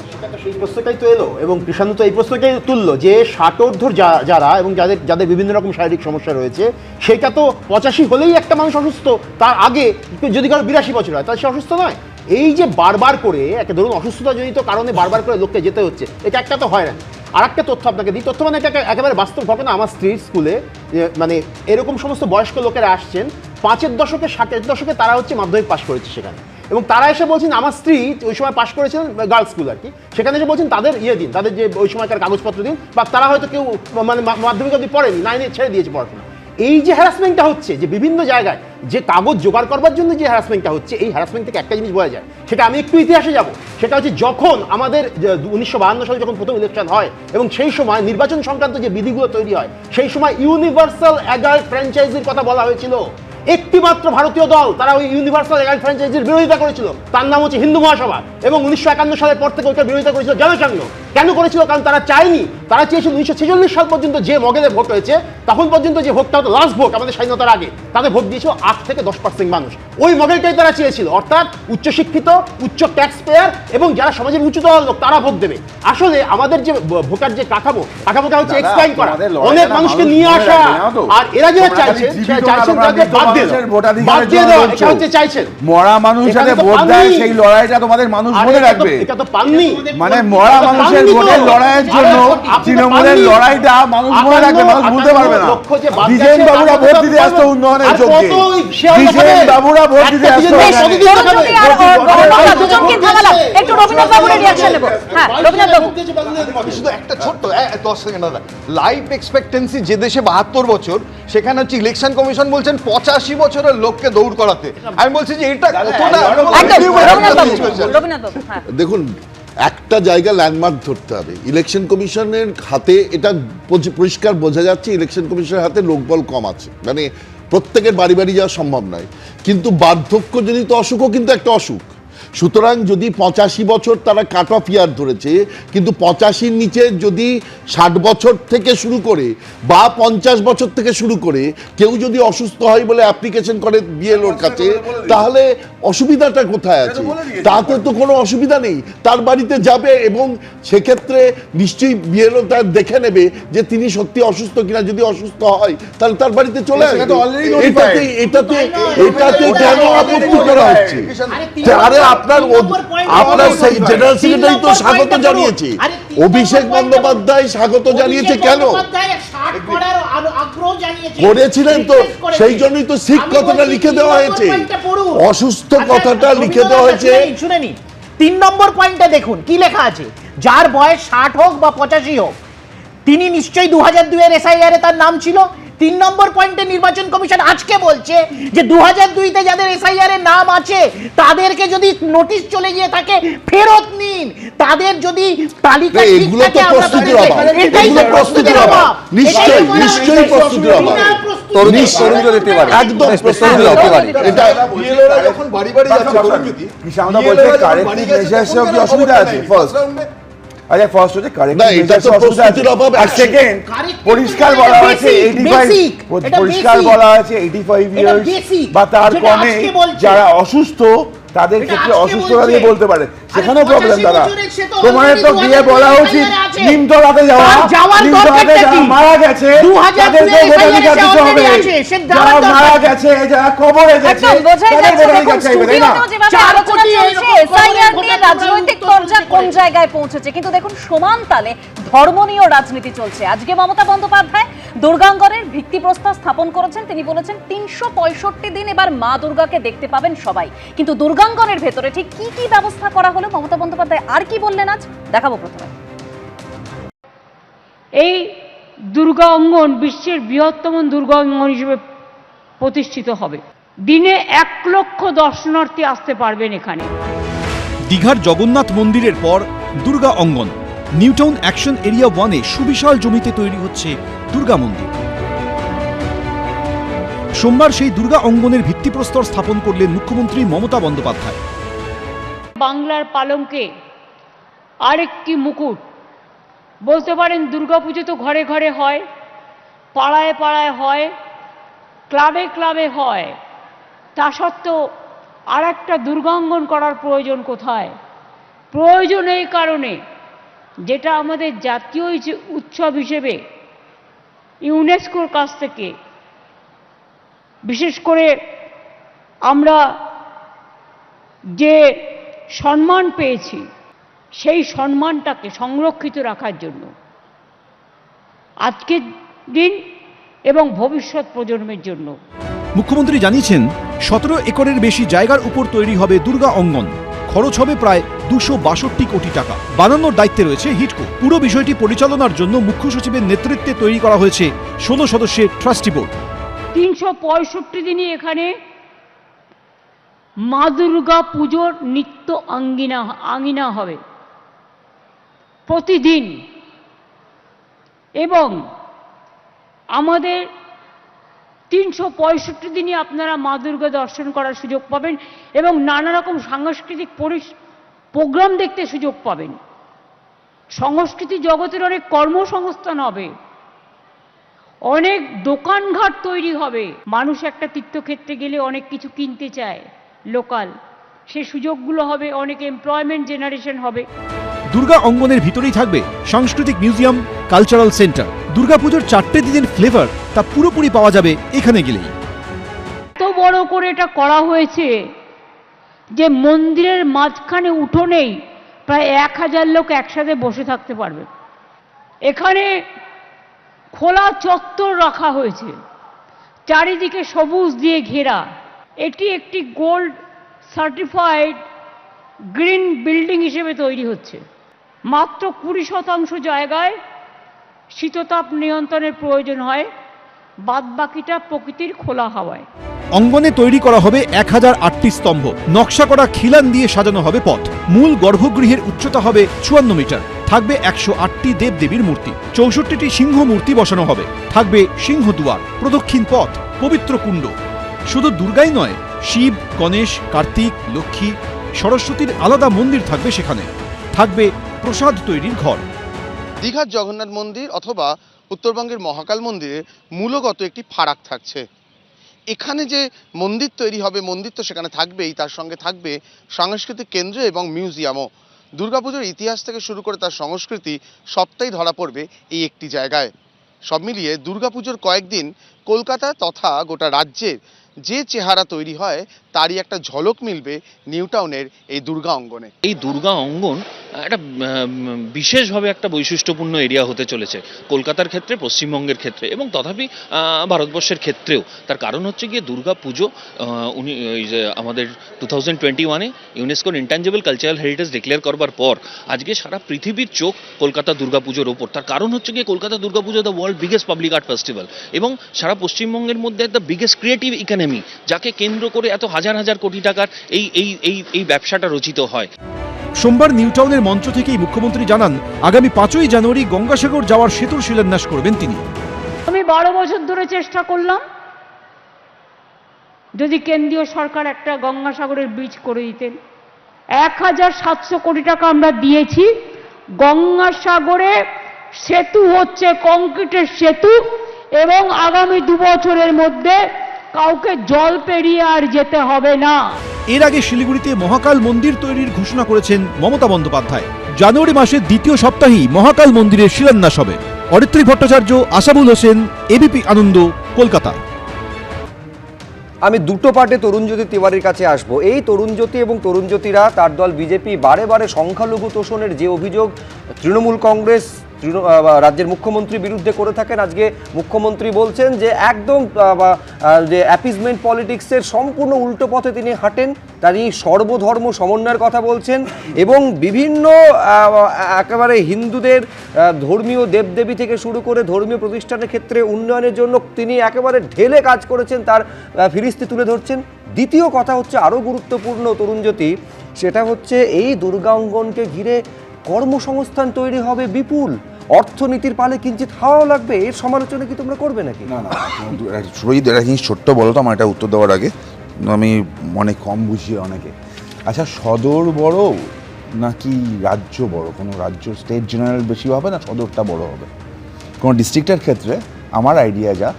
সেই প্রশ্নটাই তো এলো এবং কৃষান্ত তো এই প্রশ্নটাই তুললো যে 60 যারা এবং যাদের বিভিন্ন রকম শারীরিক সমস্যা রয়েছে, সেটা তো 85 হলেই একটা মানুষ অসুস্থ, তার আগে যদি কারো 82 বছর হয় তাহলে সে অসুস্থ নয়। এই যে বারবার করে একটা ধরুন অসুস্থতাজনিত কারণে বারবার করে লোককে যেতে হচ্ছে, এটা একটা তো হয় না। আর একটা তথ্য আপনাকে দিই, তথ্য মানে একেবারে বাস্তব ঘটনা। আমার স্ত্রীর স্কুলে মানে এরকম সমস্ত বয়স্ক লোকেরা আসছেন 5-এর দশকে 60-এর দশকে, তারা হচ্ছে মাধ্যমিক পাশ করেছে সেখানে, এবং তারা এসে বলছেন আমার স্ত্রী ওই সময় পাশ করেছিলেন গার্লস স্কুল আর কি, সেখানে এসে বলছেন তাদের দিন, তাদের যে ওই সময়কার কাগজপত্র দিন, বা তারা হয়তো কেউ মানে মাধ্যমিক অবধি পড়েনি, 9-এ ছেড়ে দিয়েছে পড়াশোনা। এই যে হ্যারাসমেন্টটা হচ্ছে, যে বিভিন্ন জায়গায় যে কাগজ জোগাড় করবার জন্য যে হ্যারাসমেন্টটা হচ্ছে, এই হ্যারাসমেন্ট থেকে একটা জিনিস বোঝা যায়, সেটা আমি একটু ইতিহাসে যাব। সেটা হচ্ছে যখন আমাদের 1952 সালে যখন প্রথম ইলেকশন হয় এবং সেই সময় নির্বাচন সংক্রান্ত যে বিধিগুলো তৈরি হয়, সেই সময় ইউনিভার্সাল অ্যাডাল্ট ফ্র্যাঞ্চাইজির কথা বলা হয়েছিল। একটি মাত্র ভারতীয় দল তারা ওই ইউনিভার্সাল অ্যাডাল্ট ফ্র্যাঞ্চাইজির বিরোধিতা করেছিল, তার নাম হচ্ছে হিন্দু মহাসভা, এবং 1951 সালের পর থেকে ওইটার বিরোধিতা করেছিল জনসংঘ। কেন করেছিল? কারণ তারা চায়নি, তারা চেয়েছিল 1946 সাল পর্যন্ত যে মগেলে ভোট হয়েছে তখন পর্যন্ত যে ভোটটা হতো লাস্ট ভোট আমাদের স্বাধীনতার আগে, তাদের ভোট দিয়েছিল 8 থেকে 10% মানুষ। ওই মগেলটাই তারা চেয়েছিল, অর্থাৎ উচ্চশিক্ষিত, উচ্চ ট্যাক্স পেয়ার এবং যারা সমাজের উচ্চতর লোক তারা ভোট দেবে। আসলে আমাদের যে ভোটার যে কাঠামোটা হচ্ছে এক্সপ্যান্ড করা, অনেক মানুষকে নিয়ে আসা, আর এরা যেটা চাইছেন তাদের বাদ দিয়ে দেওয়া, এটা হচ্ছে চাইছেন মরা মানুষ যাতে ভোট দেয়, সেই লড়াইটা তোমাদের মানুষ মনে রাখবে। এটা তো পাননি, মানে মরা মানুষের ভোটের লড়াইয়ের জন্য তৃণমূলের লড়াইটা মানুষ মনে রাখবে, মানুষ ভুলতে পারবে না। বিজেন বাবুরা ভোট দিতে আসতো উন্নয়নের যোগ্যে, বিজেন বাবুরা ভোট দিতে আসতো। একটু রবীন্দ্রনাথ বাবুর রিঅ্যাকশন নেব। হ্যাঁ রবীন্দ্রনাথ বাবু, শুধু একটা ছোট্ট 10 সেকেন্ড দাদা, লাইফ এক্সপেক্টেন্সি যে দেশে 72 বছর, সেখানে হচ্ছে ইলেকশন কমিশন বলছেন 85 বছরের লোককে দৌড় করাতে। আমি বলছি যে এটা কতটা। দেখুন, একটা জায়গা ল্যান্ডমার্ক ধরতে হবে। ইলেকশন কমিশনের হাতে এটা পরিষ্কার বোঝা যাচ্ছে, ইলেকশন কমিশনের হাতে লোকবল কম আছে, মানে প্রত্যেকের বাড়ি বাড়ি যাওয়া সম্ভব নয়। কিন্তু বার্ধক্যজনিত অসুখও কিন্তু একটা অসুখ। সুতরাং যদি 85 বছর তারা কাট অফ ইয়ার ধরেছে, কিন্তু 85-র নিচে যদি 60 বছর থেকে শুরু করে বা 50 বছর থেকে শুরু করে কেউ যদি অসুস্থ হয় বলে অ্যাপ্লিকেশন করে বিএলওর কাছে, তাহলে অসুবিধাটা কোথায় আছে? তাতে তো কোনো অসুবিধা নেই, তার বাড়িতে যাবে এবং সেক্ষেত্রে নিশ্চয়ই বিএলও তার দেখে নেবে যে তিনি সত্যি অসুস্থ কিনা। যদি অসুস্থ হয় তাহলে তার বাড়িতে চলে আসবে। এটাতে কেন আপত্তি করা হচ্ছে? আরে আপনার সেই জেনারেল সেক্রেটারি তো স্বাগত জানিয়েছে, অভিষেক বন্দ্যোপাধ্যায় স্বাগত জানিয়েছে। কেন করেছিলেন? তো সেই জন্যই তো শিখ কথাটা লিখে দেওয়া হয়েছে, অসুস্থ কথাটা লিখে দেওয়া হয়েছে। শুনে নি 3 নম্বর পয়েন্টে দেখুন কি লেখা আছে, যার বয়স 60 হোক বা 85 হোক, তিনি নিশ্চয়ই 2002 এসআইআর এ তার নাম ছিল। 3 নম্বর পয়েন্টে নির্বাচন কমিশন আজকে বলছে যে 2002-তে যাদের এসআইআর এর নাম আছে তাদেরকে যদি নোটিশ চলে গিয়ে থাকে ফেরত নিন, তাদের যদি তালিকা ঠিক এগুলো তো থাকে আমরা প্রস্তুতির অভাব, এটাই এগুলো প্রস্তুতির অভাব, নিশ্চয়ই নিশ্চয়ই প্রস্তুতির অভাব, তরুণ দিতে পারে, একদম প্রস্তুতির দিতে অভাব। পারে। এটা যখন বাড়ি বাড়ি যাচ্ছে কৃষাণদা বলছে কারেক্টিভ মেজার্সেও কি অসুবিধা আছে? ফার্স্ট আচ্ছা ফার্স্ট হচ্ছে কারেক্টিভ না, এটা তো মেজার্সে অসুবিধা আছে। প্রস্তুতির অভাব। আর সেকেন্ড পরিষ্কার বলা হয়েছে 85 পরিষ্কার বলা আছে 85 ইয়ার্স বা তার কমে যারা অসুস্থ তাদের ক্ষেত্রে অসুস্থতা দিয়ে বলতে পারে, সেখানেও প্রবলেম দাদা। তোমার তো গিয়ে বলা উচিত নিমতলাতে যাওয়া, নিমতলাতে যারা মারা গেছে তাদেরকে ভোটাধিকার দিতে হবে, যারা মারা গেছে যারা কবরে গেছে তাদের ভোটাধিকার চাইবে, তাই না? রাজনৈতিক চর্চা কোন জায়গায় পৌঁছেছে, কিন্তু দেখুন সমান তালে ধর্ম নিয়েও রাজনীতি চলছে। আজকে মমতা বন্দ্যোপাধ্যায় দুর্গাঙ্গনের ভিত্তিপ্রস্তর স্থাপন করেছেন। তিনি বলেছেন 365 দিন এবার মা দুর্গাকে দেখতে পাবেন সবাই, কিন্তু দুর্গাঙ্গনের ভেতরে ঠিক কি কি ব্যবস্থা করা হলো মমতা বন্দ্যোপাধ্যায় আর কি বললেন আজ দেখাবো। প্রথমে এই দুর্গা অঙ্গন বিশ্বের বৃহত্তম দুর্গা অঙ্গন হিসেবে প্রতিষ্ঠিত হবে। দিনে 1 লক্ষ দর্শনার্থী আসতে পারবেন এখানে। দীঘার জগন্নাথ মন্দিরের পর দুর্গা অঙ্গন। নিউটাউন অ্যাকশন এরিয়া 1-এ সুবিশাল জমিতে তৈরি হচ্ছে দুর্গা মন্দির। সোমবার সেই দুর্গা অঙ্গনের ভিত্তিপ্রস্তর স্থাপন করলেন মুখ্যমন্ত্রী মমতা বন্দ্যোপাধ্যায়। বাংলার পালঙ্কে আরেকটি মুকুট বলতে পারেন। দুর্গাপুজো তো ঘরে ঘরে হয়, পাড়ায় পাড়ায় হয়, ক্লাবে ক্লাবে হয়, তা সত্ত্বেও আর একটা দুর্গাঙ্গন করার প্রয়োজন কোথায়? প্রয়োজন এই কারণে, যেটা আমাদের জাতীয় উৎসব হিসেবে ইউনেস্কোর কাছ থেকে বিশেষ করে আমরা যে সম্মান পেয়েছি সেই সম্মানটাকে সংরক্ষিত রাখার জন্য আজকের দিন এবং ভবিষ্যৎ প্রজন্মের জন্য। মুখ্যমন্ত্রী জানিয়েছেন 17 একরের বেশি জায়গার উপর তৈরি হবে দুর্গা অঙ্গন। খরচ হবে প্রায় 262 কোটি টাকা। বানানোর দায়িত্বে রয়েছে হিডকো। পুরো বিষয়টি পরিচালনার জন্য মুখ্য সচিবের নেতৃত্বে তৈরি করা হয়েছে 16 সদস্যের ট্রাস্টি বোর্ড। 365 দিনই এখানে মা দুর্গা পুজোর নিত্য আঙ্গিনা হবে প্রতিদিন, এবং আমাদের 365 দিনই আপনারা মা দুর্গা দর্শন করার সুযোগ পাবেন এবং নানা রকম সাংস্কৃতিক প্রোগ্রাম দেখতে সুযোগ পাবেন। সংস্কৃতি জগতের অনেক কর্মসংস্থান হবে, অনেক দোকানঘাট তৈরি হবে। মানুষ একটা তীর্থক্ষেত্রে গেলে অনেক কিছু কিনতে চায় লোকাল, সে সুযোগগুলো হবে, অনেক এমপ্লয়মেন্ট জেনারেশন হবে। দুর্গা অঙ্গনের ভিতরেই থাকবে সাংস্কৃতিক মিউজিয়াম, কালচারাল সেন্টার। দুর্গাপুজোর 4টে দিনের ফ্লেভার তা পুরোপুরি পাওয়া যাবে এখানে গেলেই। এত বড় করে এটা করা হয়েছে যে মন্দিরের মাঝখানে উঠোনেই প্রায় 1000 লোক একসাথে বসে থাকতে পারবে। এখানে খোলা চত্বর রাখা হয়েছে, চারিদিকে সবুজ দিয়ে ঘেরা। এটি একটি গোল্ড সার্টিফাইড গ্রিন বিল্ডিং হিসেবে তৈরি হচ্ছে। মাত্র 20% জায়গায় শীততাপ নিয়ন্ত্রণের প্রয়োজন হয়, বাদবাকিটা প্রকৃতির খোলা হাওয়ায়। অঙ্গনে তৈরি করা হবে 1008টি স্তম্ভ। নকশা করা খিলান দিয়ে সাজানো হবে পথ। মূল গর্ভগৃহের উচ্চতা হবে 54 মিটার। থাকবে 108টি দেবদেবীর মূর্তি, 64টি সিংহ মূর্তি বসানো হবে। থাকবে সিংহদুয়ার, প্রদক্ষিণ পথ, পবিত্র কুণ্ড। শুধু দুর্গাই নয়, শিব, গণেশ, কার্তিক, লক্ষ্মী, সরস্বতীর আলাদা মন্দির থাকবে সেখানে। থাকবে প্রসাদ তৈরির ঘর। দীঘার জগন্নাথ মন্দির অথবা উত্তরবঙ্গের মহাকাল মন্দিরে মূলগত একটি ফারাক থাকছে। এখানে যে মন্দির তৈরি হবে, মন্দির তো সেখানে থাকবেই, তার সঙ্গে থাকবে সাংস্কৃতিক কেন্দ্র এবং মিউজিয়ামও। দুর্গাপুজোর ইতিহাস থেকে শুরু করে তার সংস্কৃতি সবটাই ধরা পড়বে এই একটি জায়গায়। সব মিলিয়ে দুর্গাপুজোর কয়েকদিন কলকাতা তথা গোটা রাজ্যের যে চেহারা তৈরি হয় তারই একটা ঝলক মিলবে নিউ টাউনের এই দুর্গা অঙ্গনে। এই দুর্গা অঙ্গন একটা বিশেষভাবে একটা বৈশিষ্ট্যপূর্ণ এরিয়া হতে চলেছে কলকাতার ক্ষেত্রে, পশ্চিমবঙ্গের ক্ষেত্রে এবং তথাপি ভারতবর্ষের ক্ষেত্রেও। তার কারণ হচ্ছে গিয়ে দুর্গা পুজো উনি ওই যে আমাদের 2021-এ ইউনেস্কোর ইনট্যাঞ্জেবল কালচারাল হেরিটেজ ডিক্লেয়ার করবার পর আজকে সারা পৃথিবীর চোখ কলকাতা দুর্গা পুজোর ওপর। তার কারণ হচ্ছে গিয়ে কলকাতা দুর্গা পুজো the world biggest public art festival এবং সারা পশ্চিমবঙ্গের মধ্যে দ্য বিগেস্ট ক্রিয়েটিভ ইকোনমি, যাকে কেন্দ্র করে এত হাজার হাজার কোটি টাকার এই ব্যবসাটা রচিত হয়। সোমবার নিউ টাউনের মঞ্চ থেকেই মুখ্যমন্ত্রী জানান আগামী 5ই জানুয়ারি গঙ্গাসাগর যাওয়ার সেতুর শিলান্যাস করবেন তিনি। আমি 12 বছর ধরে চেষ্টা করলাম যদি কেন্দ্রীয় সরকার একটা গঙ্গাসাগরের ব্রিজ করে দিতেন। 1700 কোটি টাকা আমরা দিয়েছি। গঙ্গাসাগরে সেতু হচ্ছে কংক্রিটের সেতু এবং আগামী 2 বছরের মধ্যে কাউকে জল পেরিয়ে আর যেতে হবে না। এর আগে শিলিগুড়িতে মহাকাল মন্দির তৈরির ঘোষণা করেছেন মমতা বন্দ্যোপাধ্যায়। জানুয়ারি মাসের দ্বিতীয় সপ্তাহেই মহাকাল মন্দিরের শিলান্যাস হবে। অরিত্রী ভট্টাচার্য, আসাবুল হোসেন, এবিপি আনন্দ, কলকাতা। আমি দুটো পার্টে তরুণজ্যোতি তিওয়ারির কাছে আসবো। এই তরুণজ্যোতি এবং তরুণজ্যোতিরা তার দল বিজেপি বারে বারে সংখ্যালঘু তোষণের যে অভিযোগ তৃণমূল কংগ্রেস রাজ্যের মুখ্যমন্ত্রীর বিরুদ্ধে করে থাকেন, আজকে মুখ্যমন্ত্রী বলছেন যে একদম যে অ্যাপিজমেন্ট পলিটিক্সের সম্পূর্ণ উল্টো পথে তিনি হাঁটেন। তিনি সর্বধর্ম সমন্বয়ের কথা বলছেন এবং বিভিন্ন একেবারে হিন্দুদের ধর্মীয় দেবদেবী থেকে শুরু করে ধর্মীয় প্রতিষ্ঠানের ক্ষেত্রে উন্নয়নের জন্য তিনি একেবারে ঢেলে কাজ করেছেন, তার ফিরিস্তি তুলে ধরছেন। দ্বিতীয় কথা হচ্ছে আরও গুরুত্বপূর্ণ তরুণজ্যোতি, সেটা হচ্ছে এই দুর্গা অঙ্গনকে ঘিরে কর্মসংস্থান তৈরি হবে বিপুল, অর্থনীতির পালে কিঞ্চিত হাওয়াও লাগবে। এর সমালোচনা কি তোমরা করবে নাকি? না না, সুরজিৎ একটা জিনিস ছোট্ট বলো তো আমার এটা উত্তর দেওয়ার আগে, আমি অনেক কম বুঝি অনেকে। আচ্ছা, সদর বড় নাকি রাজ্য বড়? কোনো রাজ্য স্টেট জেনারেল বেশি হবে না সদরটা বড় হবে? কোনো ডিস্ট্রিক্টের ক্ষেত্রে আমার আইডিয়া যা,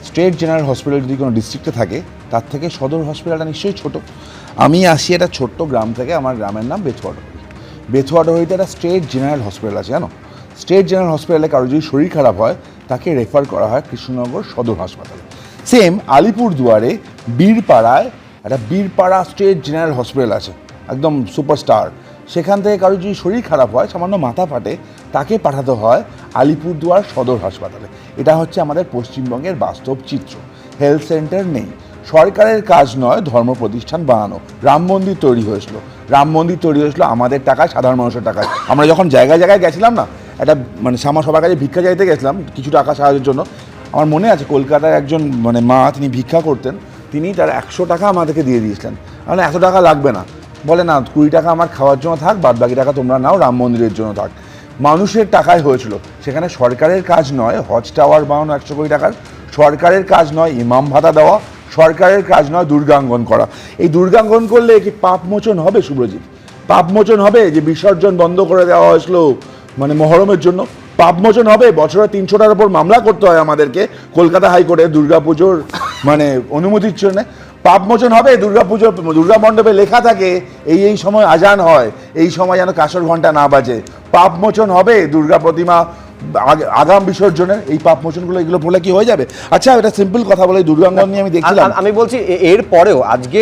স্টেট জেনারেল হসপিটাল যদি কোনো ডিস্ট্রিক্টে থাকে তার থেকে সদর হসপিটালটা নিশ্চয়ই ছোট। আমি আসি একটা ছোট্ট গ্রাম থেকে, আমার গ্রামের নাম বেথুয়াডহরিতে একটা স্টেট জেনারেল হসপিটাল আছে জানো। স্টেট জেনারেল হসপিটালে কারো যদি শরীর খারাপ হয় তাকে রেফার করা হয় কৃষ্ণনগর সদর হাসপাতালে। সেম আলিপুরদুয়ারে বীরপাড়ায় একটা বীরপাড়া স্টেট জেনারেল হসপিটাল আছে, একদম সুপারস্টার। সেখান থেকে কারো যদি শরীর খারাপ হয়, সামান্য মাথা ফাটে, তাকে পাঠাতে হয় আলিপুরদুয়ার সদর হাসপাতালে। এটা হচ্ছে আমাদের পশ্চিমবঙ্গের বাস্তব চিত্র। হেলথ সেন্টার নেই, সরকারের কাজ নয় ধর্ম প্রতিষ্ঠান বানানো। রাম মন্দির তৈরি হয়েছিল, আমাদের টাকায়, সাধারণ মানুষের টাকায়। আমরা যখন জায়গায় জায়গায় গেছিলাম না, একটা মানে সবার কাছে ভিক্ষা চাইতে গেছিলাম কিছু টাকা সাহায্যের জন্য। আমার মনে আছে কলকাতার একজন মা, তিনি ভিক্ষা করতেন, তিনি তার 100 টাকা আমাদেরকে দিয়ে দিয়েছিলেন। মানে এত টাকা লাগবে না, বলে না 20 টাকা আমার খাওয়ার জন্য থাক, বাদ বাকি টাকা তোমরা নাও, রাম মন্দিরের জন্য থাক। মানুষের টাকায় হয়েছিল। সেখানে সরকারের কাজ নয় হজ টাওয়ার বানানো 100 কোটি টাকার, সরকারের কাজ নয় ইমাম ভাতা দেওয়া, সরকারের কাজ নয় দুর্গাঙ্গন করা। এই দুর্গাঙ্গন করলে কি পাপ মোচন হবে সুব্রজিৎ? পাপ মোচন হবে যে বিসর্জন বন্ধ করে দেওয়া হয়েছিল মানে মহরমের জন্য? পাপ মোচন হবে বছরে 300টার উপর মামলা করতে হয় আমাদেরকে কলকাতা হাইকোর্টে দুর্গাপুজোর মানে অনুমতির জন্য? পাপ মোচন হবে দুর্গা মণ্ডপে লেখা থাকে এই সময় আজান হয়, এই সময় যেন কাঁসর ঘন্টা না বাজে। পাপ মোচন হবে দুর্গা প্রতিমা আগাম বিসর্জনের, এই পাপ মোচনগুলো এগুলো বলে কি হয়ে যাবে? আচ্ছা, এটা সিম্পল কথা বলে দুর্গাঙ্গন নিয়ে আমি দেখছিলাম। আমি বলছি এর পরেও আজকে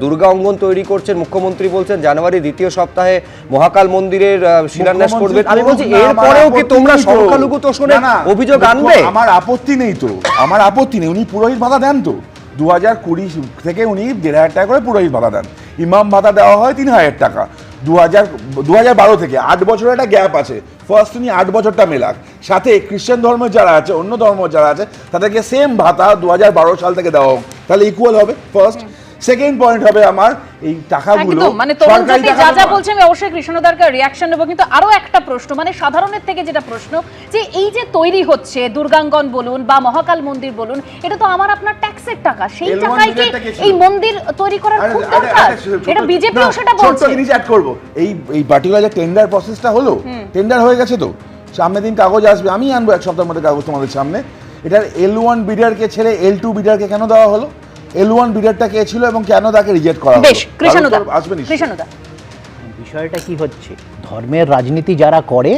দুর্গা অঙ্গন তৈরি করছেন মুখ্যমন্ত্রী, বলছেন জানুয়ারি দ্বিতীয় সপ্তাহে মহাকাল মন্দিরের শিলান্যাস করবেন। আমি বলছি এর পরেও কি তোমরা সংখ্যালঘু তোষণের অভিযোগ আনবে? আমার আপত্তি নেই তো, আমার আপত্তি নেই। উনি পুরোহিত ভাতা দেন তো, 2020 থেকে উনি 1,500 টাকা করে পুরোহিত ভাতা দেন। ইমাম ভাতা দেওয়া হয় 3000 টাকা 2012 থেকে। 8 বছরের একটা গ্যাপ আছে। ফার্স্ট উনি 8 বছরটা মেলাক, সাথে খ্রিস্টান ধর্মের যারা আছে, অন্য ধর্ম যারা আছে, তাদেরকে সেম ভাতা 2012 সাল থেকে দেওয়া হোক, তাহলে ইকুয়াল হবে। ফার্স্ট। সেকেন্ড পয়েন্ট হবে আমার এই টাকাগুলো মানে তরুণজ্যোতি যা বলছে আমি অবশ্যই কৃষ্ণদারকে রিঅ্যাকশন নেব, কিন্তু আরো একটা প্রশ্ন, মানে সাধারণের থেকে যেটা প্রশ্ন, যে এই যে তৈরি হচ্ছে দুর্গাঙ্গন বলুন বা মহাকাল মন্দির বলুন, এটা তো আমার আপনার ট্যাক্সের টাকা। সেই টাকায় কি এই মন্দির তৈরি করার খুব দরকার? এটা বিজেপিও সেটা বলছে। ছোট জিনিস অ্যাড করব, এই পার্টিকুলার যে টেন্ডার প্রসেসটা হলো, টেন্ডার হয়ে গেছে তো, সামনের দিন কাগজ আসবে, আমি আনবো 1 সপ্তাহের মধ্যে কাগজ তোমাদের সামনে। এটার L1 বিডারকে ছেড়ে L2 বিডারকে কেন দেওয়া হলো? L1 বিডারটা কে ছিল এবং কেন তাকে রিজেক্ট করা হলো? বেশ, কৃষ্ণদা বিষয়টা কি হচ্ছে, ধর্মের রাজনীতি যারা করে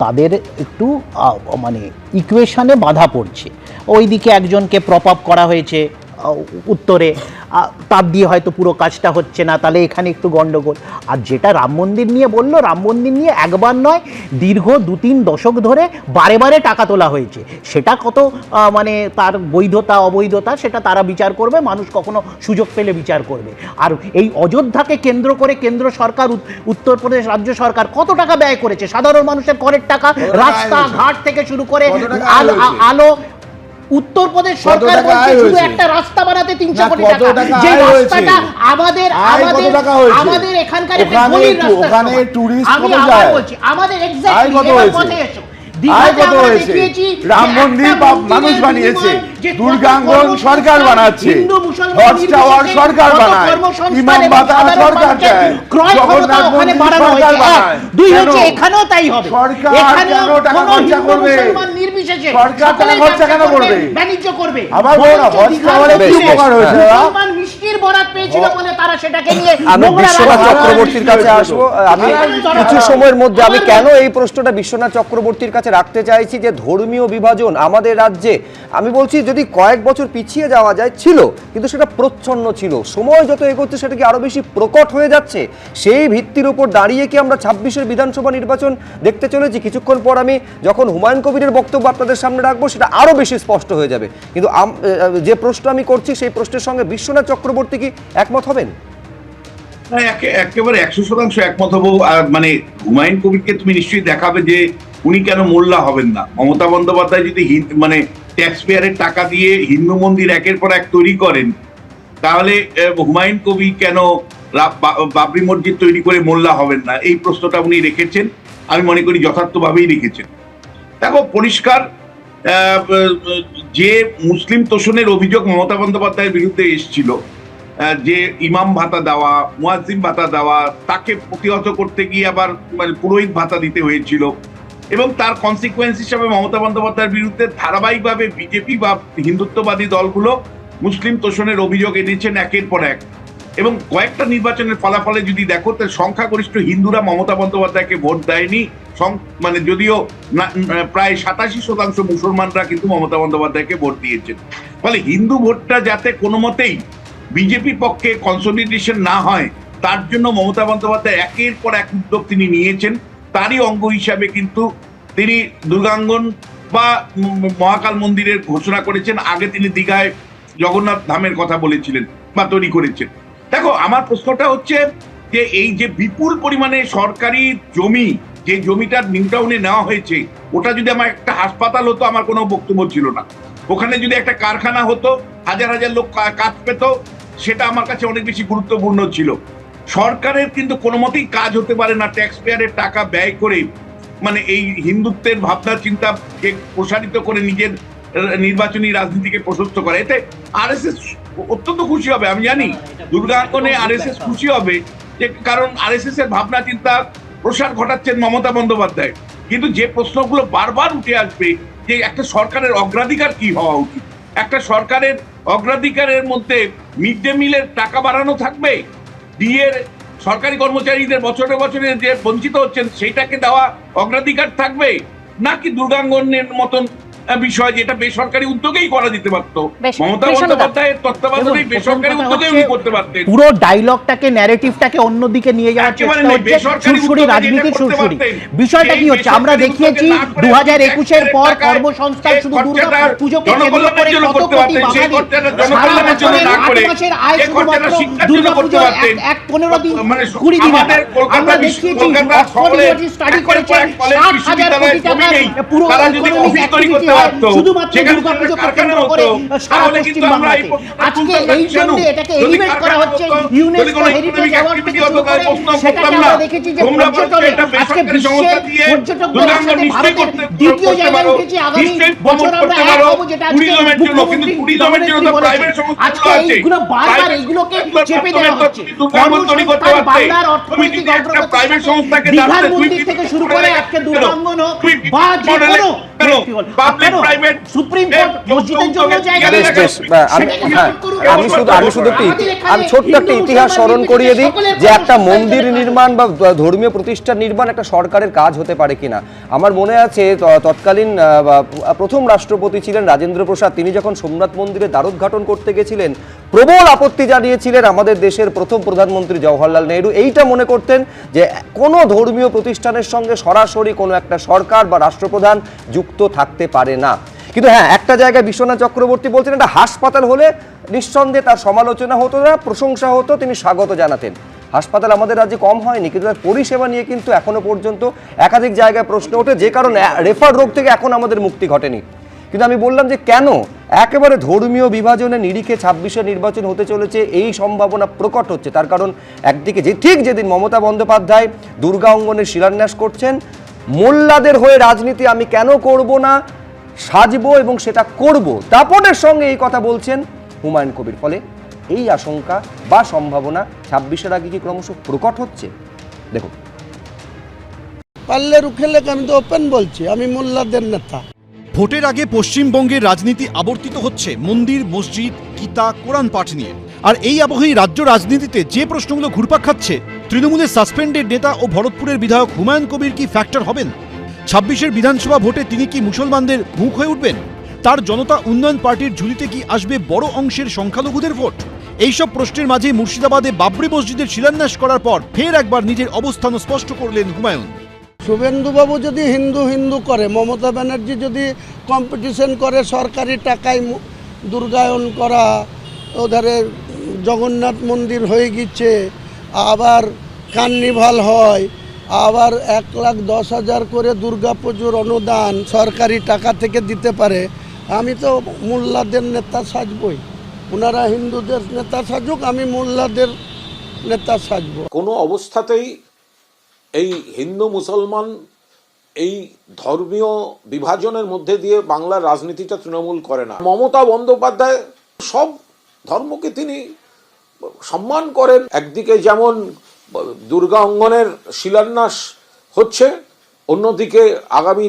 তাদের একটু মানে ইকুয়েশনে বাধা পড়ছে। ওইদিকে একজনকে প্রপ আপ করা হয়েছে, উত্তরে, তাপ দিয়ে হয়তো পুরো কাজটা হচ্ছে না, তাহলে এখানে একটু গন্ডগোল। আর যেটা রাম মন্দির নিয়ে বললো, রাম মন্দির নিয়ে একবার নয় দীর্ঘ 2-3 দশক ধরে বারে বারে টাকা তোলা হয়েছে, সেটা কত মানে তার বৈধতা অবৈধতা সেটা তারা বিচার করবে, মানুষ কখনো সুযোগ পেলে বিচার করবে। আর এই অযোধ্যাকে কেন্দ্র করে কেন্দ্র সরকার, উত্তরপ্রদেশ রাজ্য সরকার কত টাকা ব্যয় করেছে, সাধারণ মানুষের করের টাকা, রাস্তাঘাট থেকে শুরু করে আলো। উত্তরপ্রদেশ সরকার বলছে শুধু একটা রাস্তা বানাতে 300 কোটি টাকা, যে রাস্তাটা আমাদের এখানকার একটা গলির রাস্তা। আমি আবার বলছি, আমাদের এক্স্যাক্টলি এবার পথে এসো, রাম মন্দির মানুষ বানিয়েছে, দুর্গাঙ্গন সরকার বানাচ্ছে, হজ টাওয়ার সরকার বানায়, ইমাম ভাতা সরকার দেয়, জগন্নাথ মন্দির সরকার বানায়। দুই হচ্ছে এখানেও তাই হবে, সরকার কেন টাকা খরচা করবে? নির্বিশেষে সরকার টাকা খরচা কেন করবে? বাণিজ্য করবে। আবার বলো না, হজ টাওয়ারে কি উপকার হয়েছে? মুসলমান মিষ্টির বরাত পেয়েছিল বলে তারা সেটাকে নিয়ে আমি বিশ্বনাথ চক্রবর্তীর কাছে আসবো। আমি কিছু সময়ের মধ্যে আমি কেন এই প্রশ্নটা বিশ্বনাথ চক্রবর্তীর কাছে রাখতে চাইছি যে ধর্মীয় বিভাজন আমাদের রাজ্যে, আমি বলছি যদি কয়েক বছর পিছিয়ে যাওয়া যায় ছিল, কিন্তু সেটা প্রচ্ছন্ন ছিল, সময় যত এগোচ্ছে সেটা কি আরো বেশি প্রকট হয়ে যাচ্ছে। সেই ভিত্তির উপর দাঁড়িয়ে কি আমরা 26-এর বিধানসভা নির্বাচন দেখতে চলেছি? কিছুক্ষণ পর আমি যখন হুমায়ুন কবিরের বক্তব্য আপনাদের সামনে রাখবো সেটা আরো বেশি স্পষ্ট হয়ে যাবে। কিন্তু যে প্রশ্ন আমি করছি সেই প্রশ্নের সঙ্গে বিশ্বনাথ চক্রবর্তী কি একমত হবেন? একেবারে 100% একমত হবো। মানে হুমায়ুন কবিরকে তুমি নিশ্চয়ই দেখাবে যে উনি কেন মোল্লা হবেন না। মমতা বন্দ্যোপাধ্যায় যদি মানে ট্যাক্স পেয়ারের টাকা দিয়ে হিন্দু মন্দির একের পর এক তৈরি করেন, তাহলে হুমায়ুন কবির কেন বাবরি মসজিদ তৈরি করে মোল্লা হবেন না? এই প্রশ্নটা উনি রেখেছেন, আমি মনে করি যথার্থভাবেই রেখেছেন। দেখো পরিষ্কার, যে মুসলিম তোষণের অভিযোগ মমতা বন্দ্যোপাধ্যায়ের বিরুদ্ধে এসেছিল, যে ইমাম ভাতা দেওয়া, মুয়াজ্জিন ভাতা দেওয়া, তাকে প্রতিহত করতে গিয়ে আবার মানে পুরোহিত ভাতা দিতে হয়েছিল, এবং তার কনসিকুয়েন্স হিসাবে মমতা বন্দ্যোপাধ্যায়ের বিরুদ্ধে ধারাবাহিকভাবে বিজেপি বা হিন্দুত্ববাদী দলগুলো মুসলিম তোষণের অভিযোগ এনেছেন একের পর এক। এবং কয়েকটা নির্বাচনের ফলাফলে যদি দেখো, তার সংখ্যাগরিষ্ঠ হিন্দুরা মমতা বন্দ্যোপাধ্যায়কে ভোট দেয়নি, মানে যদিও প্রায় 87% মুসলমানরা কিন্তু মমতা বন্দ্যোপাধ্যায়কে ভোট দিয়েছেন। ফলে হিন্দু ভোটটা যাতে কোনো মতেই বিজেপির পক্ষে কনসলিডেশন না হয়, তার জন্য মমতা বন্দ্যোপাধ্যায় একের পর এক উদ্যোগ তিনি নিয়েছেন। তারই অঙ্গ হিসাবে কিন্তু তিনি দুর্গাঙ্গন বা মহাকাল মন্দিরের ঘোষণা করেছেন। আগে তিনি দীঘায় জগন্নাথ ধামের কথা বলেছিলেন বা তৈরি করেছেন। দেখো আমার প্রশ্নটা হচ্ছে যে এই যে বিপুল পরিমাণে সরকারি জমি, যে জমিটার নিউ টাউনে নেওয়া হয়েছে, ওটা যদি আমার একটা হাসপাতাল হতো আমার কোনো বক্তব্য ছিল না। ওখানে যদি একটা কারখানা হতো, হাজার হাজার লোক কাজ পেত, সেটা আমার কাছে অনেক বেশি গুরুত্বপূর্ণ ছিল। সরকারের কিন্তু কোনো মতেই কাজ হতে পারে না ট্যাক্স পেয়ারের টাকা ব্যয় করে, মানে এই হিন্দুত্বের ভাবনা চিন্তাকে প্রসারিত করে নিজের নির্বাচনী রাজনীতিকে প্রশস্ত করে। এতে আরএসএস অত্যন্ত খুশি হবে, আমি জানি দুর্গাঙ্গনে আরএসএস খুশি হবে, যে কারণ আরএসএস এর ভাবনা চিন্তা প্রসার ঘটাচ্ছেন মমতা বন্দ্যোপাধ্যায়। কিন্তু যে প্রশ্নগুলো বারবার উঠে আসবে যে একটা সরকারের অগ্রাধিকার কি হওয়া উচিত, একটা সরকারের অগ্রাধিকারের মধ্যে মিড ডে মিলের টাকা বাড়ানো থাকবে, ডিএর সরকারি কর্মচারীদের বছরে বছরে যে বঞ্চিত হচ্ছেন সেইটাকে দেওয়া অগ্রাধিকার থাকবে, নাকি দুর্গাঙ্গনের মতন বিষয় যেটা বেসরকারি উদ্যোগেই করা যেতে পারতো। মমতা বন্দ্যোপাধ্যায়ের তত্ত্বাবধানে বেসরকারি উদ্যোগে উনি করতে পারতেন। পুরো ডায়লগটাকে, ন্যারেটিভটাকে অন্যদিকে নিয়ে যাওয়ার চেষ্টা হচ্ছে, সুরসুরি রাজনীতির সুরসুরি। বিষয়টা কি হচ্ছে, আমরা দেখিয়েছি 2021-এর পর কর্মসংস্থান শুধু দুর্গা পুজোকে কেন্দ্র করে কত কোটি বাঙালি সারা বছরের 8 মাসের আয় শুধুমাত্র দুর্গা পুজো 15 দিন 20 দিন। আমরা দেখিয়েছি অক্সফোর্ড ইউনিভার্সিটি স্টাডি করেছে 60,000 কোটি টাকার পুরো ইকোনমিক অ্যাক্টিভিটি শুধুমাত্র দুর্গাপুজোকে কেন্দ্র করে সারা পশ্চিম বাংলাতে। আজকে এই জন্য এটাকে এলিভেট করা হচ্ছে ইউনেস্কো হেরিটেজ অ্যাওয়ার্ড থেকে শুরু করে। সেটাকে আমরা দেখেছি যে পর্যটনে আজকে বিশ্বের পর্যটকদের সাথে ভারতের দ্বিতীয় জায়গায় উঠেছে। আগামী বছর আমরা এক হব, যেটা আজকে মুখ্যমন্ত্রী বলেছেন। আজকে এইগুলো বারবার এইগুলোকে চেপে দেওয়া হচ্ছে। কর্মসংস্থান, বাংলার অর্থনৈতিক অগ্রগতি, দীঘার মন্দির থেকে শুরু করে আজকে দুর্গাঙ্গন হোক বা যে কোনো সুপ্রিম কোর্ট মসজিদের জন্য জায়গা আমি শুধু আমি ছোট্ট একটা ইতিহাস স্মরণ করিয়ে দিই যে একটা মন্দির নির্মাণ বা ধর্মীয় প্রতিষ্ঠান নির্মাণ একটা সরকারের কাজ হতে পারে কিনা। আমার মনে আছে তৎকালীন প্রথম রাষ্ট্রপতি ছিলেন রাজেন্দ্র প্রসাদ, তিনি যখন সোমনাথ মন্দিরে দ্বারোদ্ঘাটন করতে গেছিলেন প্রবল আপত্তি জানিয়েছিলেন আমাদের দেশের প্রথম প্রধানমন্ত্রী জওহরলাল নেহরু। এইটা মনে করতেন যে কোনো ধর্মীয় প্রতিষ্ঠানের সঙ্গে সরাসরি কোনো একটা সরকার বা রাষ্ট্রপ্রধান যুক্ত থাকতে পারে না। কিন্তু হ্যাঁ, একটা জায়গায় বিশ্বনাথ চক্রবর্তী বলছেন একটা হাসপাতাল হলে নিঃসন্দেহে তার সমালোচনা হতো না, প্রশংসা হতো, তিনি স্বাগত জানাতেন। হাসপাতাল আমাদের রাজ্যে কম হয়নি, কিন্তু তার পরিষেবা নিয়ে কিন্তু এখনো পর্যন্ত একাধিক জায়গায় প্রশ্ন ওঠে, যে কারণে রেফার রোগ থেকে এখন আমাদের মুক্তি ঘটেনি। কিন্তু আমি বললাম যে কেন একেবারে ধর্মীয় বিভাজনের নিরিখে 26-এ নির্বাচন হতে চলেছে, এই সম্ভাবনা প্রকট হচ্ছে। তার কারণ একদিকে যেদিন মমতা বন্দ্যোপাধ্যায় দুর্গা অঙ্গনের শিলান্যাস করছেন, মোল্লাদের হয়ে রাজনীতি আমি কেন করব না, সাজবো এবং সেটা করব, দাপটের সঙ্গে এই কথা বলছেন হুমায়ুন কবির। ফলে এই আশঙ্কা বা সম্ভাবনা 26-এর আগে কি ক্রমশ প্রকট হচ্ছে? দেখুন, পারলে রুখে লেখ, আমি তো ওপেন বলছি, আমি মোল্লাদের নেতা। ভোটের আগে পশ্চিমবঙ্গের রাজনীতি আবর্তিত হচ্ছে মন্দির, মসজিদ, গীতা, কোরআন পাঠ নিয়ে। আর এই আবহেই রাজ্য রাজনীতিতে যে প্রশ্নগুলো ঘুরপাক খাচ্ছে, তৃণমূলের সাসপেন্ডেড নেতা ও ভরতপুরের বিধায়ক হুমায়ুন কবির কি ফ্যাক্টর হবেন? 26-এর বিধানসভা ভোটে তিনি কি মুসলমানদের মুখ হয়ে উঠবেন? তার জনতা উন্নয়ন পার্টির ঝুলিতে কি আসবে বড় অংশের সংখ্যালঘুদের ভোট? এইসব প্রশ্নের মাঝে মুর্শিদাবাদে বাবরি মসজিদের শিলান্যাস করার পর ফের একবার নিজের অবস্থান স্পষ্ট করলেন হুমায়ুন। শুভেন্দুবাবু যদি হিন্দু হিন্দু করে, মমতা ব্যানার্জি যদি কম্পিটিশন করে সরকারি টাকায় দুর্গায়ন করা, ওধারে জগন্নাথ মন্দির হয়ে গেছে, আবার কার্নিভাল হয়, আবার 1,10,000 করে দুর্গাপুজোর অনুদান সরকারি টাকা থেকে দিতে পারে, আমি তো মোল্লাদের নেতা সাজবই। ওনারা হিন্দুদের নেতা সাজুক, আমি মোল্লাদের নেতা সাজব। কোনো অবস্থাতেই এই হিন্দু মুসলমান এই ধর্মীয় বিভাজনের মধ্যে দিয়ে বাংলার রাজনীতিটা তৃণমূল করে না। মমতা বন্দ্যোপাধ্যায় সব ধর্মকে তিনি সম্মান করেন। একদিকে যেমন দুর্গা অঙ্গনের শিলান্যাস হচ্ছে, অন্যদিকে আগামী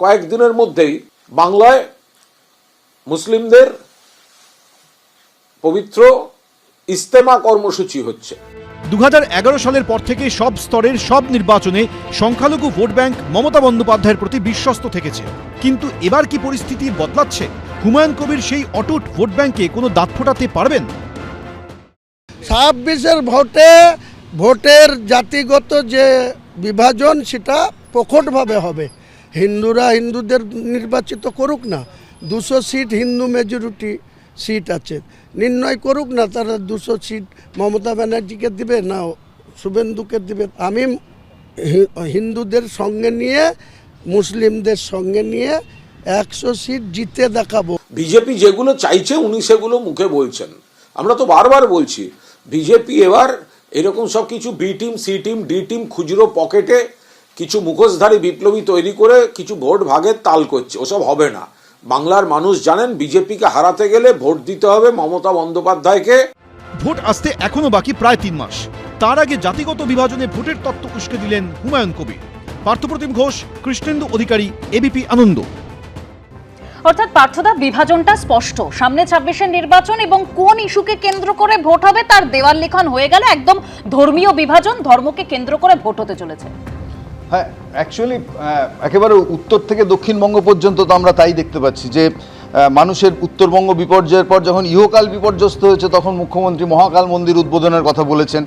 কয়েকদিনের মধ্যেই বাংলায় মুসলিমদের পবিত্র ইস্তেমা কর্মসূচি হচ্ছে। 2011 সালের পর থেকে সব স্তরের সব নির্বাচনে সংখ্যালঘু ভোট ব্যাংক মমতা বন্দ্যোপাধ্যায়ের প্রতি বিশ্বস্ত থেকেছে। কিন্তু এবার কি পরিস্থিতি বদলাচ্ছে? হুমায়ুন কবির সেই অটুট ভোট ব্যাংকে কোনো দাঁত ফোটাতে পারবেন? 26-এর ভোটের জাতিগত যে বিভাজন সেটা প্রকটভাবে হবে। হিন্দুরা হিন্দুদের নির্বাচিত করুক না, 200 সিট হিন্দু মেজরিটি সিট আছে, নির্ণয় করুক না, তারা 200 সিট মমতা ব্যানার্জিকে দিবে না শুভেন্দুকে দিবে। আমি হিন্দুদের সঙ্গে নিয়ে মুসলিমদের সঙ্গে নিয়ে 100 সিট জিতে দেখাবো। বিজেপি যেগুলো চাইছে উনি সেগুলো মুখে বলছেন। আমরা তো বারবার বলছি বিজেপি এবার এরকম সব কিছু B team, C team, D team খুচরো পকেটে কিছু মুখোশধারী বিপ্লবী তৈরি করে কিছু ভোট ভাগের তাল করছে, ওসব হবে না। বাংলার মানুষ জানেন বিজেপিকে হারাতে গেলে ভোট দিতে হবে মমতা বন্দ্যোপাধ্যায়কে। ভোট আসতে এখনো বাকি প্রায় 3 মাস। তার আগে জাতিগত বিভাজনে ভোটের তত্ত্ব উস্কে দিলেন হুমায়ুন কবির। পার্থপ্রতিম ঘোষ, কৃষ্ণেন্দু অধিকারী, এবিপি আনন্দ। অর্থাৎ পার্থদা, বিভাজনটা স্পষ্ট। সামনে 26-এর নির্বাচন এবং কোন ইস্যুকে কেন্দ্র করে ভোট হবে তার দেওয়াল লিখন হয়ে গেল। একদম ধর্মীয় বিভাজন, ধর্মকে কেন্দ্র করে ভোট হতে চলেছে। হ্যাঁ, অ্যাকচুয়ালি একেবারে উত্তর থেকে দক্ষিণবঙ্গ পর্যন্ত তো আমরা তাই দেখতে পাচ্ছি যে মানুষের উত্তরবঙ্গ বিপর্যয়ের পর যখন ইহকাল বিপর্যস্ত হয়েছে, তখন মুখ্যমন্ত্রী মহাকাল মন্দির উদ্বোধনের কথা বলেছেন।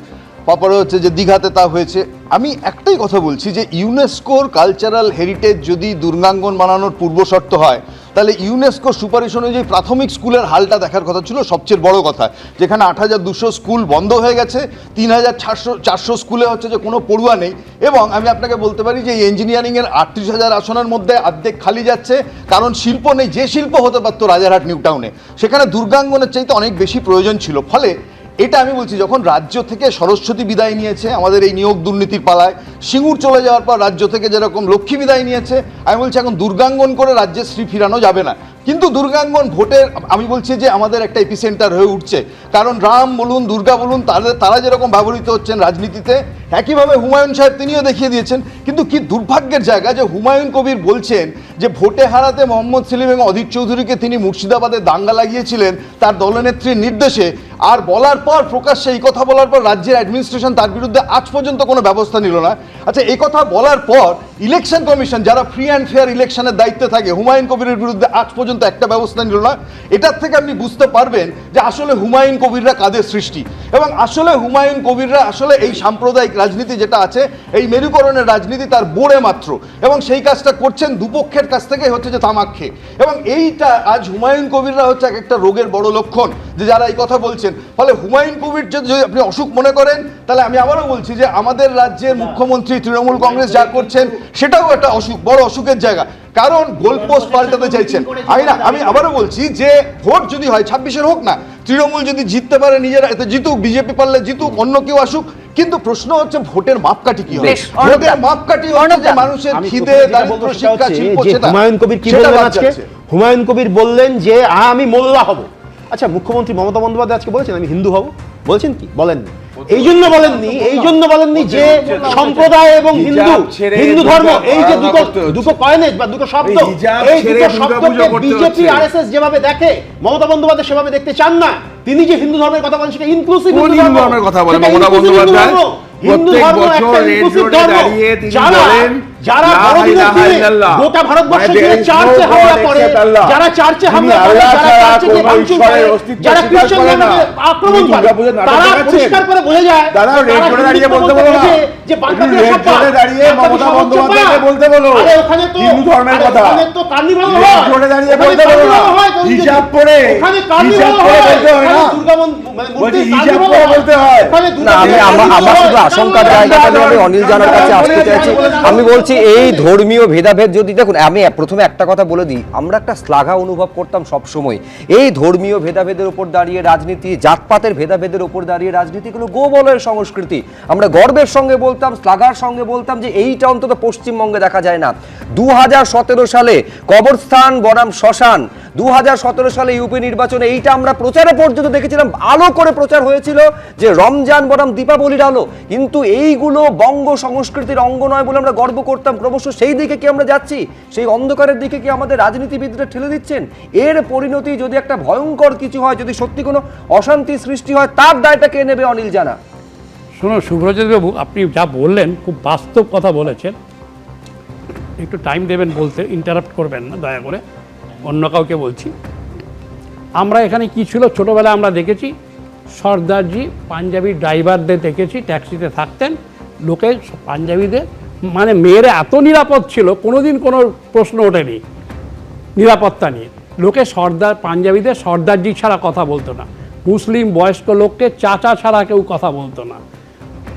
তারপরে হচ্ছে যে দীঘাতে তা হয়েছে। আমি একটাই কথা বলছি যে ইউনেস্কোর কালচারাল হেরিটেজ যদি দুর্গাঙ্গন বানানোর পূর্বশর্ত হয়, তাহলে ইউনেস্কোর সুপারিশ অনুযায়ী প্রাথমিক স্কুলের হালটা দেখার কথা ছিল সবচেয়ে বড় কথা। যেখানে 8,200 স্কুল বন্ধ হয়ে গেছে, 3,400 স্কুলে হচ্ছে যে কোনো পড়ুয়া নেই। এবং আমি আপনাকে বলতে পারি যে ইঞ্জিনিয়ারিংয়ের 38,000 আসনের মধ্যে অর্ধেক খালি যাচ্ছে, কারণ শিল্প নেই। যে শিল্প হতে পারতো রাজারহাট নিউ টাউনে, সেখানে দুর্গাঙ্গনের চাইতে অনেক বেশি প্রয়োজন ছিল। ফলে এটা আমি বলছি, যখন রাজ্য থেকে সরস্বতী বিদায় নিয়েছে আমাদের এই নিয়োগ দুর্নীতির পালায়, সিঙ্গুর চলে যাওয়ার পর রাজ্য থেকে যেরকম লক্ষ্মী বিদায় নিয়েছে, আমি বলছি এখন দুর্গাঙ্গন করে রাজ্যে শ্রী ফিরানো যাবে না। কিন্তু দুর্গাঙ্গন ভোটের আমি বলছি যে আমাদের একটা এপিসেন্টার হয়ে উঠছে, কারণ রাম বলুন দুর্গা বলুন তারা যেরকম ব্যবহৃত হচ্ছেন রাজনীতিতে, একইভাবে হুমায়ুন সাহেব তিনিও দেখিয়ে দিয়েছেন। কিন্তু কি দুর্ভাগ্যের জায়গা যে হুমায়ুন কবির বলছেন যে ভোটে হারাতে মোহাম্মদ সেলিম এবং অধীর চৌধুরীকে তিনি মুর্শিদাবাদে দাঙ্গা লাগিয়েছিলেন তার দলনেত্রীর নির্দেশে, আর বলার পর প্রকাশ্যে এই কথা বলার পর রাজ্যের অ্যাডমিনিস্ট্রেশন তার বিরুদ্ধে আজ পর্যন্ত কোনো ব্যবস্থা নিল না। আচ্ছা, এই কথা বলার পর ইলেকশন কমিশন যারা ফ্রি অ্যান্ড ফেয়ার ইলেকশনের দায়িত্বে থাকে হুমায়ুন কবিরের বিরুদ্ধে আজ পর্যন্ত একটা ব্যবস্থা নিল না। এটার থেকে আপনি বুঝতে পারবেন যে আসলে হুমায়ুন কবিররা কাদের সৃষ্টি, এবং আসলে হুমায়ুন কবিররা আসলে এই সাম্প্রদায়িক রাজনীতি যেটা আছে, এই মেরুকরণের রাজনীতি তার বোড়ে মাত্র, এবং সেই কাজটা করছেন দুপক্ষের কাছ থেকে হচ্ছে যে তামাক খেয়ে। এবং এইটা আজ হুমায়ুন কবিররা হচ্ছে একটা রোগের বড় লক্ষণ যে যারা এই কথা বলছেন। ফলে হুমায়ুন কবির যদি আপনি অসুখ মনে করেন, তাহলে আমি আবারও বলছি যে আমাদের রাজ্যের মুখ্যমন্ত্রী তৃণমূল কংগ্রেস যা করছেন সেটাও একটা অসুখ, বড় অসুখের জায়গা, কারণ গোলপোস্ট পাল্টাতে চাইছেন। আমি আবারও বলছি যে ভোট যদি হয় 26-এর হোক না, তৃণমূল যদি জিততে পারে নিজেরা এতে জিতুক, বিজেপি পারলে জিতুক, অন্য কেউ আসুক, কিন্তু প্রশ্ন হচ্ছে ভোটের মাপকাঠি কি হবে? ভোটের মাপকাঠি হচ্ছে যে মানুষের খিদে, দারিদ্র্য, শিক্ষা, শিল্প, সেটা হুমায়ুন কবির কি বললেন আজকে? হুমায়ুন কবির বললেন যে আমি মোল্লা হব। আচ্ছা, মুখ্যমন্ত্রী মমতা বন্দ্যোপাধ্যায় আজকে বলেছেন আমি হিন্দু হব, বলছেন কি? বলেননি। এই জন্য বলেননি যে সম্প্রদায় এবং হিন্দু ধর্ম, এই যে দুটো কয়েনেজ বা দুটো শব্দ, এই দুটো শব্দকে বিজেপি আরএসএস যেভাবে দেখে মমতা বন্দ্যোপাধ্যায় সেভাবে দেখতে চান না। তিনি যে হিন্দু ধর্মের কথা বলেন সেটা ইনক্লুসিভ হিন্দু ধর্মের কথা বলেন মমতা বন্দ্যোপাধ্যায়। হিন্দু ধর্ম একটা ইনক্লুসিভ ধর্ম, যারা বড়দিনের দিনে গোটা ভারতবর্ষে জুড়ে চার্চে হামলা করে, যারা চার্চে হামলা করে, যারা চার্চে গিয়ে ভাঙচুর করে, যারা খ্রিস্টানদেরকে আক্রমণ করে, তারা পরিষ্কার করে বোঝা যায় যে বাংলাদেশে সব দাঁড়িয়ে মমতা বন্দ্যোপাধ্যায়কে বলতে বলো ওখানে তো কার্নিভাল হয়, হিজাব পরে বলতে হয় না, দুর্গা মূর্তি হিজাব পরে বলতে হয় না। আমার শুধু আশঙ্কার জায়গাটা আমি অনিল জানার কাছে আসতে চাইছি। আমি বলছি এই ধর্মীয় ভেদাভেদ যদি দেখুন, আমি প্রথমে একটা কথা বলে দিই, আমরা একটা শ্লাঘা অনুভব করতাম সব সময় এই ধর্মীয় ভেদাভেদের উপর দাঁড়িয়ে রাজনীতি, জাতপাতের ভেদাভেদের উপর দাঁড়িয়ে রাজনীতিগুলো গোবলের সংস্কৃতি। আমরা গর্বের সঙ্গে বলতাম, শ্লাঘার সঙ্গে বলতাম যে এইটা অন্তত পশ্চিমবঙ্গে দেখা যায় না। 2017 সালে কবরস্থান বনাম শ্মশান, 2017 সালে ইউপি নির্বাচনে এইটা আমরা প্রচারে পর্যন্ত দেখেছিলাম, আলো করে প্রচার হয়েছিল যে রমজান বনাম দীপাবলির আলো। কিন্তু এইগুলো বঙ্গ সংস্কৃতির অঙ্গ নয় বলে আমরা গর্ব করতাম। ক্রমশ সেই দিকে কি আমরা যাচ্ছি? সেই অন্ধকারের দিকে কি আমাদের রাজনীতিবিদরা ঠেলে দিচ্ছেন? এর পরিণতি যদি একটা ভয়ঙ্কর কিছু হয়, যদি সত্যি কোনো অশান্তি সৃষ্টি হয়, তার দায়টা কে নেবে অনিল জানা? শুনুন সুব্রজিৎ বাবু, আপনি যা বললেন খুব বাস্তব কথা বলেছেন। একটু টাইম দেবেন বলতে, ইন্টারাপ্ট করবেন না দয়া করে। অন্য কাউকে বলছি, আমরা এখানে কি ছিল ছোটোবেলায় আমরা দেখেছি সর্দারজি পাঞ্জাবি ড্রাইভারদের দেখেছি, ট্যাক্সিতে থাকতেন লোকে পাঞ্জাবিদের, মানে মেয়েরা এত নিরাপদ ছিল, কোনোদিন কোনো প্রশ্ন ওঠেনি নিরাপত্তা নিয়ে। লোকে পাঞ্জাবিদের সর্দারজি ছাড়া কথা বলতো না, মুসলিম বয়স্ক লোককে চাচা ছাড়া কেউ কথা বলতো না।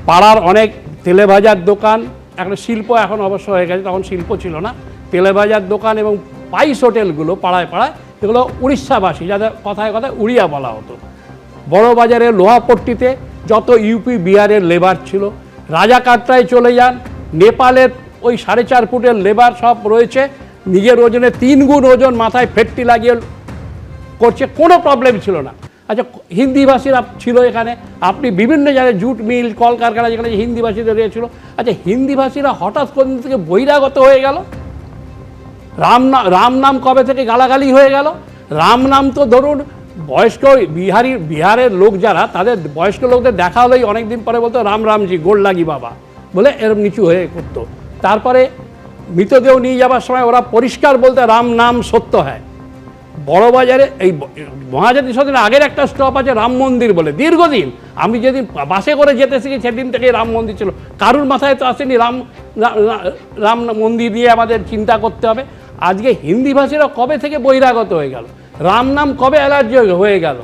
পাড়ার অনেক তেলেভাজার দোকান, একটা শিল্প এখন অবশ্য হয়ে গেছে, তখন শিল্প ছিল না, তেলেভাজার দোকান এবং স্পাইস হোটেলগুলো পাড়ায় পাড়ায়, এগুলো উড়িষ্যাবাসী, যাদের কথায় কথায় উড়িয়া বলা হতো। বড় বাজারে লোহাপট্টিতে যত ইউপি বিহারের লেবার ছিল, রাজাকাটরায় চলে যান, নেপালের ওই 4.5 ফুটের লেবার সব রয়েছে, নিজের ওজনে 3 গুণ ওজন, মাথায় ফেটটি লাগিয়ে করছে, কোনো প্রবলেম ছিল না। আচ্ছা, হিন্দিভাষীরা ছিল এখানে, আপনি বিভিন্ন জায়গায় জুট মিল, কলকারখানা যেখানে হিন্দিভাষীদের রয়েছিল। আচ্ছা, হিন্দিভাষীরা হঠাৎ কোন থেকে বহিরাগত হয়ে গেল? রাম নাম কবে থেকে গালাগালি হয়ে গেল? রাম নাম তো ধরুন বয়স্ক বিহারের লোক যারা, তাদের বয়স্ক লোকদের দেখা হলেই অনেকদিন পরে বলতো রাম রামজি গোল লাগি বাবা বলে এরম নিচু হয়ে করতো। তারপরে মৃতদেহ নিয়ে যাবার সময় ওরা পরিষ্কার বলতে রাম নাম সত্য হয়। বড়বাজারে এই মহাজাতি সদনের আগের একটা স্টপ আছে রাম মন্দির বলে, দীর্ঘদিন আমি যেদিন বাসে করে যেতে শিখি সেদিন থেকে রাম মন্দির ছিল, কারুর মাথায় তো আসেনি রাম মন্দির নিয়ে আমাদের চিন্তা করতে হবে। আজকে হিন্দিভাষীরা কবে থেকে বহিরাগত হয়ে গেল? রাম নাম কবে অ্যালার্জি হয়ে গেল?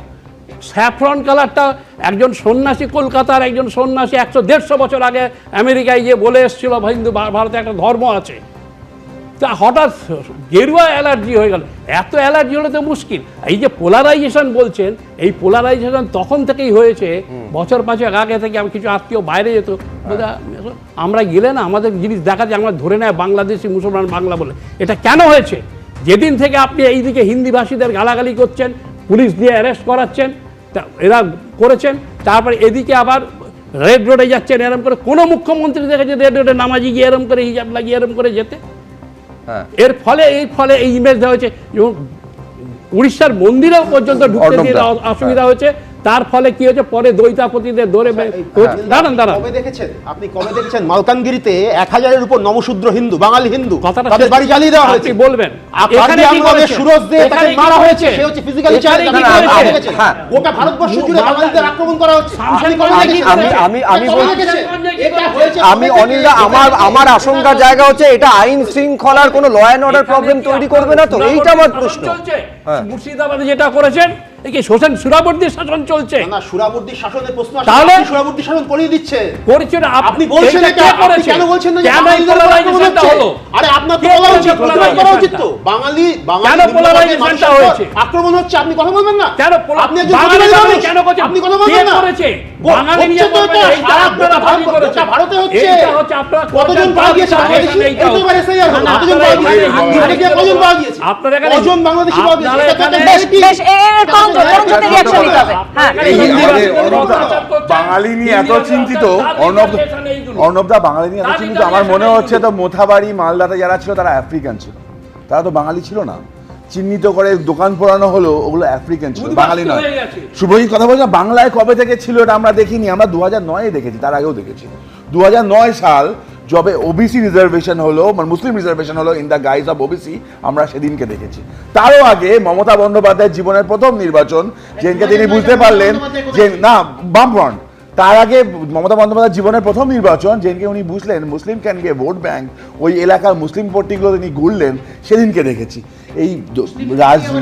স্যাফরন কালারটা একজন সন্ন্যাসী, কলকাতার একজন সন্ন্যাসী 100-150 বছর আগে আমেরিকায় গিয়ে বলে এসেছিল হিন্দু ভারতে একটা ধর্ম আছে, তা হঠাৎ গেরুয়া অ্যালার্জি হয়ে গেল। এত অ্যালার্জি হলে তো মুশকিল। এই যে পোলারাইজেশন বলছেন, এই পোলারাইজেশন তখন থেকেই হয়েছে, বছর 5 আগে থেকে। আমি কিছু আত্মীয় বাইরে যেত, আমরা গেলে না আমাদের জিনিস দেখা যায়, আমরা ধরে নেয় বাংলাদেশি মুসলমান বাংলা বলে। এটা কেন হয়েছে? যেদিন থেকে আপনি এইদিকে হিন্দিভাষীদের গালাগালি করছেন, পুলিশ দিয়ে অ্যারেস্ট করাচ্ছেন, এরা করেছেন, তারপরে এদিকে আবার রেড রোডে যাচ্ছেন, এরম করে কোনো মুখ্যমন্ত্রী দেখেছে রেড রোডে নামাজি গিয়ে এরম করে হিজাব লাগিয়ে এরম করে যেতে? এর ফলে এই ইমেজ দেওয়া হয়েছে। উড়িষ্যার মন্দিরেও পর্যন্ত ঢুকতে দিয়ে অসুবিধা হয়েছে। তার ফলে কি হয়েছে, পরে দৈতাপতিদের ধরে দাঁড়ান। কবে দেখেছেন আপনি, কবে দেখেছেন মালকানগিরিতে 1000-এর উপর নমস্যুদ্র হিন্দু, বাঙালি হিন্দু তাদের বাড়ি জ্বালিয়ে দেওয়া হয়েছে? বলবেন এখানে কি করেছে? সুরজ দে তাকে মারা হয়েছে, সে হচ্ছে ফিজিক্যালি চ্যালেঞ্জ। গোটা ভারতবর্ষ জুড়ে বাঙালিদের আক্রমণ করা হচ্ছে। আমি অনিন্দা, আমার আশঙ্কার জায়গা হচ্ছে এটা আইন শৃঙ্খলার কোনো ল অ্যান্ড অর্ডার প্রবলেম তৈরি করবে না তো? এইটা আমার প্রশ্ন। মুর্শিদাবাদে যেটা করেছেন, এই সুরাবর্দীর শাসন চলছে না, সুরাবর্দীর শাসনের প্রশ্ন আসে, তাহলে সুরাবর্দীর শাসন করিয়ে দিচ্ছে। করছেন আপনি বলছেন এটা, আপনি কেন বলছেন না যে বাঙালিদের পোলারাইজেশনটা হলো? আরে আপনার তো বলা উচিত, প্রতিবাদ করা উচিত তো। বাঙালি কেন পোলারাইজেশনটা হয়েছে? আক্রমণ হচ্ছে, আপনি কথা বলবেন না? কেন আপনি একজন প্রতিবাদী মানুষ, কেন করছেন? আপনি কথা বলবেন না? বাঙালি নিয়ে করতে এটা আপনারা ভাবি করেছে, ভারতে হচ্ছে। এটা হচ্ছে আপনারা কতজন পাওয়া গিয়েছে? এইটা এবারে এসআইআর হলো, কতজন পাওয়া গিয়েছে? হিন্দি কি কতজন পাওয়া গিয়েছে? আপনারা এখানে কতজন বাংলাদেশি পাওয়া গিয়েছে? এটা তো বেশ বাঙালি নিয়ে এত চিন্তিত অর্ণবদা, বাঙালি নিয়ে এত চিন্তিত, আমার মনে হচ্ছে তো মোথাবাড়ি মালদাতে যারা ছিল তারা আফ্রিকান ছিল, তারা তো বাঙালি ছিল না। চিহ্নিত করে দোকান পোড়ানো হলো, ওগুলো আফ্রিকান ছিল, বাঙালি নয়। শুভজিৎ কথা বলছে বাংলায় কবে থেকে ছিল এটা আমরা দেখিনি, আমরা 2009-এ দেখেছি, তার আগেও দেখেছি। 2009 সাল যবে ওবিসি রিজার্ভেশন হলো, মানে মুসলিম রিজার্ভেশন হলো in the guys of OBC, আমরা সেদিনকে দেখেছি। তারও আগে মমতা বন্দ্যোপাধ্যায়ের জীবনের প্রথম নির্বাচন, যেদিনকে তিনি বুঝতে পারলেন যে না বামফ্রন্ট, তার আগে মমতা বন্দ্যোপাধ্যায়ের জীবনের প্রথম নির্বাচন, যেদিনকে উনি বুঝলেন Muslim can be a vote bank, ওই এলাকার মুসলিম পট্টিগুলো তিনি ঘুরলেন, সেদিনকে দেখেছি। এই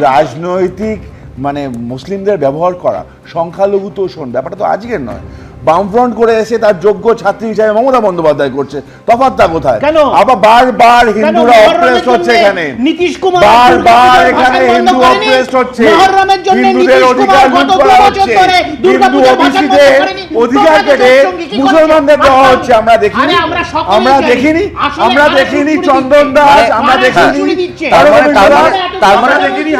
রাজনৈতিক মানে মুসলিমদের ব্যবহার করা, সংখ্যালঘু তোষণ, ব্যাপারটা তো আজকের নয়। বামফ্রন্ট করে এসে তার যোগ্য ছাত্রী হিসাবে মমতা বন্দ্যোপাধ্যায় করছে, তফাৎটা কোথায়? আবার বারবার হিন্দুরা অপ্রেসড হচ্ছে, এখানে বারবার এখানে হিন্দু অপ্রেসড হচ্ছে, হিন্দুদের অধিকার লুট করা হচ্ছে, হিন্দু ওবিসিদের অধিকার কেটে মুসলমানদের দেওয়া হচ্ছে। আমরা দেখিনি চন্দন দাস, আমরা দেখিনি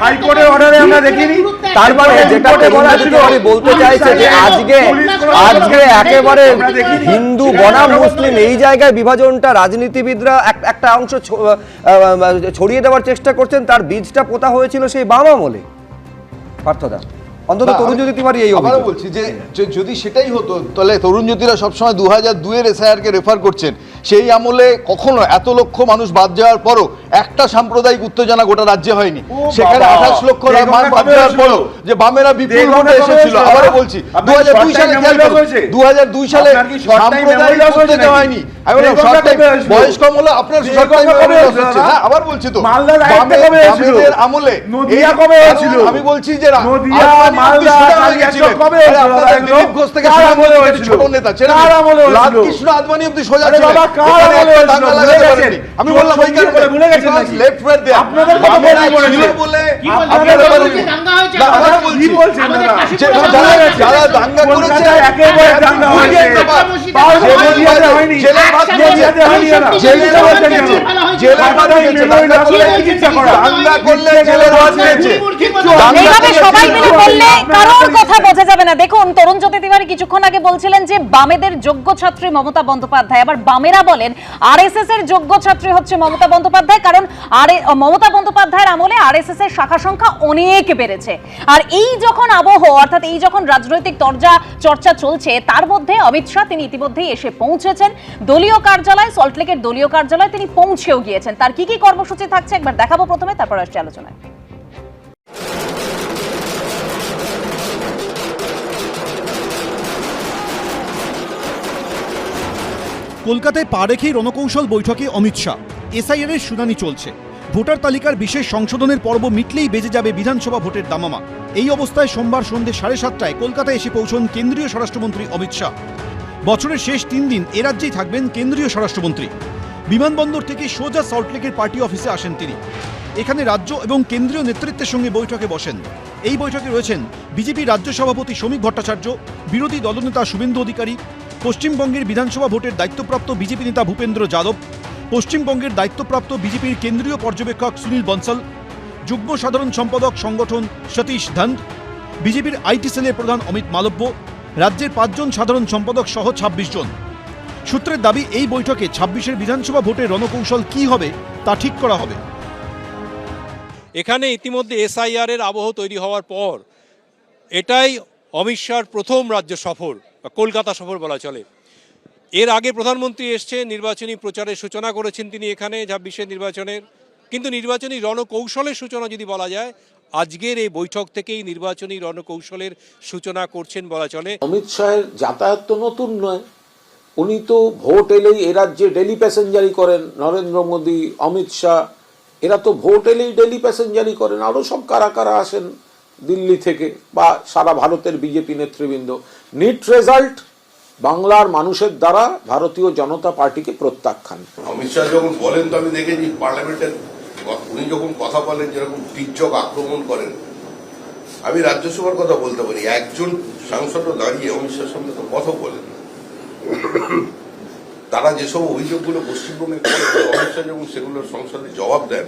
হাইকোর্টের অর্ডারে, আমরা দেখিনি। তার মানে যেটা বলা ছিল, বলতে চাইছে যে আজকে একেবারে হিন্দু বনাম মুসলিম এই জায়গায় বিভাজনটা রাজনীতিবিদরা একটা অংশ ছড়িয়ে দেওয়ার চেষ্টা করছেন, তার বীজটা পোতা হয়েছিল সেই বাম আমলে। পার্থদা, অন্তত তরুণজ্যোতি তিওয়ারি এই অভিযোগ বলছি যে যদি সেটাই হতো তাহলে তরুণজ্যোতিরা সবসময় 2002-এর এসআইআরকে রেফার করছেন। সেই আমলে কখনো এত লক্ষ মানুষ বাদ যাওয়ার পরও একটা সাম্প্রদায়িক উত্তেজনা গোটা রাজ্যে হয়নি। সেখানে 28 লক্ষ মানুষ বাদ যাওয়ার পরও যে বামেরা বিপুল ভোটে এসেছিল। আবারও বলছি 2002 সালে খেয়াল করুন, 2002 সালে সাম্প্রদায়িক উত্তেজনা হয়নি। আমি বললাম বয়স কম হলো আপনার আবার বলছি তো বামেদের আমলে আমি বলছি যে ছোট নেতা কৃষ্ণ আদবানি অব্দি সোজা ছিলেন। আমি বললাম যারা দাঙ্গা করেছে দেখুন, তরুণজ্যোতি তিওয়ারি কিছুক্ষণ আগে বলছিলেন যে বামেদের যোগ্য ছাত্রী মমতা বন্দ্যোপাধ্যায়, আবার বামেরা বলেন আরএসএস এর যোগ্য ছাত্রী হচ্ছে মমতা বন্দ্যোপাধ্যায়, কারণ মমতা বন্দ্যোপাধ্যায়ের আমলে আরএসএস এর শাখা সংখ্যা অনেক বেড়েছে। আর এই যখন আবহ, অর্থাৎ এই যখন রাজনৈতিক চর্চা চলছে, তার মধ্যে অমিত শাহ তিনি ইতিমধ্যেই এসে পৌঁছেছেন দলীয় কার্যালয়, সল্টলেকের দলীয় কার্যালয় তিনি পৌঁছেও গিয়েছেন। তার কি কি কর্মসূচি থাকছে একবার দেখাবো প্রথমে, তারপর আসছে আলোচনায়। কলকাতায় পা রেখেই রণকৌশল বৈঠকে অমিত শাহ। এসআইআর এর শুনানি চলছে। ভোটার তালিকার বিশেষ সংশোধনের পর্ব মিটলেই বেজে যাবে বিধানসভা ভোটের দামামা। এই অবস্থায় সোমবার সন্ধ্যে 7:30টায় কলকাতায় এসে পৌঁছন কেন্দ্রীয় স্বরাষ্ট্রমন্ত্রী অমিত শাহ। বছরের শেষ 3 দিন এ রাজ্যেই থাকবেন কেন্দ্রীয় স্বরাষ্ট্রমন্ত্রী। বিমানবন্দর থেকে সোজা সল্টলেকের পার্টি অফিসে আসেন তিনি। এখানে রাজ্য এবং কেন্দ্রীয় নেতৃত্বের সঙ্গে বৈঠকে বসেন। এই বৈঠকে রয়েছেন বিজেপি রাজ্য সভাপতি শ্রমিক ভট্টাচার্য, বিরোধী দলনেতা শুভেন্দু অধিকারী, পশ্চিমবঙ্গের বিধানসভা ভোটের দায়িত্বপ্রাপ্ত বিজেপি নেতা ভূপেন্দ্র যাদব, পশ্চিমবঙ্গের দায়িত্বপ্রাপ্ত বিজেপির কেন্দ্রীয় পর্যবেক্ষক সুনীল বনসল, যুগ্ম সাধারণ সম্পাদক সংগঠন সতীশ ধন্দ, বিজেপির আইটি সেলের প্রধান অমিত মালব্য, রাজ্যের 5 জন সাধারণ সম্পাদক সহ 26 জন। সূত্রের দাবি, এই বৈঠকে 26-এর বিধানসভা ভোটের রণকৌশল কী হবে তা ঠিক করা হবে। এখানে ইতিমধ্যে এসআইআর এর আবহ তৈরি হওয়ার পর এটাই অমিত শাহর প্রথম রাজ্য সফর, কলকাতা সফর বলা চলে। এর আগে প্রধানমন্ত্রী এসছে, নির্বাচনী প্রচারের সূচনা করেছেন তিনি এখানে 26-এর নির্বাচনের, কিন্তু নির্বাচনী রণকৌশলের সূচনা যদি বলা যায়, আজকের এই বৈঠক থেকেই নির্বাচনী রণকৌশলের সূচনা করছেন বলা চলে। অমিত শাহের যাতায়াত তো নতুন নয়, উনি তো ভোট এলেই এ রাজ্যে ডেলি প্যাসেঞ্জারি করেন। নরেন্দ্র মোদী, অমিত শাহ এরা তো ভোট এলেই ডেলি প্যাসেঞ্জারি করেন। আরও সব কারা কারা আসেন দিল্লি থেকে বা সারা ভারতের বিজেপি নেতৃবৃন্দ। নিট রেজাল্ট বাংলার মানুষের দ্বারা ভারতীয় জনতা পার্টিকে প্রত্যাখ্যান। অমিত শাহ যখন বলেন তো আমি দেখেছি পার্লামেন্টের উনি যখন কথা বলেন যেরকম তীর্যক আক্রমণ করেন, আমি রাজ্যসভার কথা বলতে পারি, একজন সাংসদও দাঁড়িয়ে অমিত শাহের সঙ্গে তো কথা বলেন। তারা যেসব অভিযোগগুলো পশ্চিমবঙ্গে করে, অমিত শাহ যখন সেগুলোর সংসদে জবাব দেন,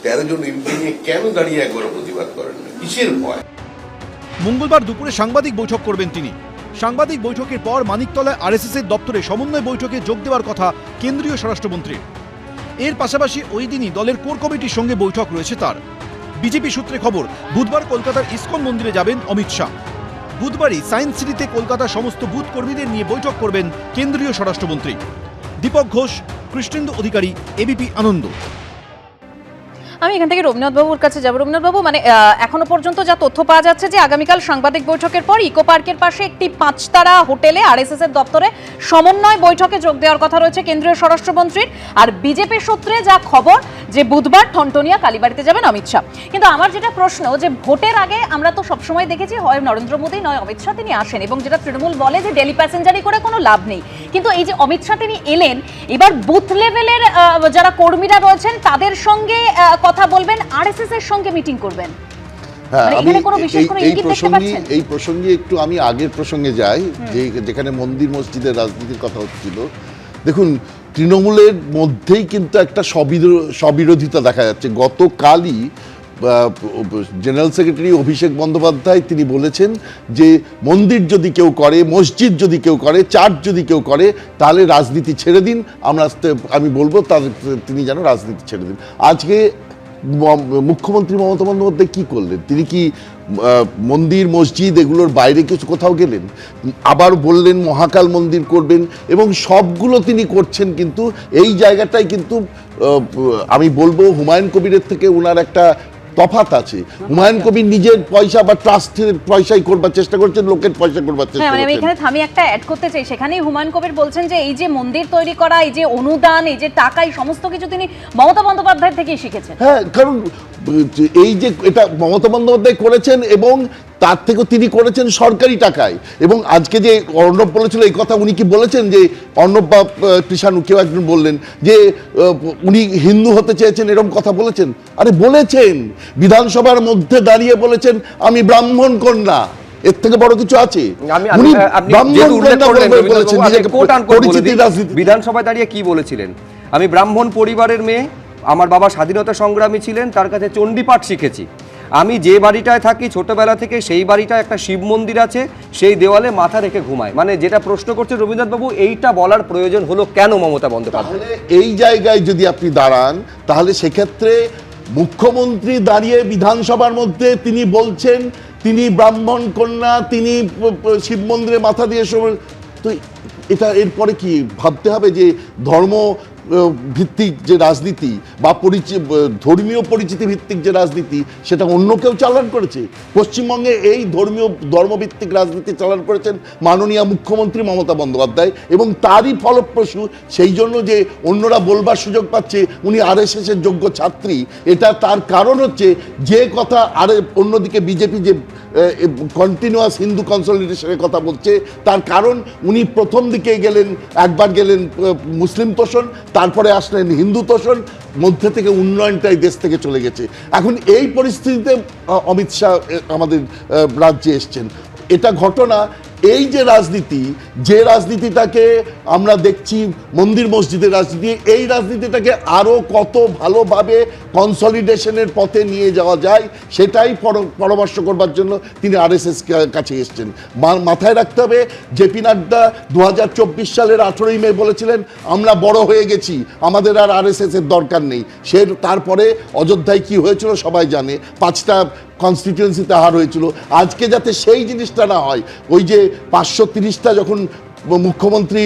13 জন এমপি নিয়ে কেন দাঁড়িয়ে একবারও প্রতিবাদ করেন না? কিসের ভয়? মঙ্গলবার দুপুরে সাংবাদিক বৈঠক করবেন তিনি। সাংবাদিক বৈঠকের পর মানিকতলায় আরএসএস এর দপ্তরে সমন্বয় বৈঠকে যোগ দেওয়ার কথা কেন্দ্রীয় স্বরাষ্ট্রমন্ত্রীর। এর পাশাপাশি ওই দিনই দলের কোর কমিটির সঙ্গে বৈঠক রয়েছে তার। বিজেপি সূত্রে খবর, বুধবার কলকাতার ইসকন মন্দিরে যাবেন অমিত শাহ। বুধবারই সায়েন্স সিটিতে কলকাতার সমস্ত বুথ কর্মীদের নিয়ে বৈঠক করবেন কেন্দ্রীয় স্বরাষ্ট্রমন্ত্রী। দীপক ঘোষ, কৃষ্ণেন্দু অধিকারী, এবিপি আনন্দ। আমি এখান থেকে রবীন্দ্রনাথ বাবুর কাছে যাব। রবীন্দ্রনাথ বাবু, মানে এখনো পর্যন্ত যা তথ্য পাওয়া যাচ্ছে যে আগামীকাল সাংবাদিক বৈঠকের পর ইকো পার্কের পাশে একটি 5-তারা হোটেলে আরএসএস এর দপ্তরে সমন্বয় বৈঠকে যোগ দেওয়ার কথা রয়েছে কেন্দ্রীয় স্বরাষ্ট্রমন্ত্রীর। আর বিজেপি সূত্রে যা খবর যে বুধবার ঠনঠনিয়া কালীবাড়িতে যাবেন অমিত শাহ। কিন্তু আমার যেটা প্রশ্ন, যে ভোটের আগে আমরা তো সবসময় দেখেছি হয় নরেন্দ্র মোদী নয় অমিত শাহ তিনি আসেন, এবং যেটা তৃণমূল বলে যে ডেলি প্যাসেঞ্জারি করে কোনো লাভ নেই। কিন্তু এই যে অমিত শাহ তিনি এলেন, এবার বুথ লেভেলের যারা কর্মীরা রয়েছেন তাদের সঙ্গে কথা বলবেন, আরএসএস এর সঙ্গে মিটিং করবেন। হ্যাঁ, আমি এই প্রসঙ্গে একটু আমি আগের প্রসঙ্গে যাই, যেখানে মন্দির মসজিদের রাজনীতির কথা হচ্ছিল। দেখুন, তৃণমূলের মধ্যেই কিন্তু একটা স্ববিরোধিতা দেখা যাচ্ছে। গতকালই জেনারেল সেক্রেটারি অভিষেক বন্দ্যোপাধ্যায় তিনি বলেছেন যে মন্দির যদি কেউ করে, মসজিদ যদি কেউ করে, চার্চ যদি কেউ করে, তাহলে রাজনীতি ছেড়ে দিন। আমি বলবো তিনি যেন রাজনীতি ছেড়ে দিন। আজকে মুখ্যমন্ত্রী মমতা বন্দ্যোপাধ্যায় কি করলেন? তিনি কি মন্দির মসজিদ এগুলোর বাইরে কিছু কোথাও গেলেন? আবার বললেন মহাকাল মন্দির করবেন, এবং সবগুলো তিনি করছেন। কিন্তু এই জায়গাটাই কিন্তু আমি বলবো হুমায়ুন কবিরের থেকে ওনার একটা তফাৎ আছে। হুমায়ুন কবির নিজের পয়সা বা ট্রাস্টের পয়সাই করবার চেষ্টা করছেন, লোকের পয়সা করবার চেষ্টা করছেন। আমি এখানে থামি একটা অ্যাড করতে চাই, সেখানেই হুমায়ুন কবির বলছেন যে এই যে মন্দির তৈরি করা, এই যে অনুদান, এই যে টাকা, এই সমস্ত কিছু তিনি মমতা বন্দ্যোপাধ্যায় থেকেই শিখেছেন। হ্যাঁ, কারণ এই যে এটা মমতা বন্দ্যোপাধ্যায় করেছেন এবং তার থেকেও তিনি করেছেন সরকারি টাকায়। এবং আজকে যে অর্ণব বলেছিল এই কথা, উনি কি বলেছেন যে অর্ণব বা কৃষাণু কেউ একজন বললেন যে উনি হিন্দু হতে চেয়েছেন, এরকম কথা বলেছেন? আরে বলেছেন, বিধানসভার মধ্যে দাঁড়িয়ে বলেছেন আমি ব্রাহ্মণ কন্যা। এর থেকে বড় কিছু আছে? বিধানসভায় দাঁড়িয়ে কি বলেছিলেন? আমি ব্রাহ্মণ পরিবারের মেয়ে, আমার বাবা স্বাধীনতা সংগ্রামী ছিলেন, তার কাছে চণ্ডীপাঠ শিখেছি। আমি যে বাড়িটায় থাকি ছোটবেলা থেকে, সেই বাড়িটায় একটা শিব মন্দির আছে, সেই দেওয়ালে মাথা রেখে ঘুমায়। মানে যেটা প্রশ্ন করছে রবীন্দ্রনাথ বাবু, এইটা বলার প্রয়োজন হলো কেন মমতা বন্দ্যোপাধ্যায়? এই জায়গায় যদি আপনি দাঁড়ান, তাহলে সেক্ষেত্রে মুখ্যমন্ত্রী দাঁড়িয়ে বিধানসভার মধ্যে তিনি বলছেন তিনি ব্রাহ্মণ কন্যা, তিনি শিব মন্দিরে মাথা দিয়ে তো এটা এরপরে কি ভাবতে হবে যে ধর্ম ভিত্তিক যে রাজনীতি বা ধর্মীয় পরিচিতি ভিত্তিক যে রাজনীতি, সেটা অন্য কেউ চালান করেছে? পশ্চিমবঙ্গে এই ধর্মভিত্তিক রাজনীতি চালান করেছেন মাননীয় মুখ্যমন্ত্রী মমতা বন্দ্যোপাধ্যায়, এবং তারই ফলপ্রসূ সেই জন্য যে অন্যরা বলবার সুযোগ পাচ্ছে উনি আরএসএস এর যোগ্য ছাত্রী। এটা তার কারণ হচ্ছে যে কথা, আর অন্যদিকে বিজেপি যে কন্টিনিউয়াস হিন্দু কনসলিডেশনের কথা বলছে, তার কারণ উনি প্রথম দিকে গেলেন, একবার গেলেন মুসলিম তোষণ, তারপরে আসলেন হিন্দু তোষণ, মধ্যে থেকে উন্নয়নটাই দেশ থেকে চলে গেছে। এখন এই পরিস্থিতিতে অমিত শাহ আমাদের রাজ্যে এসছেন। এটা ঘটনা এই যে রাজনীতি, যে রাজনীতিটাকে আমরা দেখছি মন্দির মসজিদের রাজনীতি, এই রাজনীতিটাকে আরো কত ভালোভাবে কনসলিডেশনের পথে নিয়ে যাওয়া যায় সেটাই পরামর্শ করবার জন্য তিনি আরএসএস কাছে এসছেন। মাথায় রাখতে হবে জেপি নাড্ডা 2024 সালের 18ই মে বলেছিলেন আমরা বড় হয়ে গেছি, আমাদের আর আরএসএস এর দরকার নেই। সে তারপরে অযোধ্যায় কি হয়েছিল সবাই জানে, 5টা কনস্টিটিউয়েন্সিতে হার হয়েছিল। আজকে যাতে সেই জিনিসটা না হয়, ওই যে 530টা যখন মুখ্যমন্ত্রী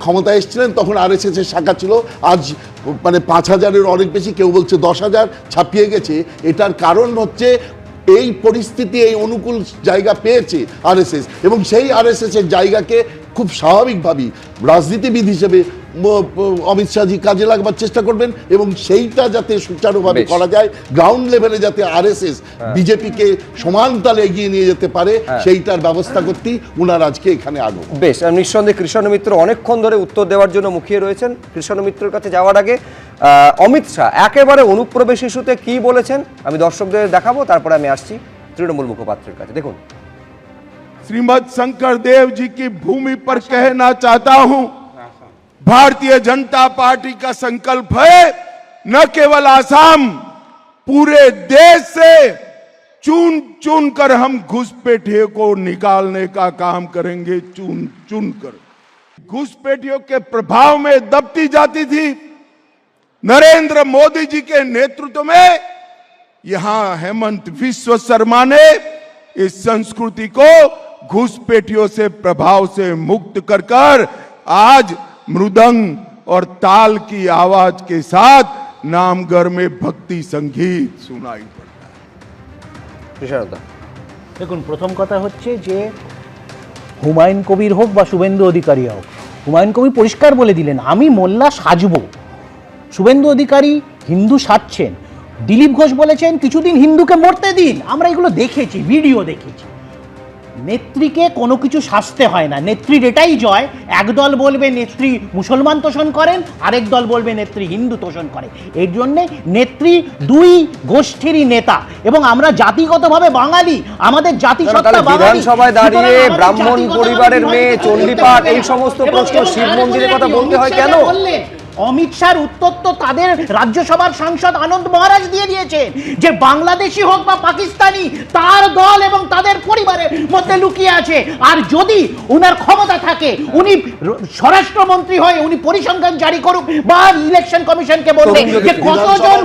ক্ষমতায় এসেছিলেন তখন আরএসএস এর শাখা ছিল, আজ মানে 5000-এর অনেক বেশি, কেউ বলছে 10,000 ছাপিয়ে গেছে। এটার কারণ হচ্ছে এই পরিস্থিতি, এই অনুকূল জায়গা পেয়েছে আরএসএস, এবং সেই আরএসএস এর জায়গাকে খুব স্বাভাবিকভাবেই রাজনীতিবিদ হিসেবে অমিত শাহজি কাজে লাগবার চেষ্টা করবেন, এবং সেইটা যাতে সুচারুভাবে করা যায়, গ্রাউন্ড লেভেলে যাতে আরএসএস বিজেপিকে সমান তালে এগিয়ে নিয়ে যেতে পারে, সেইটার ব্যবস্থা করতেই উনার আজকে এখানে আগমন। বেশ, নিঃসন্দেহে কৃষ্ণ মিত্র অনেকক্ষণ ধরে উত্তর দেওয়ার জন্য মুখিয়ে রয়েছেন। কৃষ্ণ মিত্রের কাছে যাওয়ার আগে অমিত শাহ একেবারে অনুপ্রবেশ ইস্যুতে কি বলেছেন আমি দর্শকদের দেখাবো, তারপরে আমি আসছি তৃণমূল মুখপাত্রের কাছে। দেখুন, श्रीमद शंकर देव जी की भूमि पर कहना चाहता हूं, भारतीय जनता पार्टी का संकल्प है न केवल आसाम, पूरे देश से चुन चुन कर हम घुसपैठियों को निकालने का काम करेंगे, चुन चुन कर। घुसपैठियों के प्रभाव में दबती जाती थी, नरेंद्र मोदी जी के नेतृत्व में यहां हेमंत विश्व शर्मा ने इस संस्कृति को घुसपैठियों से प्रभाव से मुक्त कर कर आज मृदंग और ताल की आवाज के साथ नामगढ़ में भक्ति संगीत सुनाई पड़ता है। দেখুন, প্রথম কথা হচ্ছে যে হুমায়ুন কবির হোক বা শুভেন্দু অধিকারী হোক, হুমায়ুন কবির পরিষ্কার বলে দিলেন আমি মোল্লা সাজবো। শুভেন্দু অধিকারী হিন্দু সাজছেন। দিলীপ ঘোষ বলেছেন কিছুদিন হিন্দুকে মরতে দিন। আমরা এগুলো দেখেছি, ভিডিও দেখেছি। নেত্রীকে কোনো কিছু শাস্তে হয় না, নেত্রীর এটাই জয়। একদল বলবে নেত্রী মুসলমান তোষণ করেন, আরেক দল বলবে নেত্রী হিন্দু তোষণ করে। এর জন্যে নেত্রী দুই গোষ্ঠীরই নেতা, এবং আমরা জাতিগতভাবে বাঙালি, আমাদের জাতিসত্তা বাঙালি। বিধানসভায় দাঁড়িয়ে ব্রাহ্মণ পরিবারের মেয়ে চণ্ডীপাঠ, এই সমস্ত প্রশ্ন, শিব মন্দিরের কথা বলতে হয় কেন? অমিত শাহর উত্তর তো তাদের রাজ্যসভার সাংসদ আনন্দ মহারাজ দিয়ে দিয়েছেন যে বাংলাদেশি হোক বা পাকিস্তানি, তার দল এবং তাদের পরিবারের মধ্যে লুকিয়ে আছে। আর যদি উনার ক্ষমতা থাকে, উনি স্বরাষ্ট্রমন্ত্রী হয়ে উনি পরিসংখ্যান জারি করুক বা ইলেকশন কমিশনকে বলবে যে কতজন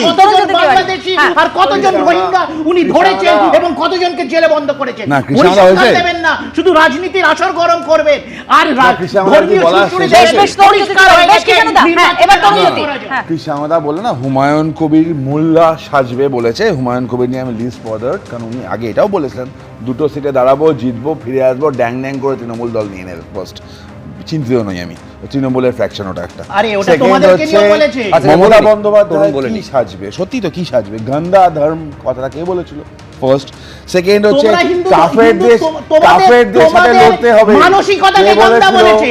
কতজন বাংলাদেশি আর কতজন রোহিঙ্গা উনি ধরেছেন এবং কতজনকে জেলে বন্ধ করেছেন। পরিসংখ্যান দেবেন না, শুধু রাজনীতির আসর গরম করবেন আর কৃষ্ণদা বলে না হুমায়ুন কবির মোল্লা সাজবে বলেছে। হুমায়ুন কবির নিয়ে আমি লিস্ট বদার্ড, কারণ উনি আগে এটাও বলেছিলেন 2টো সিটে দাঁড়াবো, জিতবো, ফিরে আসবো, ড্যাং ড্যাং করে তৃণমূল দল নিয়ে নেবে। ফার্স্ট চিন্তিত নই আমি, তৃণমূলের ফ্যাকশন ওটা একটা। মমতা বন্দ্যোপাধ্যায় কি সাজবে, সত্যি তো কি সাজবে? গন্ধা ধর্ম কথাটা কে বলেছিল? ফার্স্ট। সেকেন্ড হচ্ছে কাফেরদের সাথে লড়তে হবে, মানসিকতাকে গন্ধা বলেছে।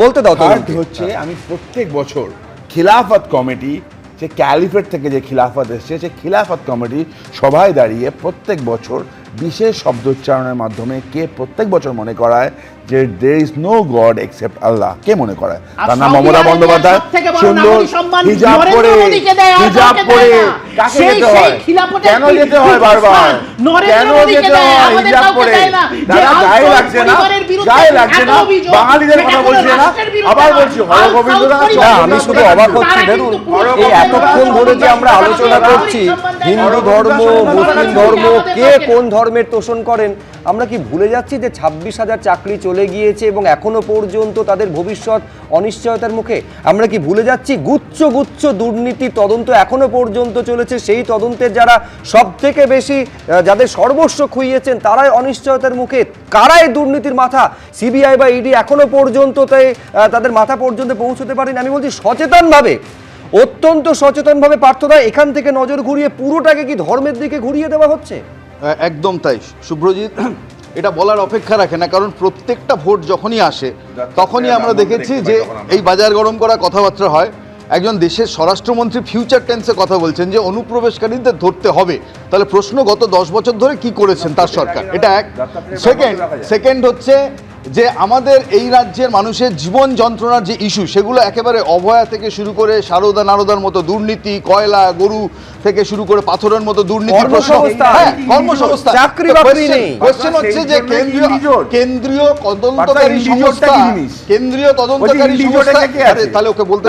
বলতে দাও। হচ্ছে আমি প্রত্যেক বছর খিলাফত কমিটি, যে ক্যালিফেট থেকে যে খিলাফত এসছে, সে খিলাফত কমিটি সভায় দাঁড়িয়ে প্রত্যেক বছর বিশেষ শব্দোচ্চারণের মাধ্যমে কে প্রত্যেক বছর মনে করায় যে there is no God except Allah, কে মনে করায়? তার নাম মমতা বন্দ্যোপাধ্যায়। সুন্দর হিজাব পরে কাকে যেতে হয়, কেন যেতে হয় বারবার, কেন যেতে হয় হিজাব পরে? দাদা গায়ে লাগছে না, গায়ে লাগছে না, বাঙালিদের কথা বলছে না, আবার বলছি হরগোবিন্দরা। আমি শুধু অবাক হচ্ছি, ধরুন এই এতক্ষণ ধরে যে আমরা আলোচনা করছি হিন্দু ধর্ম, মুসলিম ধর্ম, কে কোন ধর্মের তোষণ করেন, আমরা কি ভুলে যাচ্ছি যে 26,000 চাকরি চলে গিয়েছে এবং এখনো পর্যন্ত তাদের ভবিষ্যৎ অনিশ্চয়তার মুখে? আমরা কি ভুলে যাচ্ছি গুচ্ছ গুচ্ছ দুর্নীতি তদন্ত এখনো পর্যন্ত চলেছে, সেই তদন্তের যারা সব থেকে বেশি, যাদের সর্বস্ব খুইয়েছেন, তারাই অনিশ্চয়তার মুখে। কারাই দুর্নীতির মাথা? সিবিআই বা ইডি এখনো পর্যন্ত তাদের মাথা পর্যন্ত পৌঁছতে পারেনি। আমি বলছি সচেতনভাবে, অত্যন্ত সচেতনভাবে পার্থদা এখান থেকে নজর ঘুরিয়ে পুরোটাকে কি ধর্মের দিকে ঘুরিয়ে দেওয়া হচ্ছে? একদম তাই শুভ্রজিৎ, এটা বলার অপেক্ষা রাখে না, কারণ প্রত্যেকটা ভোট যখনই আসে তখনই আমরা দেখেছি যে এই বাজার গরম করা কথাবার্তা হয়। একজন দেশের স্বরাষ্ট্রমন্ত্রী ফিউচার টেন্সে কথা বলছেন যে অনুপ্রবেশকারীদের ধরতে হবে, তাহলে প্রশ্ন গত 10 বছর ধরে কি করেছেন তার সরকার, এটা এক। সেকেন্ড হচ্ছে যে আমাদের এই রাজ্যের মানুষের জীবন যন্ত্রণার যে ইস্যু, সেগুলো একেবারে অভয়া থেকে শুরু করে সারদা নারদার মতো দুর্নীতি, কয়লা গরু থেকে শুরু করে পাথরের মতো দুর্নীতি, কর্মসংস্থান, চাকরি বাকরি নেই। কোশ্চেন হচ্ছে যে কেন্দ্রীয় তদন্তকারী সংস্থা, তাহলে ওকে বলতে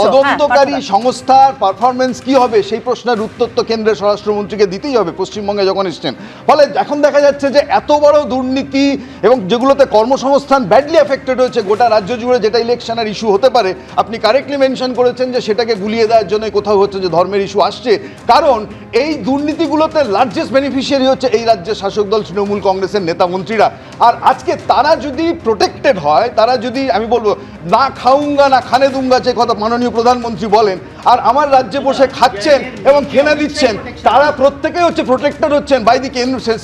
তদন্তকারী সংস্থার পারফরমেন্স কি হবে সেই প্রশ্নের উত্তর তো কেন্দ্রের স্বরাষ্ট্রমন্ত্রীকে দিতেই হবে পশ্চিমবঙ্গে যখন এসছেন। ফলে এখন দেখা যাচ্ছে যে এত বড় দুর্নীতি এবং যেগুলোতে কর্মসংস্থান ব্যাডলি এফেক্টেড হয়েছে গোটা রাজ্য জুড়ে, যেটা ইলেকশনের ইস্যু হতে পারে, আপনি কারেক্টলি মেনশন করেছেন যে সেটাকে গুলিয়ে দেওয়ার জন্য কোথাও হচ্ছে যে ধর্মের ইস্যু আসছে, কারণ এই দুর্নীতিগুলোতে লার্জেস্ট বেনিফিশিয়ারি হচ্ছে এই রাজ্যের শাসক দল তৃণমূল কংগ্রেসের নেতা মন্ত্রীরা। আর আজকে তারা যদি প্রোটেক্টেড হয়, তারা যদি, আমি বলবো না খাউঙ্গা না খানে দুঙ্গা যে কথা মাননীয় প্রধানমন্ত্রী বলেন, আর আমার রাজ্যে বসে খাচ্ছেন এবং খেনা দিচ্ছেন, তারা প্রত্যেকেই হচ্ছে প্রোটেক্টেড হচ্ছেন বাই দি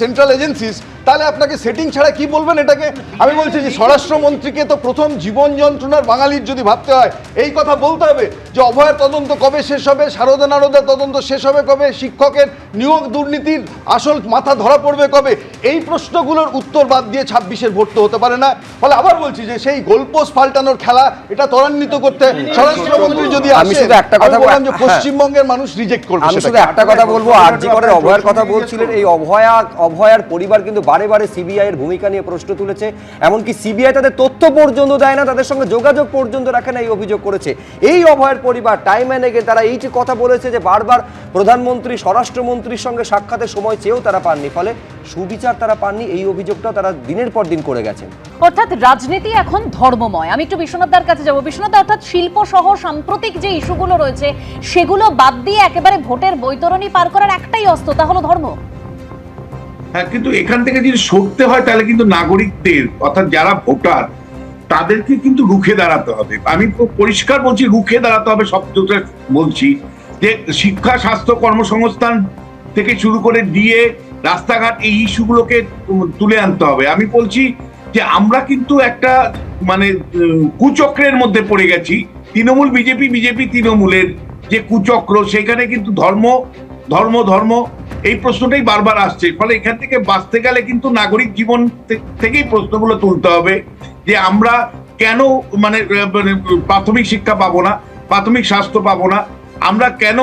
সেন্ট্রাল এজেন্সিস, তাহলে আপনাকে সেটিং ছাড়া কি বলবেন এটাকে? আমি বলছি যে স্বরাষ্ট্রমন্ত্রীকে তো প্রথম জীবন যন্ত্রণার বাঙালির যদি ভাবতে হয়, এই কথা বলতে হবে যে অভয়ের তদন্ত কবে শেষ হবে, সারদা নারদার তদন্ত শেষ হবে কবে, শিক্ষকের নিয়োগ দুর্নীতির আসল মাথা ধরা পড়বে কবে, এই প্রশ্নগুলোর উত্তর বাদ দিয়ে 26-এর ভোট তো হতে পারে না। ফলে আবার বলছি যে সেই গোলপোস্ট পাল্টানোর খেলা, এটা ত্বরান্বিত করতে স্বরাষ্ট্রমন্ত্রী যদি আমি শুধু একটা কথা বললাম যে পশ্চিমবঙ্গের মানুষ রিজেক্ট করবে। আমি শুধু একটা কথা বলবো, আরজি করের অভয়ার কথা বলছিলেন, এই অভয়ার পরিবার কিন্তু বারে বারে সিবিআই এর ভূমিকা নিয়ে প্রশ্ন তুলেছে, এমনকি সিবিআই তাদের তথ্য পর্যন্ত দেয় না, তাদের সঙ্গে যোগাযোগ পর্যন্ত রাখে না, এই অভিযোগ করেছে এই অভয়ের পরিবার। টাইম অ্যান্ড এগেন তারা এইটি কথা বলেছে যে বারবার প্রধানমন্ত্রী স্বরাষ্ট্রমন্ত্রীর সঙ্গে সাক্ষাতের সময় চেয়েও তারা পাননি, ফলে সুবিচার তারা পাননি, এই অভিযোগটা তারা দিনের পর দিন করে গেছেন। অর্থাৎ রাজনীতি এখন ধর্মময়। আমি একটু বিশ্বনাথদার কাছে যাবো। বিশ্বনাথ, অর্থাৎ শিল্প সহ সাম্প্রতিক যে ইস্যুগুলো রয়েছে সেগুলো বাদ দিয়ে একেবারে ভোটের বৈতরণী পার করার একটাই অস্ত্র, তা হলো ধর্ম। হ্যাঁ, কিন্তু এখান থেকে যদি সরতে হয় তাহলে কিন্তু নাগরিকদের, অর্থাৎ যারা ভোটার, তাদেরকে কিন্তু রুখে দাঁড়াতে হবে। আমি পরিষ্কার বলছি, রুখে দাঁড়াতে হবে। শব্দটা বলছি যে শিক্ষা, স্বাস্থ্য, কর্মসংস্থান থেকে শুরু করে ডিএ, রাস্তাঘাট, এই ইস্যুগুলোকে তুলে আনতে হবে। আমি বলছি যে আমরা কিন্তু একটা মানে কুচক্রের মধ্যে পড়ে গেছি। তৃণমূল বিজেপি, বিজেপি তৃণমূলের যে কুচক্র, সেখানে কিন্তু ধর্ম ধর্ম ধর্ম এই প্রশ্নটাই বারবার আসছে। ফলে এখান থেকে বাঁচতে গেলে কিন্তু নাগরিক জীবন থেকেই প্রশ্নগুলো তুলতে হবে যে আমরা কেন মানে প্রাথমিক শিক্ষা পাবো না, প্রাথমিক স্বাস্থ্য পাবো না, আমরা কেন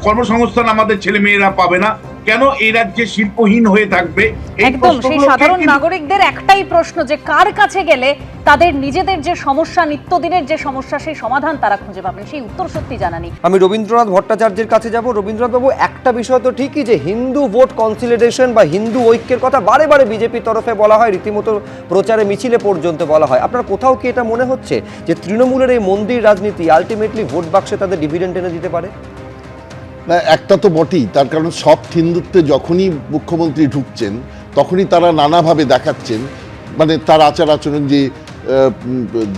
কর্মসংস্থান আমাদের ছেলে মেয়েরা পাবে না, কেন এই রাজ্যে শিল্পহীন হয়ে থাকবে। একদম সেই সাধারণ নাগরিকদের একটাই প্রশ্ন যে কার কাছে গেলে তাদের নিজেদের যে সমস্যা, নিত্যদিনের যে সমস্যা, সেই সমাধান তারা খুঁজে পাবেন, সেই উত্তর সত্যি জানা নেই। আমি রবীন্দ্রনাথ ভট্টাচার্যের কাছে যাব। রবীন্দ্রনাথ বাবু, একটা বিষয় তো ঠিকই যে হিন্দু ভোট কনসলিডেশন বা হিন্দু ঐক্যের কথা বারে বারে বিজেপির তরফে বলা হয়, রীতিমতো প্রচারে মিছিলে পর্যন্ত বলা হয়। আপনার কোথাও কি এটা মনে হচ্ছে যে তৃণমূলের এই মন্দির রাজনীতি আলটিমেটলি ভোট বাক্সে তাদের ডিভিডেন্ড এনে দিতে পারে? না, একটা তো বটেই, তার কারণ সফট হিন্দুত্বে যখনই মুখ্যমন্ত্রী ঢুকছেন তখনই তারা নানাভাবে দেখাচ্ছেন, মানে তার আচার আচরণ, যে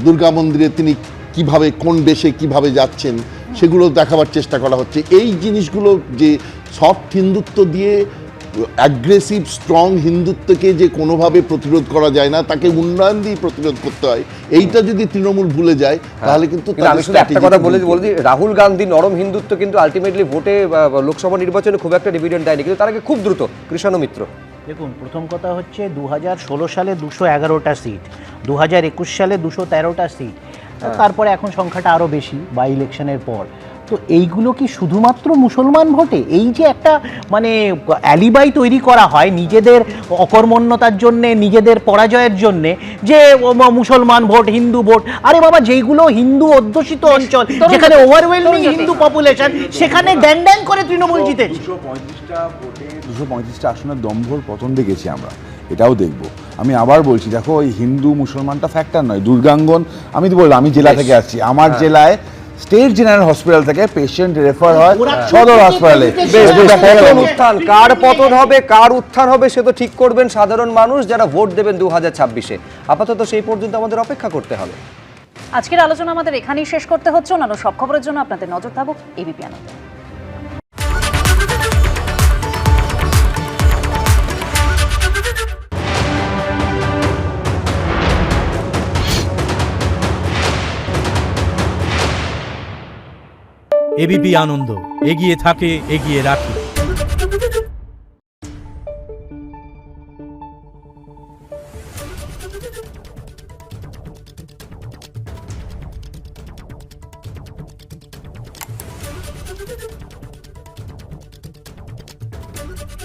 দুর্গা মন্দিরে তিনি কিভাবে, কোন বেশে কিভাবে যাচ্ছেন, সেগুলো দেখাবার চেষ্টা করা হচ্ছে। এই জিনিসগুলো যে সফট হিন্দুত্ব দিয়ে অ্যাগ্রেসিভ স্ট্রং হিন্দুত্বকে যে কোনোভাবে প্রতিরোধ করা যায় না, তাকে উন্নয়ন দিয়ে প্রতিরোধ করতে হয়, এইটা যদি তৃণমূল ভুলে যায় তাহলে কিন্তু আমি শুধু একটা কথা বলি, রাহুল গান্ধী নরম হিন্দুত্ব কিন্তু আলটিমেটলি ভোটে লোকসভা নির্বাচনে খুব একটা ডিভিডেন্ড দেয়নি, কিন্তু তার আগে খুব দ্রুত কৃষ্ণ মিত্র। দেখুন, প্রথম কথা হচ্ছে 2016 সালে 211টা সিট, 2021 সালে 213টা সিট, তারপরে এখন সংখ্যাটা আরও বেশি বাই ইলেকশনের পর। তো এইগুলো কি শুধুমাত্র মুসলমান ভোটে? এই যে একটা মানে অ্যালিবাই তৈরি করা হয় নিজেদের অকর্মণ্যতার জন্যে, নিজেদের পরাজয়ের জন্যে, যে মুসলমান ভোট, হিন্দু ভোট, আরে বাবা, যেইগুলো হিন্দু অধ্যুষিত অঞ্চল, যেখানে ওভারওয়েলমিং হিন্দু পপুলেশন, সেখানে ড্যাং ড্যাং করে তৃণমূল জিতেছে। 235টা আসনের দম্ভর পতন দেখেছি আমরা, এটাও দেখবো। আমি আবার বলছি, দেখো ওই হিন্দু মুসলমানটা ফ্যাক্টর নয়। দুর্গাঙ্গন, আমি তো বললাম আমি জেলা থেকে আসছি, আমার জেলায় স্টেট জেনারেল হসপিটাল থেকে পেশেন্ট রেফার হয় সদর হাসপাতালে। উত্থান, কার পতন হবে কার উত্থান হবে সে তো ঠিক করবেন সাধারণ মানুষ যারা ভোট দেবেন 2026-এ। আপাতত সেই পর্যন্ত আমাদের অপেক্ষা করতে হবে। আজকের আলোচনা আমাদের এখানেই শেষ করতে হচ্ছে। অন্যান্য সব খবরের জন্য আপনাদের নজর থাকুক এবিপি আনন্দে। এবিপি আনন্দ, এগিয়ে থাকে, এগিয়ে রাখে।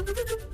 Thank you.